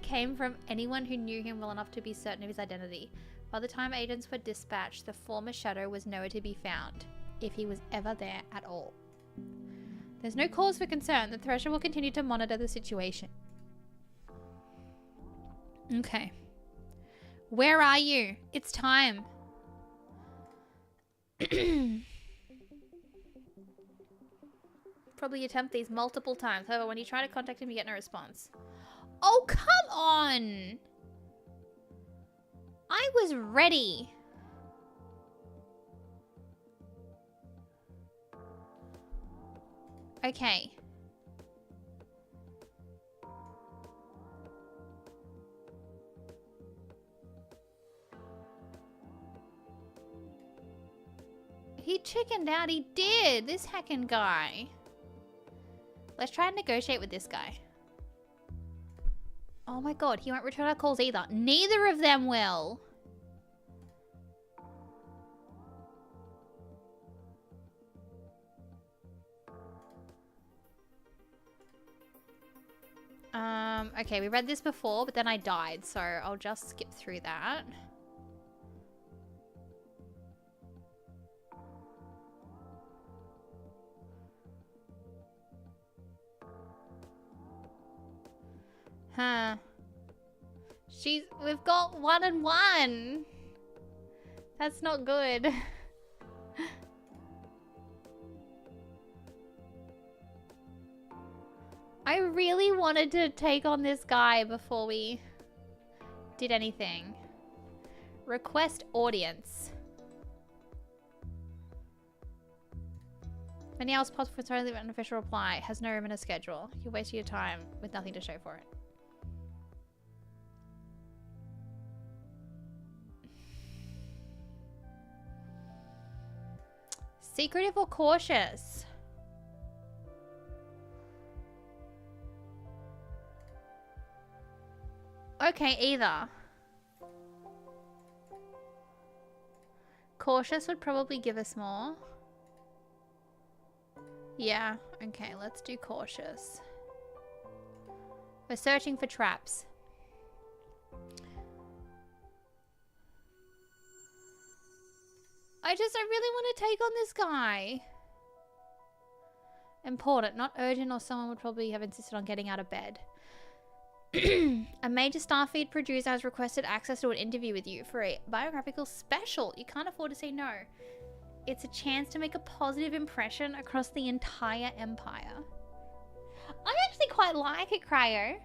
Came from anyone who knew him well enough to be certain of his identity. By the time agents were dispatched, the former shadow was nowhere to be found, if he was ever there at all. There's no cause for concern. The Thresher will continue to monitor the situation. Okay. Where are you? It's time. Probably attempt these multiple times. However, when you try to contact him, you get no response. Oh, come on! I was ready. Okay. He chickened out. He did. This heckin' guy. Let's try and negotiate with this guy. Oh my god, he won't return our calls either. Neither of them will. Okay, we read this before, but then I died, so I'll just skip through that. Huh. We've got 1 and 1. That's not good. I really wanted to take on this guy before we did anything. Request audience. Many hours possible for totally an official reply. Has no room in a schedule. You're wasting your time with nothing to show for it. Secretive or cautious? Okay, either. Cautious would probably give us more. Yeah, okay, let's do cautious. We're searching for traps. I really want to take on this guy. Important, not urgent, or someone would probably have insisted on getting out of bed. A major Starfeed producer has requested access to an interview with you for a biographical special. You can't afford to say no. It's a chance to make a positive impression across the entire empire. I actually quite like it, Cryo.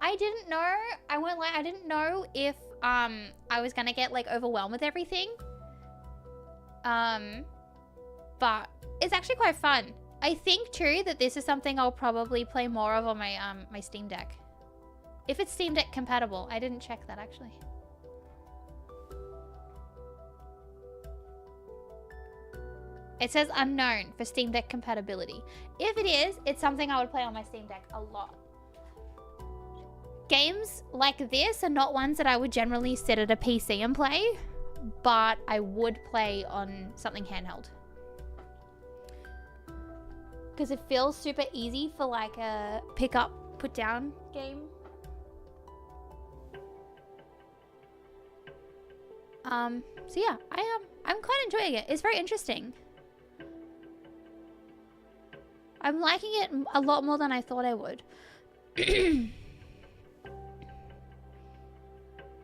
I didn't know, I won't lie, I didn't know if I was gonna get like overwhelmed with everything. But it's actually quite fun. I think too that this is something I'll probably play more of on my my Steam Deck. If it's Steam Deck compatible. I didn't check that actually. It says unknown for Steam Deck compatibility. If it is, it's something I would play on my Steam Deck a lot. Games like this are not ones that I would generally sit at a PC and play, but I would play on something handheld. Because it feels super easy for like a pick up, put down game. So yeah, I'm quite enjoying it. It's very interesting. I'm liking it a lot more than I thought I would.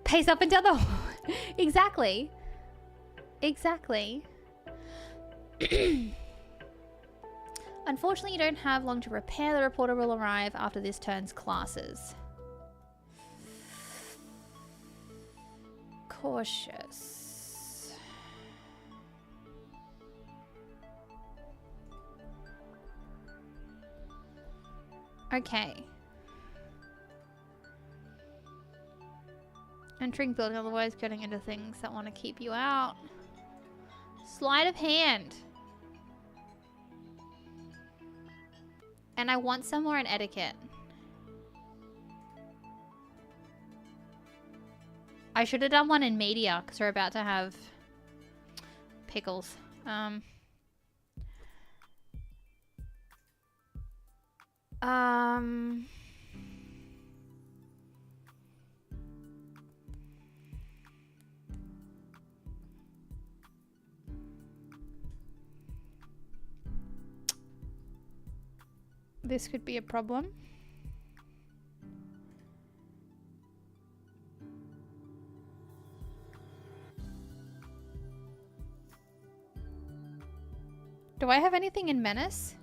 Pace up and down the Exactly. Exactly. Unfortunately, you don't have long to repair. The reporter will arrive after this turn's classes. Cautious. Okay. Entering building, otherwise getting into things that want to keep you out. Sleight of hand. And I want some more in etiquette. I should have done one in media because we're about to have pickles. This could be a problem. Do I have anything in menace?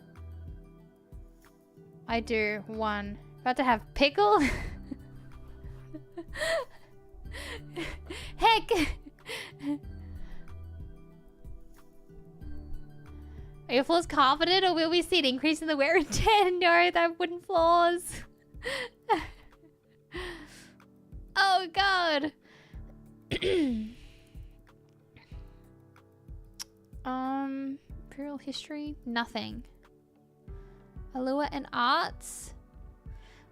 I do. One. About to have pickle? Heck! Are your floors carpeted or will we see an increase in the wear and tear? No, they're wooden floors. Oh god. Imperial history? Nothing. Allure and arts?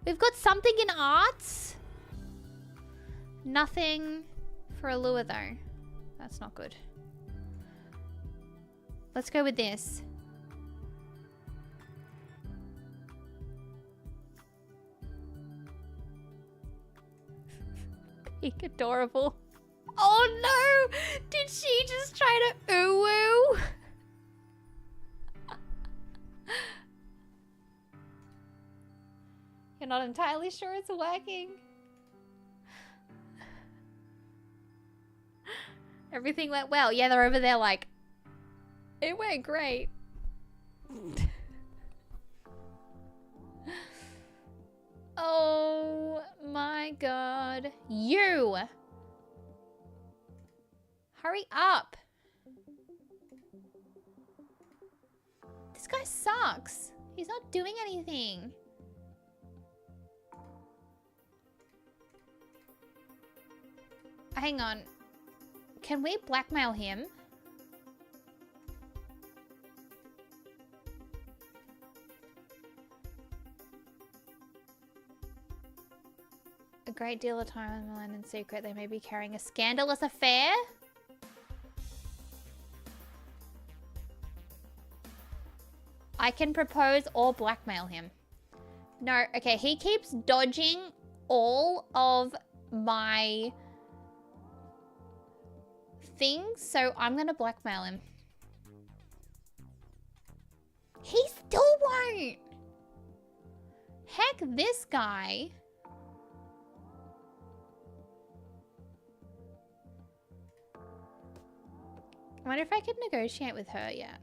We've got something in arts? Nothing for allure though. That's not good. Let's go with this. Peak adorable. Oh no! Did she just try to ooh-woo? You're not entirely sure it's working. Everything went well. Yeah, they're over there like, it went great. Oh my god. You! Hurry up. This guy sucks. He's not doing anything. Hang on. Can we blackmail him? A great deal of time on the line in secret. They may be carrying a scandalous affair. I can propose or blackmail him. No, okay, he keeps dodging all of my things, so I'm gonna blackmail him. He still won't. Heck, this guy. I wonder if I could negotiate with her yet.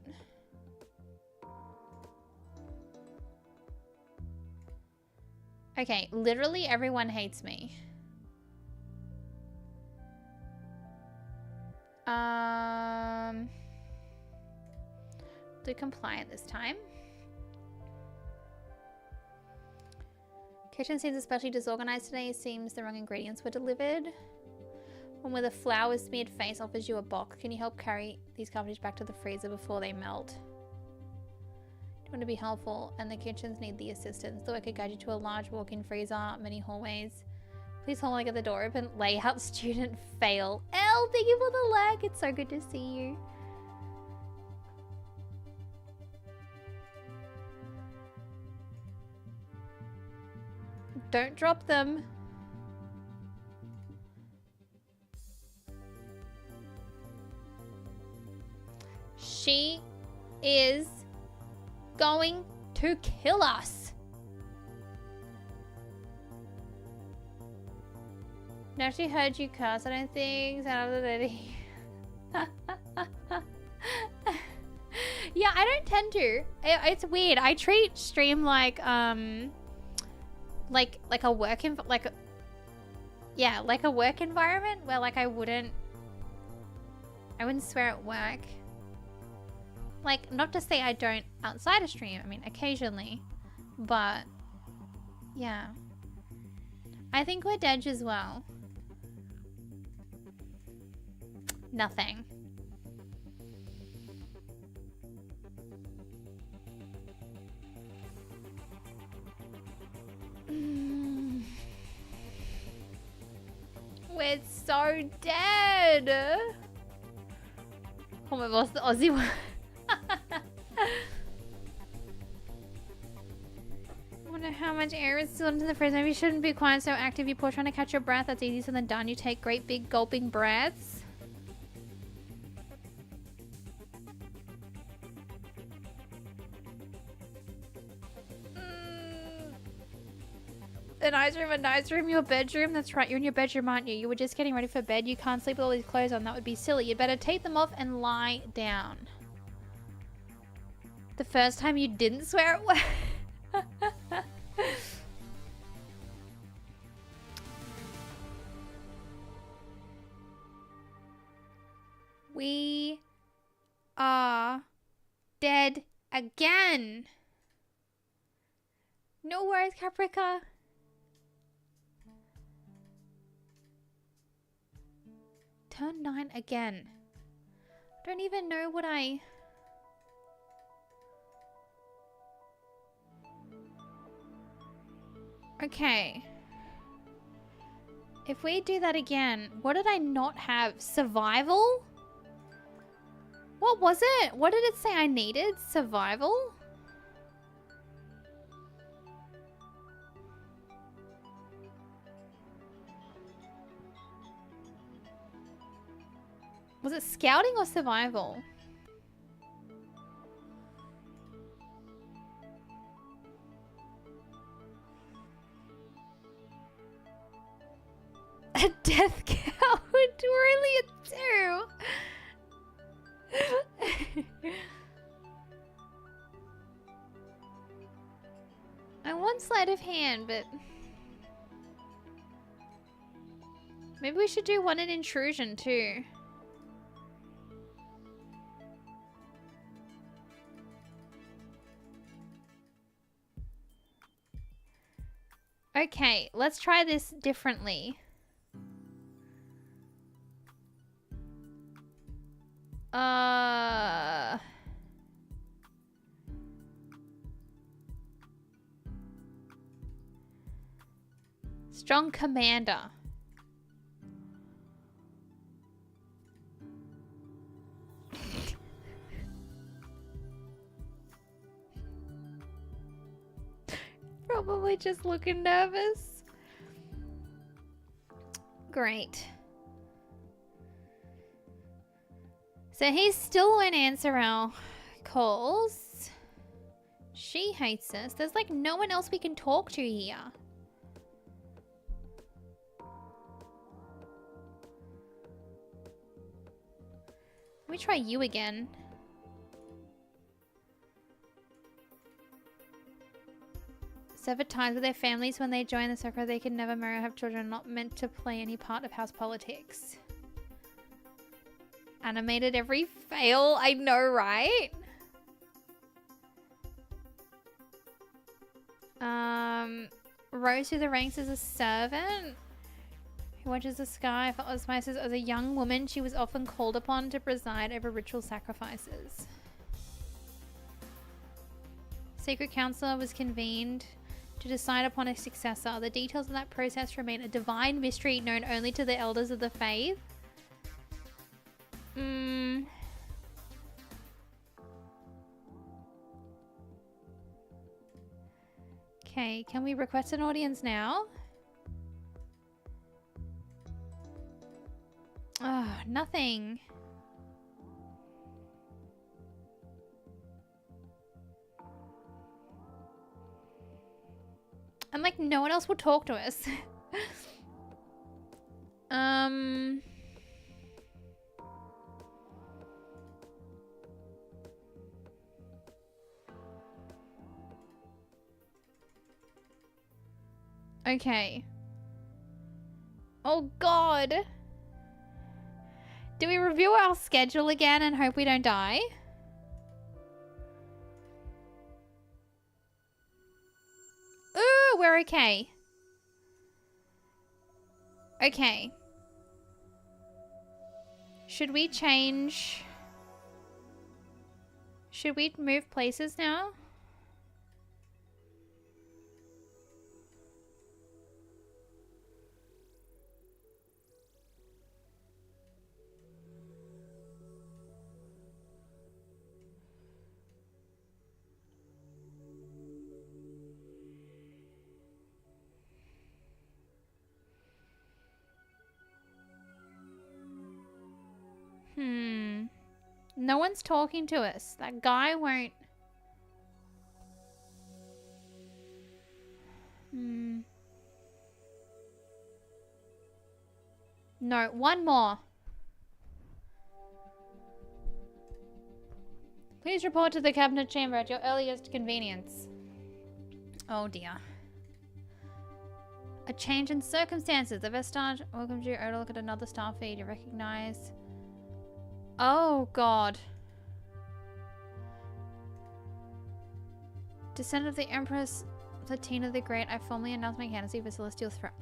Okay, literally everyone hates me. Do compliant this time. Kitchen seems especially disorganized today. Seems the wrong ingredients were delivered. One with a flour smeared face offers you a box. Can you help carry these cartridges back to the freezer before they melt? Do you want to be helpful? And the kitchens need the assistance. Though I could guide you to a large walk-in freezer, many hallways. Please hold on, get the door open. Layout student fail. Elle, thank you for the lag. It's so good to see you. Don't drop them. She is going to kill us. No, she heard you curse. I don't think. Yeah, I don't tend to. It's weird. I treat stream like a work like a work environment where like I wouldn't swear at work. Like, not to say I don't outside a stream. I mean, occasionally, but yeah. I think we're dead as well. Nothing. We're so dead. Oh my gosh, the Aussie one. I wonder how much air is still into the fridge. Maybe you shouldn't be quiet, so active. You pour trying to catch your breath. That's easier said than done. You take great big gulping breaths. A nice room, your bedroom. That's right, you're in your bedroom, aren't you? You were just getting ready for bed. You can't sleep with all these clothes on. That would be silly. You'd better take them off and lie down. The first time you didn't swear at work. We are dead again. No worries, Caprica. Turn 9 again. I don't even know what I... Okay. If we do that again, what did I not have? Survival? What was it? What did it say I needed? Survival? Was it scouting or survival? A death count? We're only at 2. I want sleight of hand, but... maybe we should do one in intrusion too. Okay, let's try this differently. Strong commander. Probably just looking nervous. Great. So he still won't answer our calls. She hates us. There's like no one else we can talk to here. Let me try you again. Sever ties with their families when they join the circle. They can never marry or have children. Not meant to play any part of house politics. Animated every fail. I know, right? Rose through the ranks as a servant who watches the sky for osmosis. As a young woman, she was often called upon to preside over ritual sacrifices. Sacred Council was convened to decide upon a successor. The details of that process remain a divine mystery known only to the elders of the faith. Okay, can we request an audience now? Oh, nothing. And like no one else will talk to us. Okay. Oh God. Do we review our schedule again and hope we don't die? Ooh, we're okay. Okay. Should we change? Should we move places now? No one's talking to us. That guy won't. No, one more. Please report to the cabinet chamber at your earliest convenience. Oh dear. A change in circumstances. The Vestige welcomes you to look at another star feed. You recognize. Oh god. Descendant of the Empress Platina the Great, I formally announce my candidacy for Celestial Throne.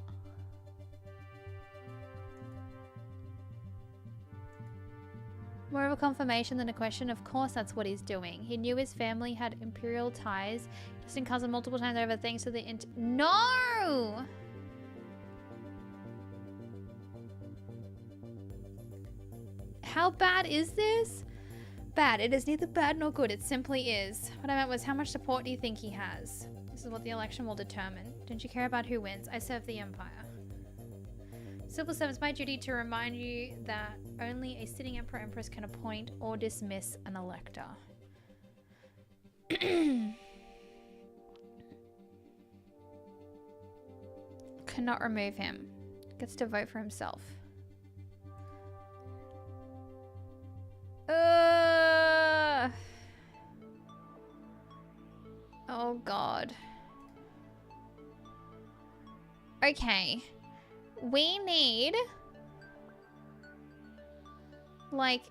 More of a confirmation than a question. Of course that's what he's doing. He knew his family had imperial ties. Distant cousin multiple times over thanks to the No! How bad is this? Bad. It is neither bad nor good. It simply is. What I meant was, how much support do you think he has? This is what the election will determine. Don't you care about who wins? I serve the Empire. Civil service, my duty to remind you that only a sitting Emperor Empress can appoint or dismiss an elector. Cannot remove him. Gets to vote for himself. Oh god. Okay. We need like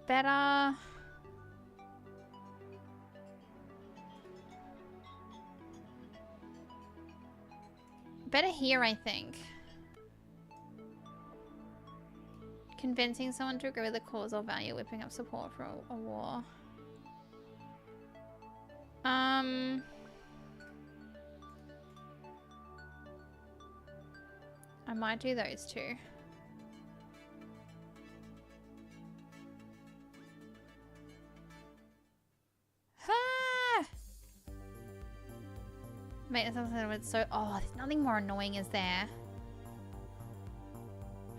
better here, I think. Convincing someone to agree with the cause or value, whipping up support for a war. I might do those two. Ah! Mate, that sounds so. Oh, there's nothing more annoying, is there?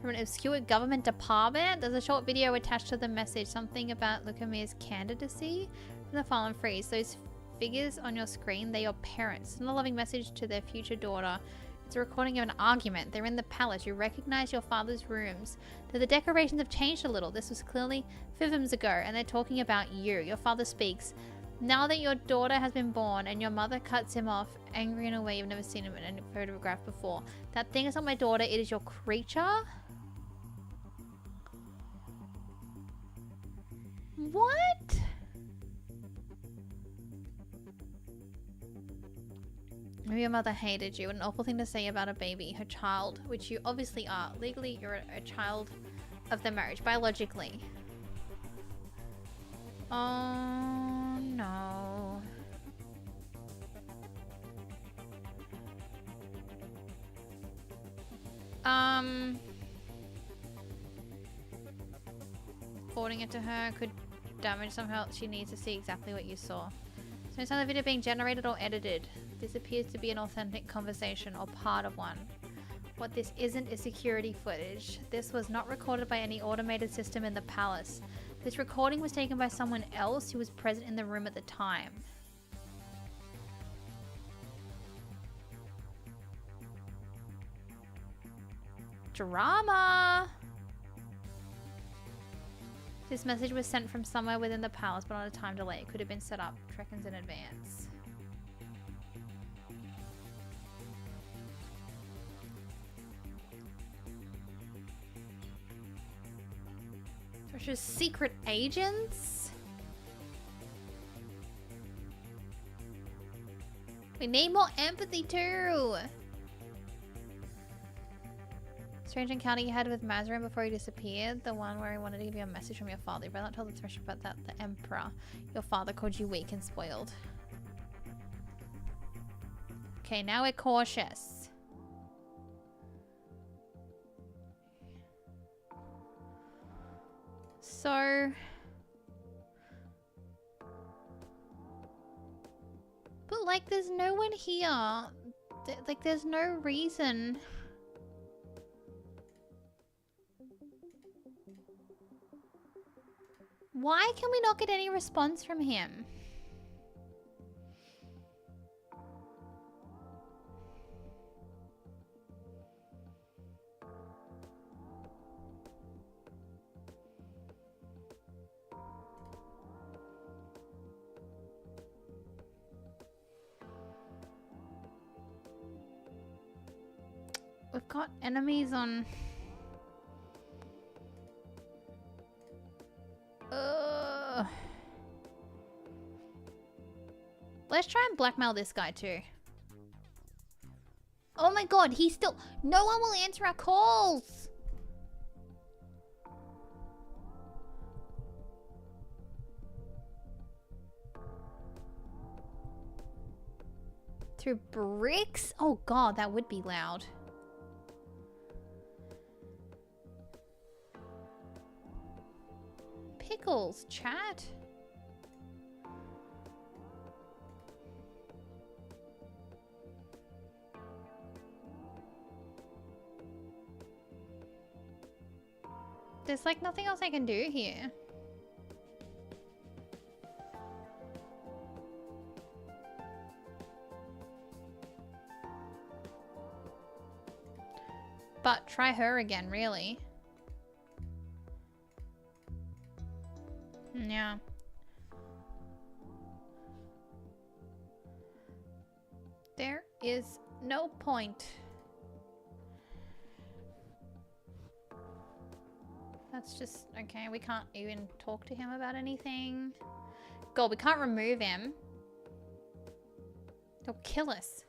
From an obscure government department. There's a short video attached to the message. Something about Lucamir's candidacy. From the file and freeze. Those figures on your screen, they're your parents. Send a loving message to their future daughter. It's a recording of an argument. They're in the palace. You recognize your father's rooms. Though the decorations have changed a little. This was clearly Fivms ago, and they're talking about you. Your father speaks. Now that your daughter has been born and your mother cuts him off, angry in a way you've never seen him in a photograph before. That thing is not my daughter. It is your creature. What? Maybe your mother hated you. An awful thing to say about a baby, her child, which you obviously are. Legally, you're a child of the marriage, biologically. Oh, no. Forwarding it to her could damage somehow. She needs to see exactly what you saw. So it's not the video being generated or edited. This appears to be an authentic conversation or part of one. What this isn't is security footage. This was not recorded by any automated system in the palace. This recording was taken by someone else who was present in the room at the time. Drama! This message was sent from somewhere within the palace, but on a time delay. It could have been set up seconds in advance. Russia's secret agents? We need more empathy too. strange encounter you had with Mazarin before he disappeared. The one where he wanted to give you a message from your father. You better not tell the Thresh about that. The Emperor. Your father called you weak and spoiled. Okay, now we're cautious. So... But, like, there's no one here. Like, there's no reason. Why can we not get any response from him? We've got enemies on... Let's try and blackmail this guy too. Oh my god, he's still... No one will answer our calls! Through bricks? Oh god, that would be loud. Pickles, chat. There's like nothing else I can do here. But try her again, really. Yeah. There is no point. That's just... Okay, we can't even talk to him about anything. God, we can't remove him. He'll kill us.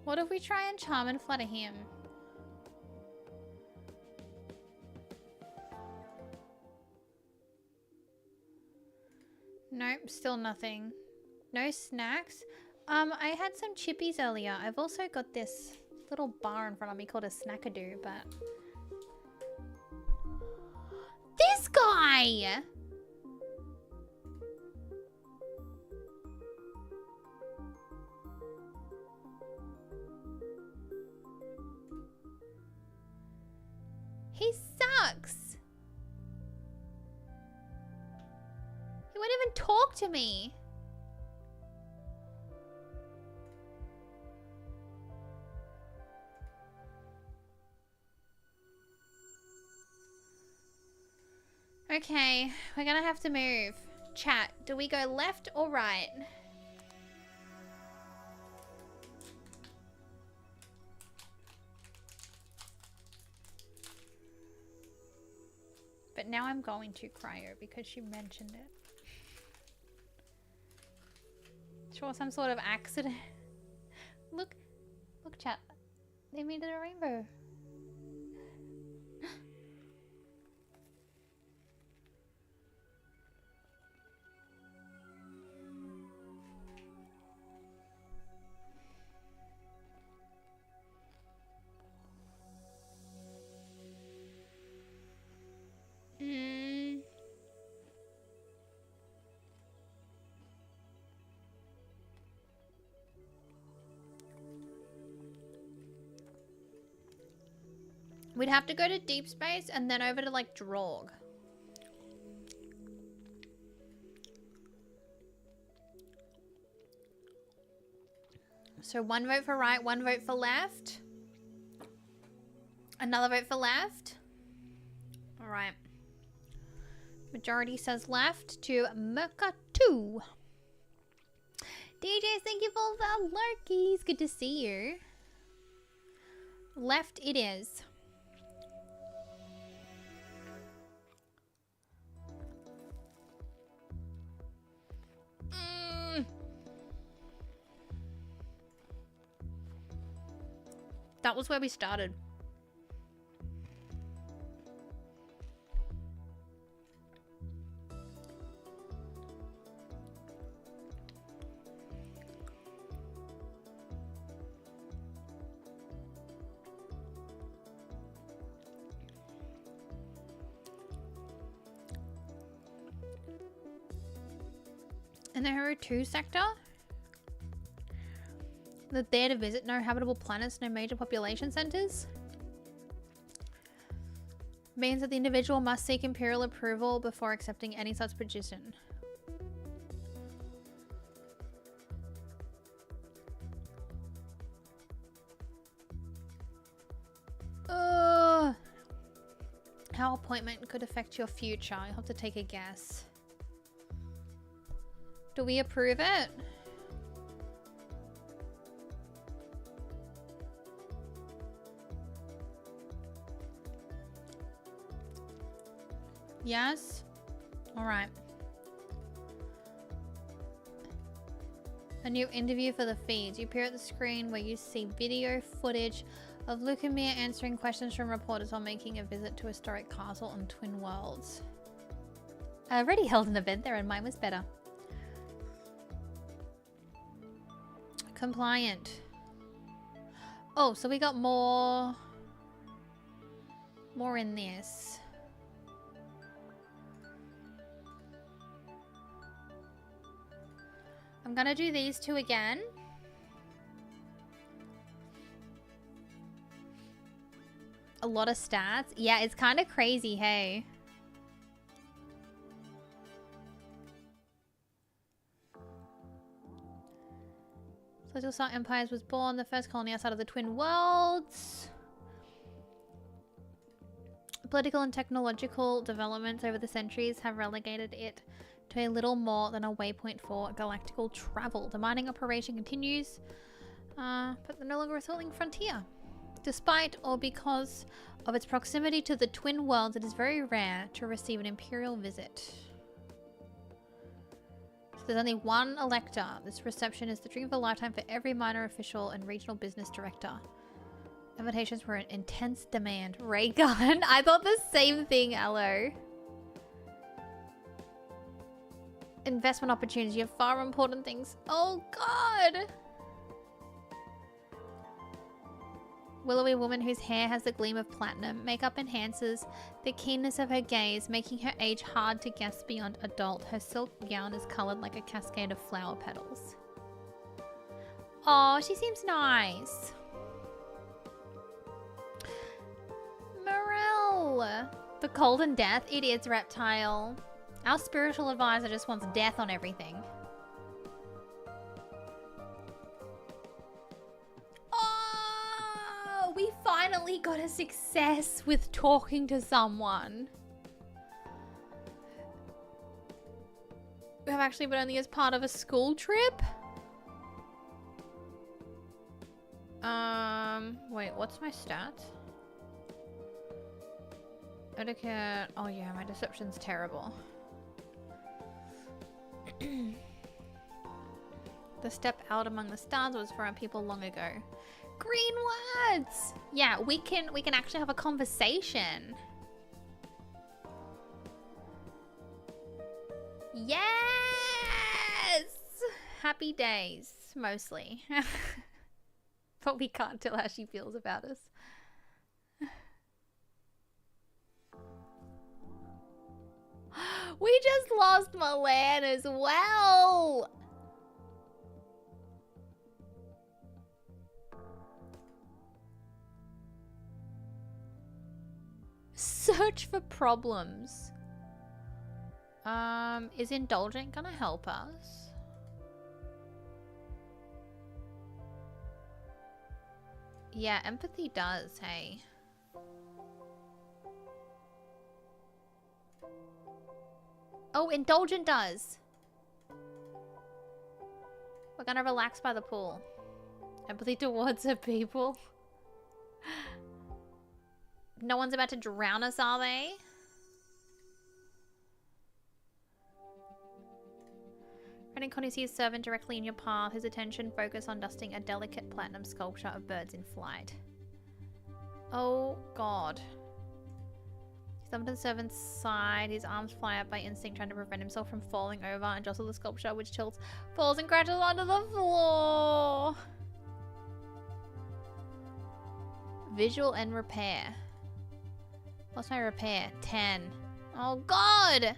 What if we try and charm and flatter him? Nope, still nothing. No snacks. I had some chippies earlier. I've also got this little bar in front of me called a Snackadoo, but... This guy! He sucks! He won't even talk to me! Okay, we're gonna have to move. Chat, do we go left or right? But now I'm going to cryo because she mentioned it. Sure, some sort of accident. Look, chat. They made it a rainbow. We'd have to go to deep space and then over to like Draug. So one vote for right, one vote for left. Another vote for left. All right. Majority says left to Merca 2. DJs, thank you for the lurkies. Good to see you. Left it is. That was where we started. In the Hero 2 sector, that there to visit no habitable planets, no major population centers, means that the individual must seek Imperial approval before accepting any such position. How appointment could affect your future? You'll have to take a guess. Do we approve it? Yes? Alright. A new interview for the feeds. You appear at the screen where you see video footage of Lukemir answering questions from reporters while making a visit to a historic castle on Twin Worlds. I already held an event there and mine was better. Compliant. Oh, so we got more in this. I'm gonna do these two again. A lot of stats. Yeah, it's kind of crazy, hey. Celestial Star Empires was born, the first colony outside of the Twin Worlds. Political and technological developments over the centuries have relegated it to a little more than a waypoint for galactical travel. The mining operation continues, but they're no longer a thrilling frontier. Despite or because of its proximity to the Twin Worlds, it is very rare to receive an Imperial visit. So there's only one elector. This reception is the dream of a lifetime for every minor official and regional business director. Invitations were in intense demand. Raygun. I thought the same thing, Aloe. Investment opportunities. You have far more important things. Oh, God. Willowy woman whose hair has the gleam of platinum. Makeup enhances the keenness of her gaze, making her age hard to guess beyond adult. Her silk gown is colored like a cascade of flower petals. Oh, she seems nice. Morel. The cold and death. It is reptile. Our spiritual advisor just wants death on everything. Oh, we finally got a success with talking to someone. We have actually been only as part of a school trip. Wait, what's my stats? Etiquette. Oh yeah, my deception's terrible. The step out among the stars was for our people long ago. Green words! Yeah, we can actually have a conversation. Yes! Happy days, mostly. But we can't tell how she feels about us. We just lost Milan as well. Search for problems. Is Indulgent gonna help us? Yeah, empathy does, hey. Oh, Indulgent does. We're gonna relax by the pool. Empathy towards her people. No one's about to drown us, are they? Friend Connie sees a servant directly in your path. His attention focused on dusting a delicate platinum sculpture of birds in flight. Oh god. He's up to the servant's side, his arms fly out by instinct, trying to prevent himself from falling over and jostle the sculpture, which tilts, falls and crashes onto the floor. Visual and repair. What's my repair? 10. Oh god!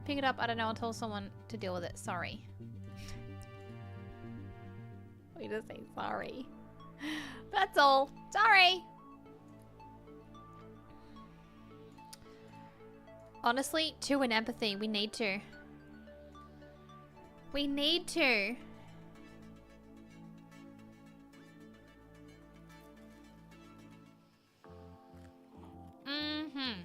Pick it up, I don't know, I'll tell someone to deal with it, sorry. We just say sorry. That's all. Sorry! Honestly, 2 in empathy. We need to. We need to. Mm-hmm.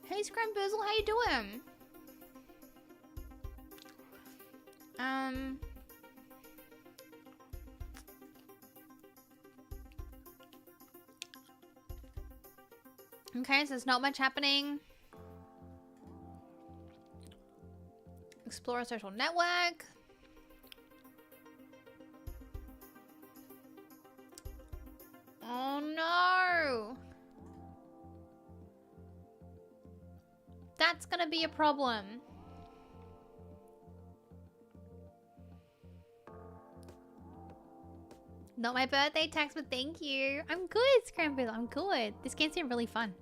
Hey, Scramboozle, how you doing? Okay, so there's not much happening. Explore a social network. Oh no! That's gonna be a problem. Not my birthday text, but thank you. I'm good, Scramble. I'm good. This game seemed really fun.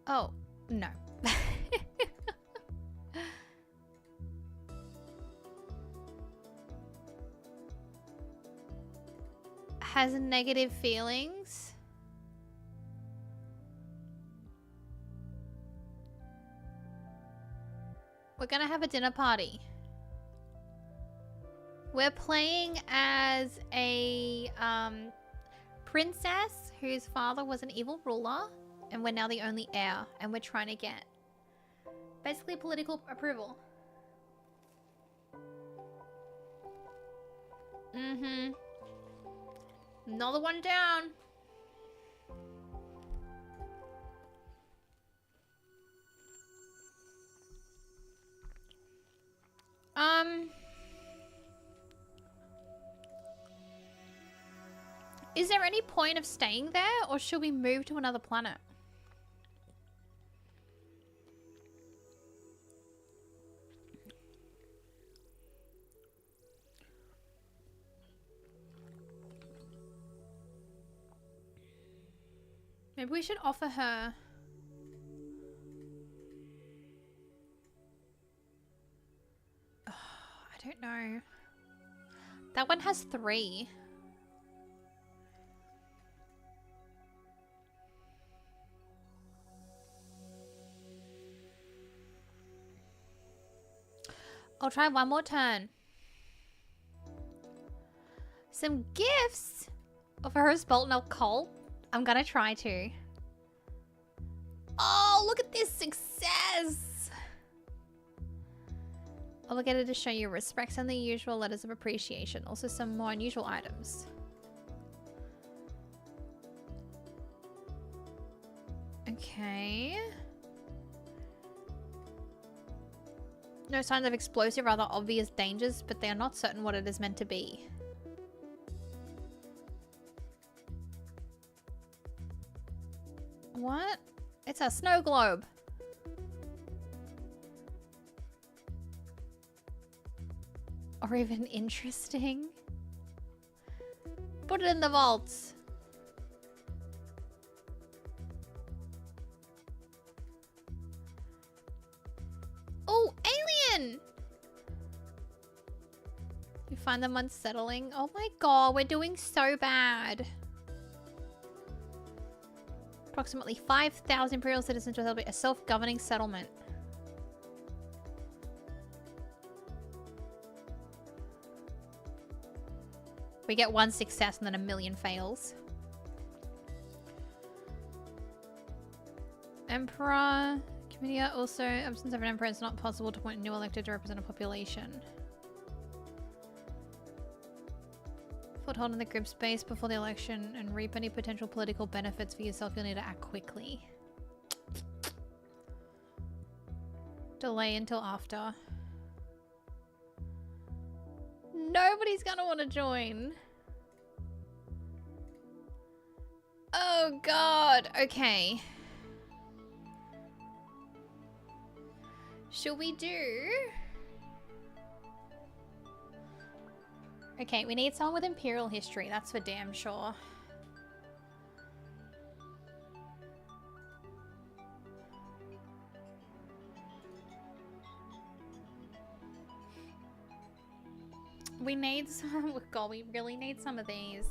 Oh, no. Has negative feelings. We're gonna have a dinner party. We're playing as a princess whose father was an evil ruler, and we're now the only heir, and we're trying to get basically political approval. Mm-hmm. Another one down. Is there any point of staying there, or should we move to another planet? Maybe we should offer her... Oh, I don't know. That one has 3. I'll try one more turn. Some gifts of her Bolton Occult. I'm gonna try to. Oh, look at this success! I'll look at it to show you respects and the usual letters of appreciation. Also some more unusual items. Okay. No signs of explosive or other obvious dangers, but they are not certain what it is meant to be. What? It's a snow globe. Or even interesting. Put it in the vaults. Oh, alien! You find them unsettling? Oh my god, we're doing so bad. Approximately 5,000 Imperial citizens will celebrate a self-governing settlement. We get 1 success and then 1,000,000 fails. Emperor. Committee also, absence of an emperor, it's not possible to appoint a new elected to represent a population. foothold in the grid space before the election and reap any potential political benefits for yourself, you'll need to act quickly. Delay until after. Nobody's gonna want to join. Oh god, okay. Shall we do... Okay, we need someone with Imperial history, that's for damn sure. We need some... God, we really need some of these.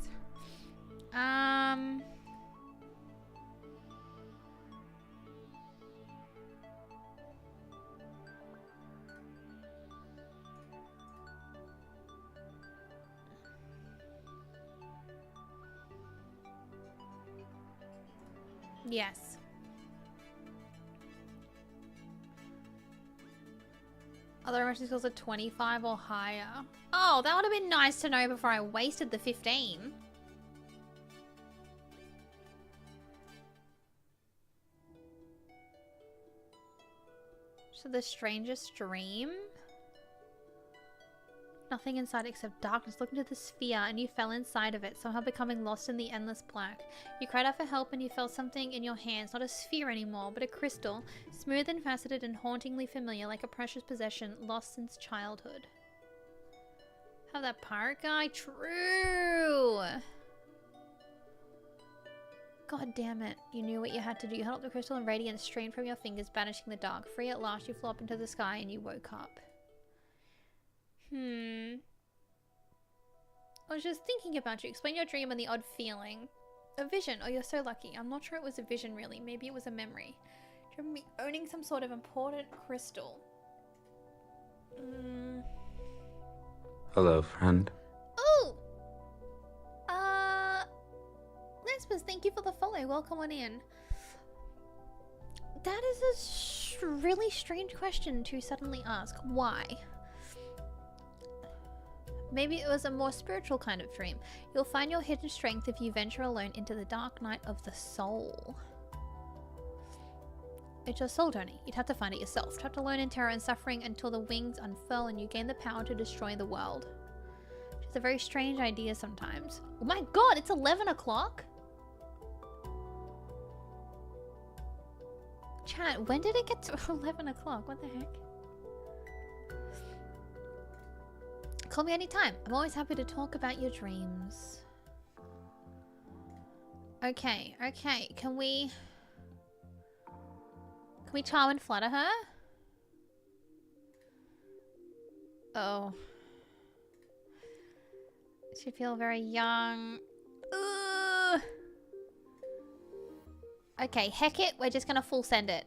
Yes. Other emotion skills are 25 or higher. Oh, that would have been nice to know before I wasted the 15. So the strangest dream? Nothing inside except darkness. Look into the sphere and you fell inside of it, somehow becoming lost in the endless black. You cried out for help and you felt something in your hands, not a sphere anymore, but a crystal, smooth and faceted and hauntingly familiar, like a precious possession, lost since childhood. Have that pirate guy? True! God damn it. You knew what you had to do. You held up the crystal and radiance streamed from your fingers, banishing the dark. Free at last, you flew up into the sky and you woke up. I was just thinking about you. Explain your dream and the odd feeling. A vision. Oh, you're so lucky. I'm not sure it was a vision, really. Maybe it was a memory. Do you remember me owning some sort of important crystal? Hello, friend. Oh! Lesbos, thank you for the follow. Welcome on in. That is a really strange question to suddenly ask. Why? Maybe it was a more spiritual kind of dream. You'll find your hidden strength if you venture alone into the dark night of the soul. It's your soul journey. You'd have to find it yourself. Trapped alone in terror and suffering until the wings unfurl and you gain the power to destroy the world. It's a very strange idea sometimes. Oh my god, it's 11 o'clock? Chat, when did it get to 11 o'clock? What the heck? Call me anytime. I'm always happy to talk about your dreams. Okay, okay. Can we charm and flatter her? Oh. She feels very young. Ugh. Okay, heck it. We're just gonna full send it.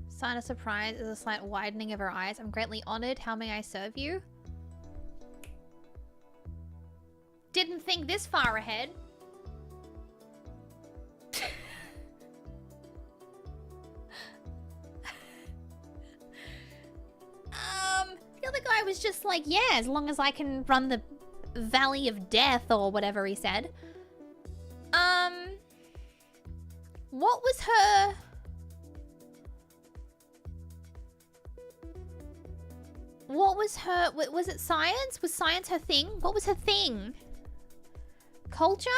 Sign of surprise is a slight widening of her eyes. I'm greatly honored. How may I serve you? Didn't think this far ahead. The other guy was just like, yeah, as long as I can run the Valley of Death or whatever he said. What was her... What was her... Was it science? Was science her thing? What was her thing? Culture?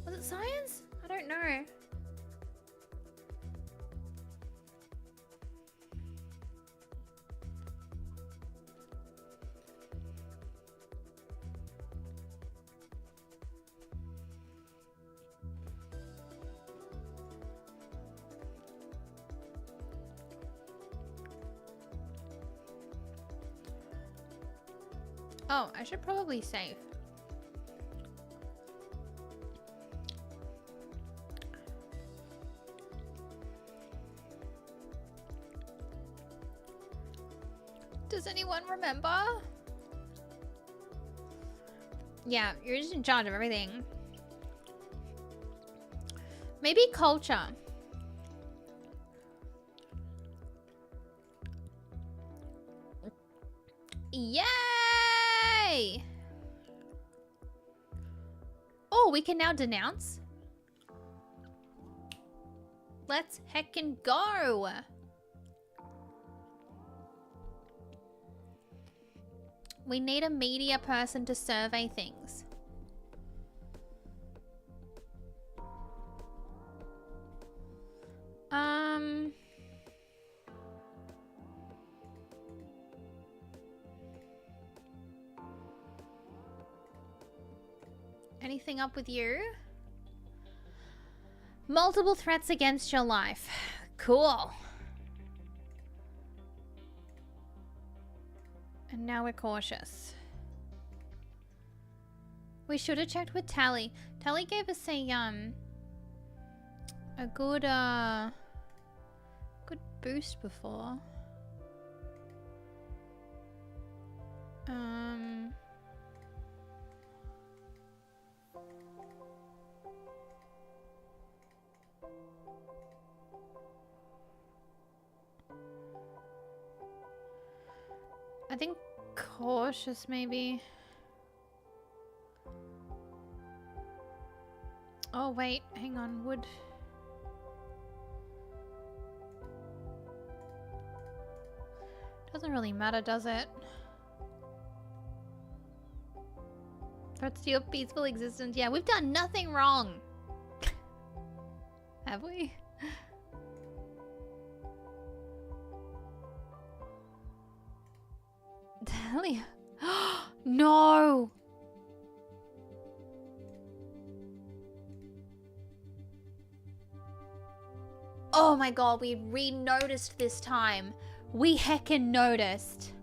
Was it science? I don't know. Oh, I should probably save. Does anyone remember? Yeah, you're just in charge of everything. Maybe culture. Yay! Oh, we can now denounce? Let's heckin' go! We need a media person to survey things. Anything up with you? Multiple threats against your life. Cool. And now we're cautious. We should have checked with Tally. Tally gave us a good good boost before. I think cautious maybe. Oh wait, hang on, wood. Doesn't really matter, does it? Threats to your peaceful existence. Yeah, we've done nothing wrong. Have we? Talia. No! Oh my god, we re-noticed this time. We heckin' noticed.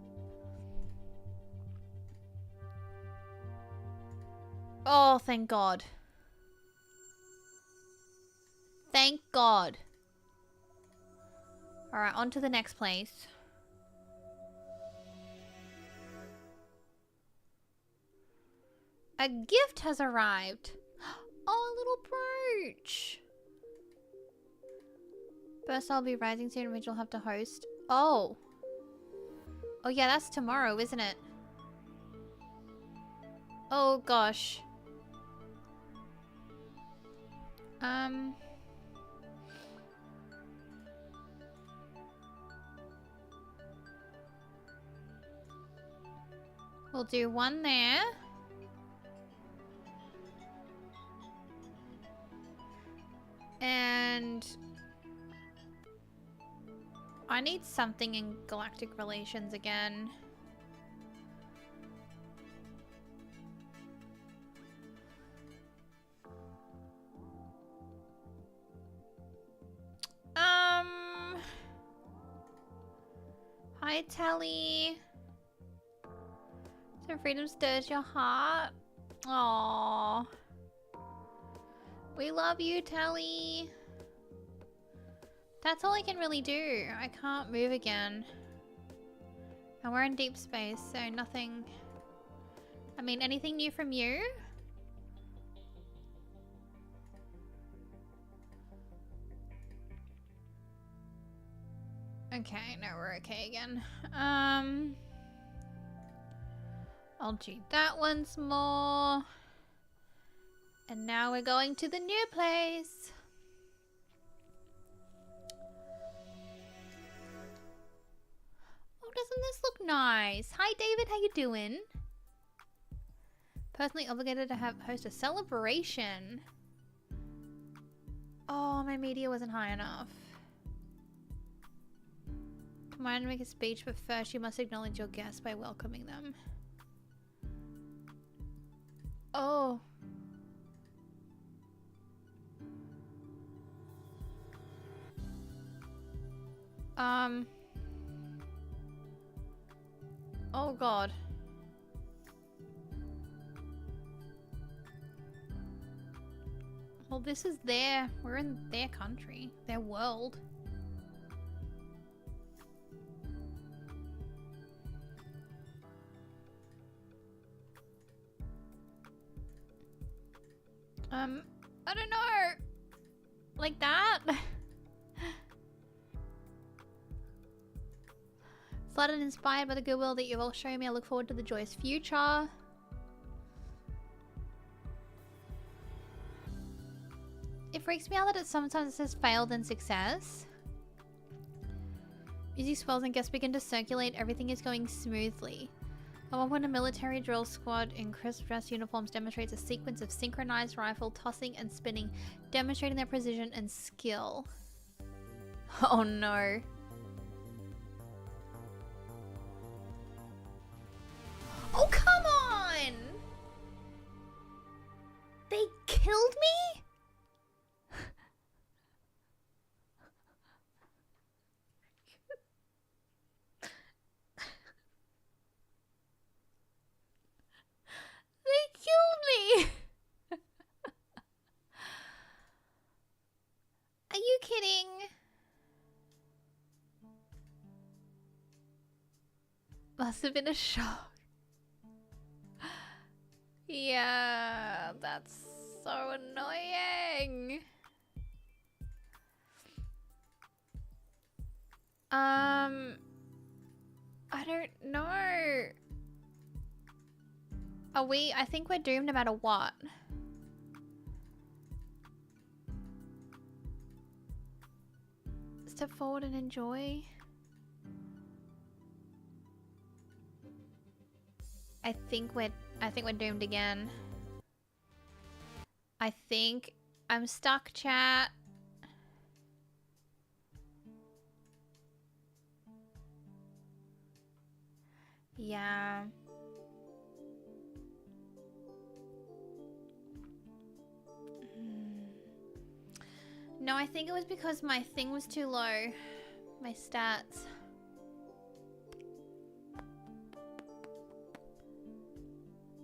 Oh, thank God. Thank God. Alright, on to the next place. A gift has arrived. Oh, a little brooch. First I'll be rising soon, which will have to host. Oh. Oh yeah, that's tomorrow, isn't it? Oh gosh. We'll do one there. And I need something in galactic relations again. Hi, Tally. So freedom stirs your heart. Aww. We love you, Tally. That's all I can really do. I can't move again. And we're in deep space, so nothing... I mean, anything new from you? Okay, no, we're okay again. I'll do that once more. And now we're going to the new place. Oh, doesn't this look nice? Hi, David. How you doing? Personally obligated to host a celebration. Oh, my media wasn't high enough. Command to make a speech, but first you must acknowledge your guests by welcoming them. Oh. Oh God. Well, this is we're in their country, their world. I don't know. Like that? It's flattered and inspired by the goodwill that you've all shown me. I look forward to the joyous future. It freaks me out that it sometimes says failed and success. Music swells and guests begin to circulate. Everything is going smoothly. At one point, a military drill squad in crisp dress uniforms demonstrates a sequence of synchronized rifle tossing and spinning, demonstrating their precision and skill. Oh no. Oh, come on! They killed me? They killed me! Are you kidding? Must have been a shock. Yeah, that's so annoying. I don't know. Are we? I think we're doomed no matter what. Step forward and enjoy. I think we're doomed again. I think I'm stuck, chat. Yeah. No, I think it was because my thing was too low. My stats.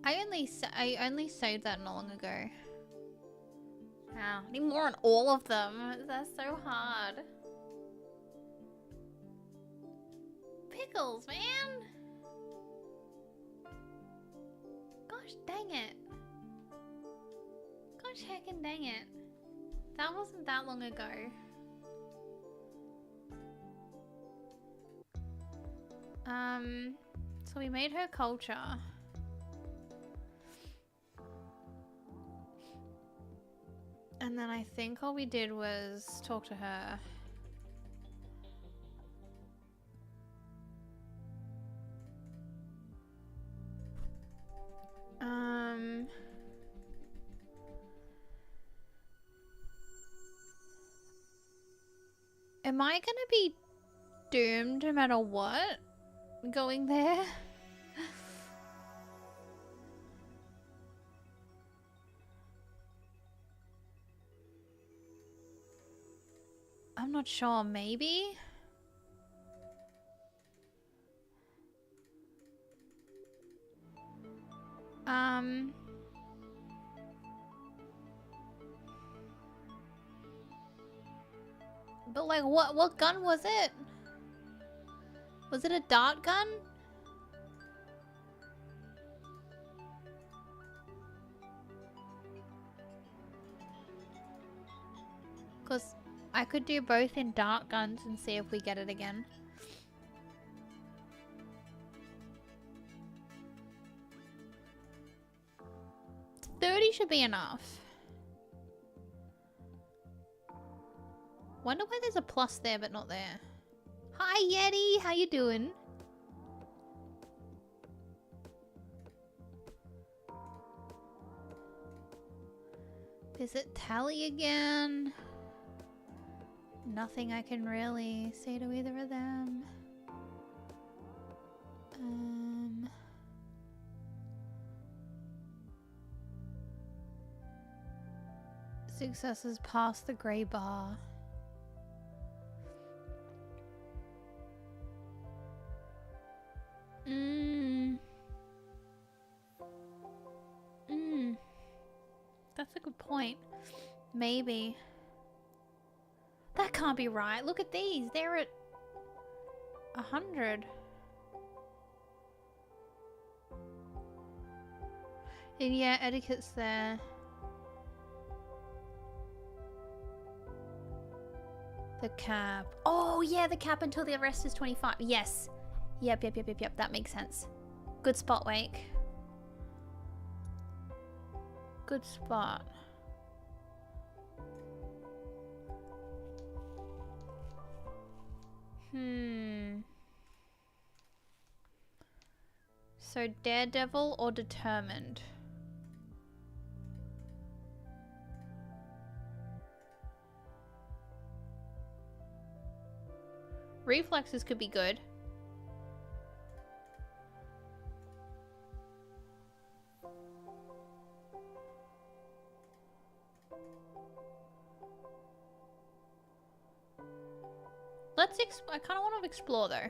I only saved that not long ago. Wow, I need more on all of them. That's so hard. Pickles, man. Gosh dang it. Gosh heckin' dang it. That wasn't that long ago. So we made her culture. And then I think all we did was talk to her. Am I gonna be doomed no matter what? Going there? I'm not sure, maybe? But like, what gun was it? Was it a dart gun? Because I could do both in dart guns and see if we get it again. 30 should be enough. Wonder why there's a plus there but not there. Hi Yeti, how you doing? Visit Tally again. Nothing I can really say to either of them. Successes past the grey bar. That's a good point. Maybe. That can't be right. Look at these. They're at 100. And yeah, etiquette's there. The cap. Oh yeah, the cap until the rest is 25. Yes. Yep. That makes sense. Good spot, Wake. Good spot. So Daredevil or Determined? Reflexes could be good. I kind of want to explore though.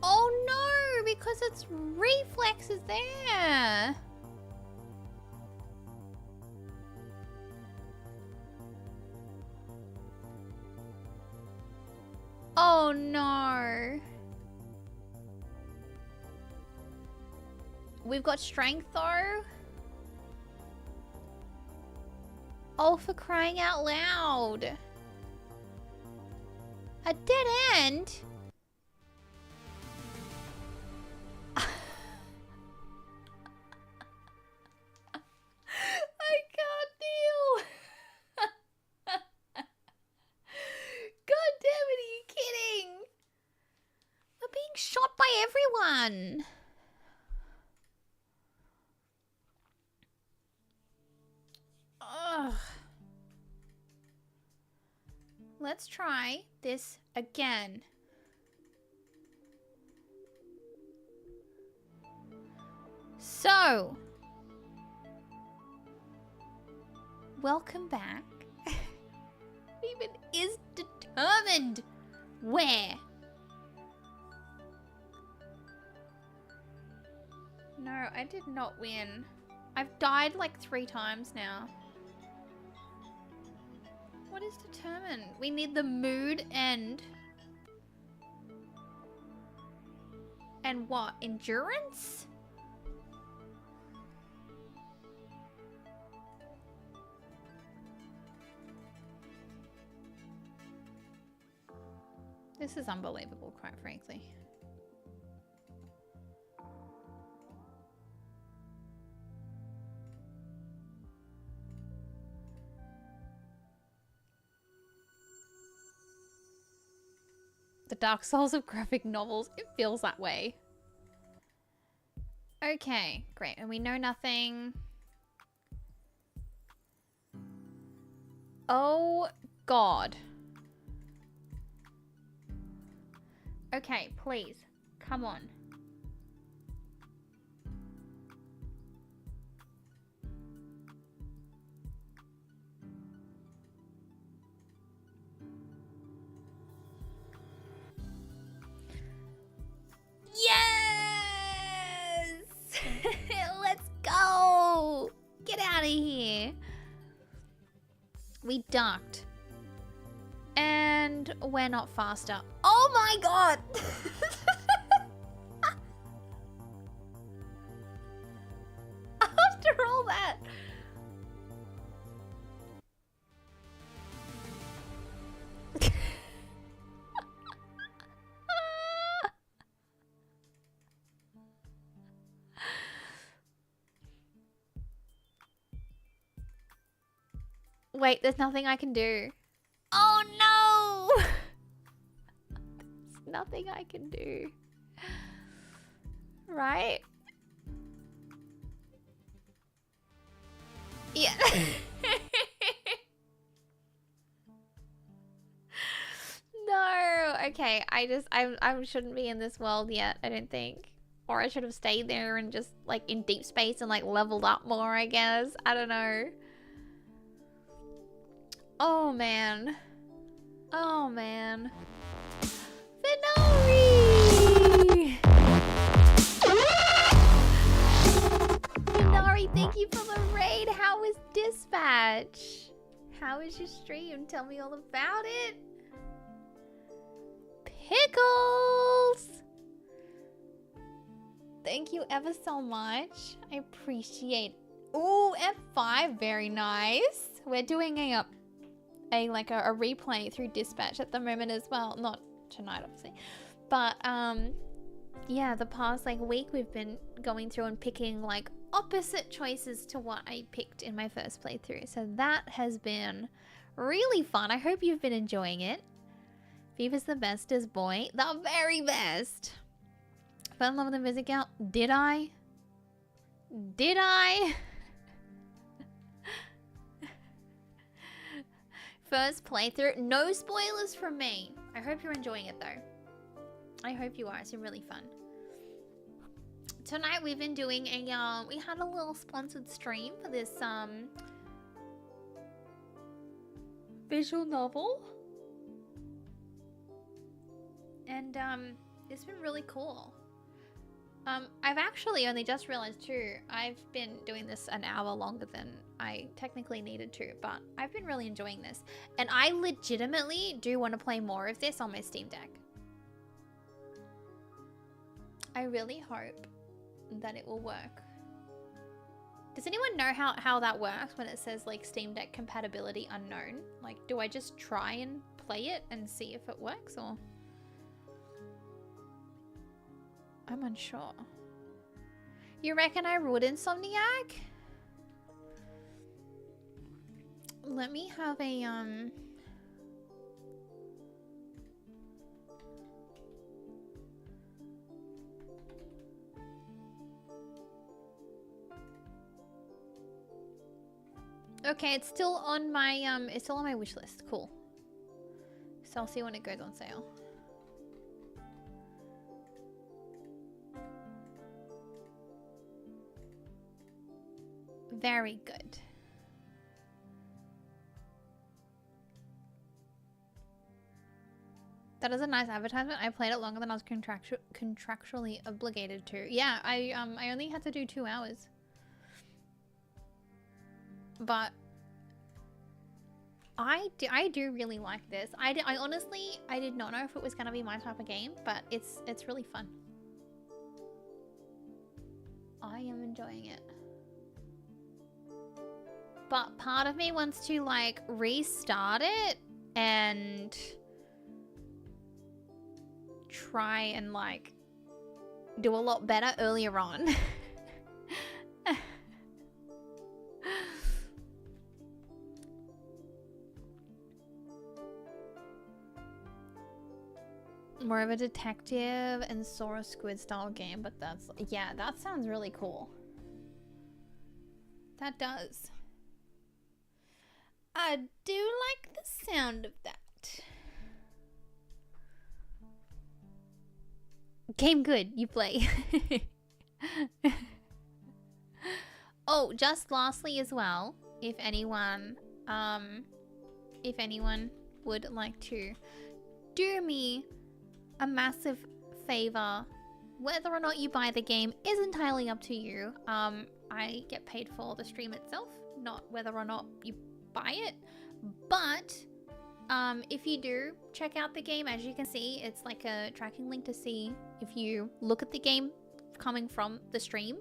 Oh no, because it's reflexes there. Oh no. We've got strength though. Oh, for crying out loud. A dead end? I can't deal. God damn it, are you kidding? We're being shot by everyone. Ugh. Let's try this again. So, welcome back. Even is determined. Where? No, I did not win. I've died like 3 times now. What is determined? We need the mood and what? Endurance? This is unbelievable, quite frankly. The Dark Souls of graphic novels. It feels that way. Okay, great. And we know nothing. Oh, God. Okay, please. Come on. Yes! Let's go! Get out of here. We ducked. And we're not faster. Oh my God! After all that. Wait, there's nothing I can do. Oh no! There's nothing I can do. Right? Yeah. No. Okay, I shouldn't be in this world yet, I don't think. Or I should have stayed there and just like in deep space and like leveled up more, I guess. I don't know. Oh man. Oh man. Venari! Venari, thank you for the raid. How was Dispatch? How was your stream? Tell me all about it. Pickles! Thank you ever so much. I appreciate it. Ooh, F5, very nice. We're doing a replay through Dispatch at the moment as well. Not tonight, obviously, but yeah, the past like week we've been going through and picking like opposite choices to what I picked in my first playthrough. So that has been really fun. I hope you've been enjoying it. Viva's the bestest boy, the very best. Fell in love with the music out. Did I? Did I? First playthrough. No spoilers from me. I hope you're enjoying it though. I hope you are. It's been really fun. Tonight we've been doing a we had a little sponsored stream for this visual novel. And it's been really cool. I've actually only just realized too, I've been doing this an hour longer than I technically needed to, but I've been really enjoying this. And I legitimately do want to play more of this on my Steam Deck. I really hope that it will work. Does anyone know how that works when it says like Steam Deck compatibility unknown? Like, do I just try and play it and see if it works, or? I'm unsure. You reckon I ruled Insomniac? Let me have a okay, it's still on my wish list. Cool. So I'll see when it goes on sale. Very good. That is a nice advertisement. I played it longer than I was contractually obligated to. Yeah, I only had to do 2 hours. But I do really like this. I honestly did not know if it was gonna be my type of game, but it's really fun. I am enjoying it. But part of me wants to like restart it and try and like do a lot better earlier on. More of a detective and Sora Squid style game, but that's, yeah, that sounds really cool. That does. I do like the sound of that. Game good, you play. Oh, just lastly as well, if anyone would like to do me a massive favor, whether or not you buy the game is entirely up to you. I get paid for the stream itself, not whether or not you buy it, but if you do check out the game, as you can see, it's like a tracking link to see if you look at the game coming from the stream.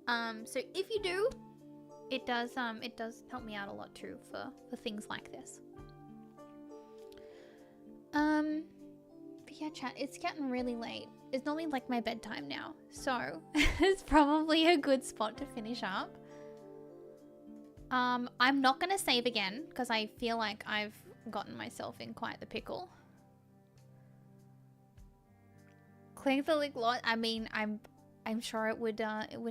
So if you do, it does help me out a lot too for things like this. But yeah, chat, it's getting really late. It's normally like my bedtime now, so it's probably a good spot to finish up. I'm not gonna save again because I feel like I've gotten myself in quite the pickle. Click the link lot. I mean, I'm sure it would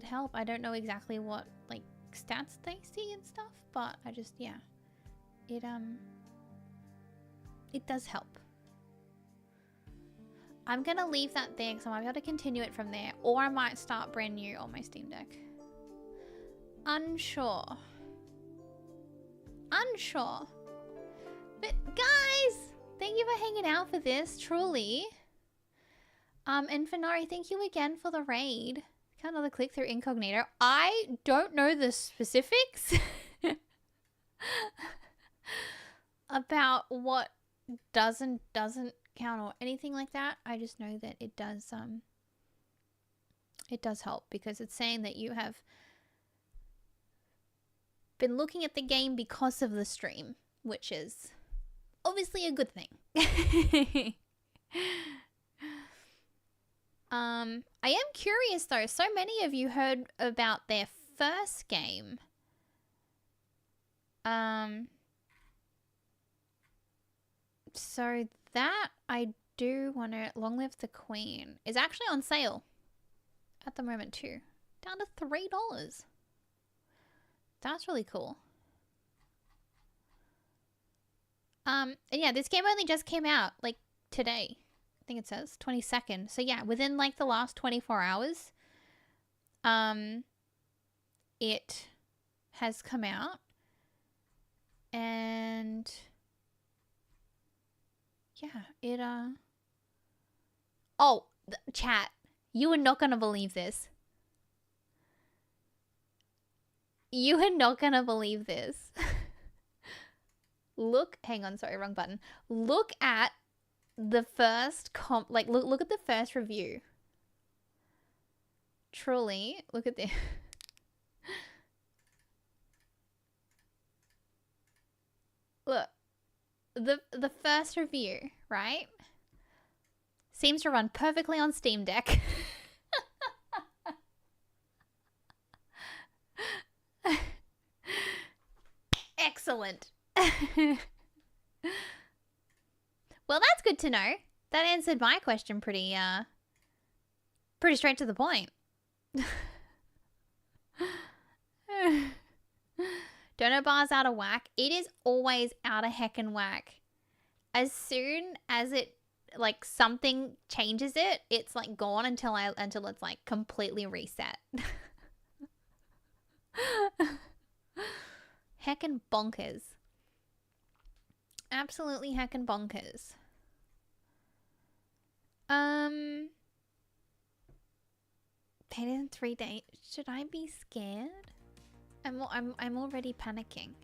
help. I don't know exactly what like stats they see and stuff, but I just, yeah, it does help. I'm gonna leave that there because I might be able to continue it from there, or I might start brand new on my Steam Deck. Unsure. But guys, thank you for hanging out for this, truly. And Fenari, thank you again for the raid. Got another click through incognito. I don't know the specifics about what doesn't count or anything like that. I just know that it does help because it's saying that you have been looking at the game because of the stream, which is obviously a good thing. I am curious though. So many of you heard about their first game. So that I do want to. Long Live the Queen is actually on sale at the moment too, down to $3. That's really cool. And yeah, this game only just came out like today. I think it says 22nd. So yeah, within like the last 24 hours, it has come out. And yeah, it oh, chat, you are not gonna believe this. You are not gonna believe this. Look, hang on, sorry, wrong button. Look at the first look at the first review. Truly, look at this. Look, the first review, right? Seems to run perfectly on Steam Deck. Excellent. Well, that's good to know. That answered my question pretty straight to the point. Dono bar's out of whack. It is always out of heckin' whack. As soon as it, like, something changes it, it's like gone until it's like completely reset. Heckin' bonkers. Absolutely heckin' bonkers. Paid in 3 days. Should I be scared? I'm already panicking.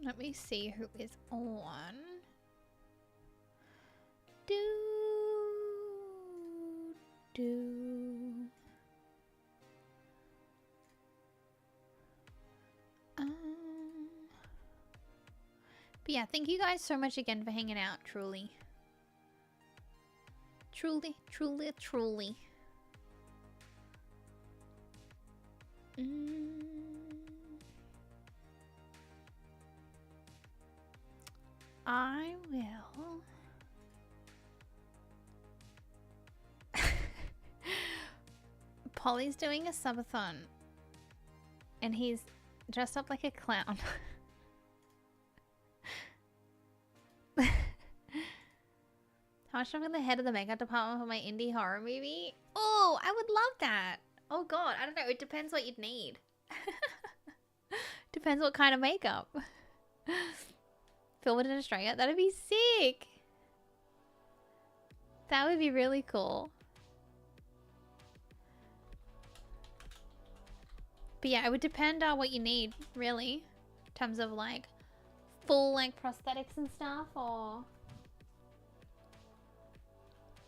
Let me see who is on. But yeah, thank you guys so much again for hanging out, truly. Truly. I will. Polly's doing a subathon. And he's dressed up like a clown. How much am I in the head of the makeup department for my indie horror movie? Oh, I would love that. Oh god, I don't know. It depends what you'd need. Depends what kind of makeup. Film it in Australia? That'd be sick. That would be really cool. But yeah, it would depend on what you need, really. In terms of like full like prosthetics and stuff, or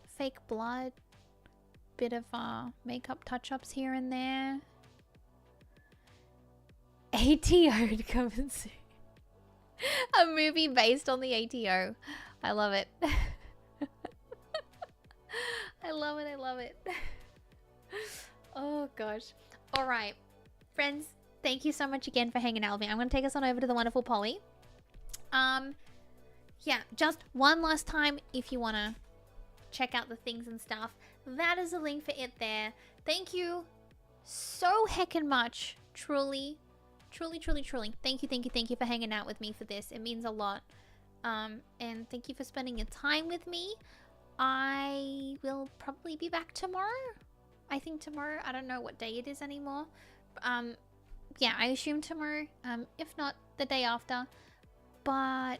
fake blood, bit of makeup touch-ups here and there. ATO to come and see. A movie based on the ATO. I love it. I love it. Oh gosh. Alright. Friends, thank you so much again for hanging out with me. I'm going to take us on over to the wonderful Polly. Yeah, just one last time if you want to check out the things and stuff. That is a link for it there. Thank you so heckin' much. Truly. Thank you for hanging out with me for this. It means a lot. And thank you for spending your time with me. I will probably be back tomorrow. I think tomorrow. I don't know what day it is anymore. Yeah, I assume tomorrow. If not, the day after. But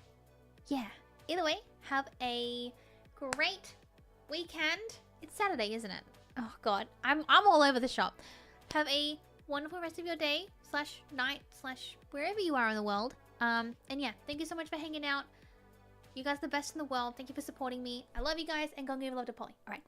yeah. Either way, have a great weekend. It's Saturday, isn't it? Oh god, I'm all over the shop. Have a wonderful rest of your day /night / wherever you are in the world. And yeah, thank you so much for hanging out. You guys are the best in the world. Thank you for supporting me. I love you guys, and go give love to Polly. All right.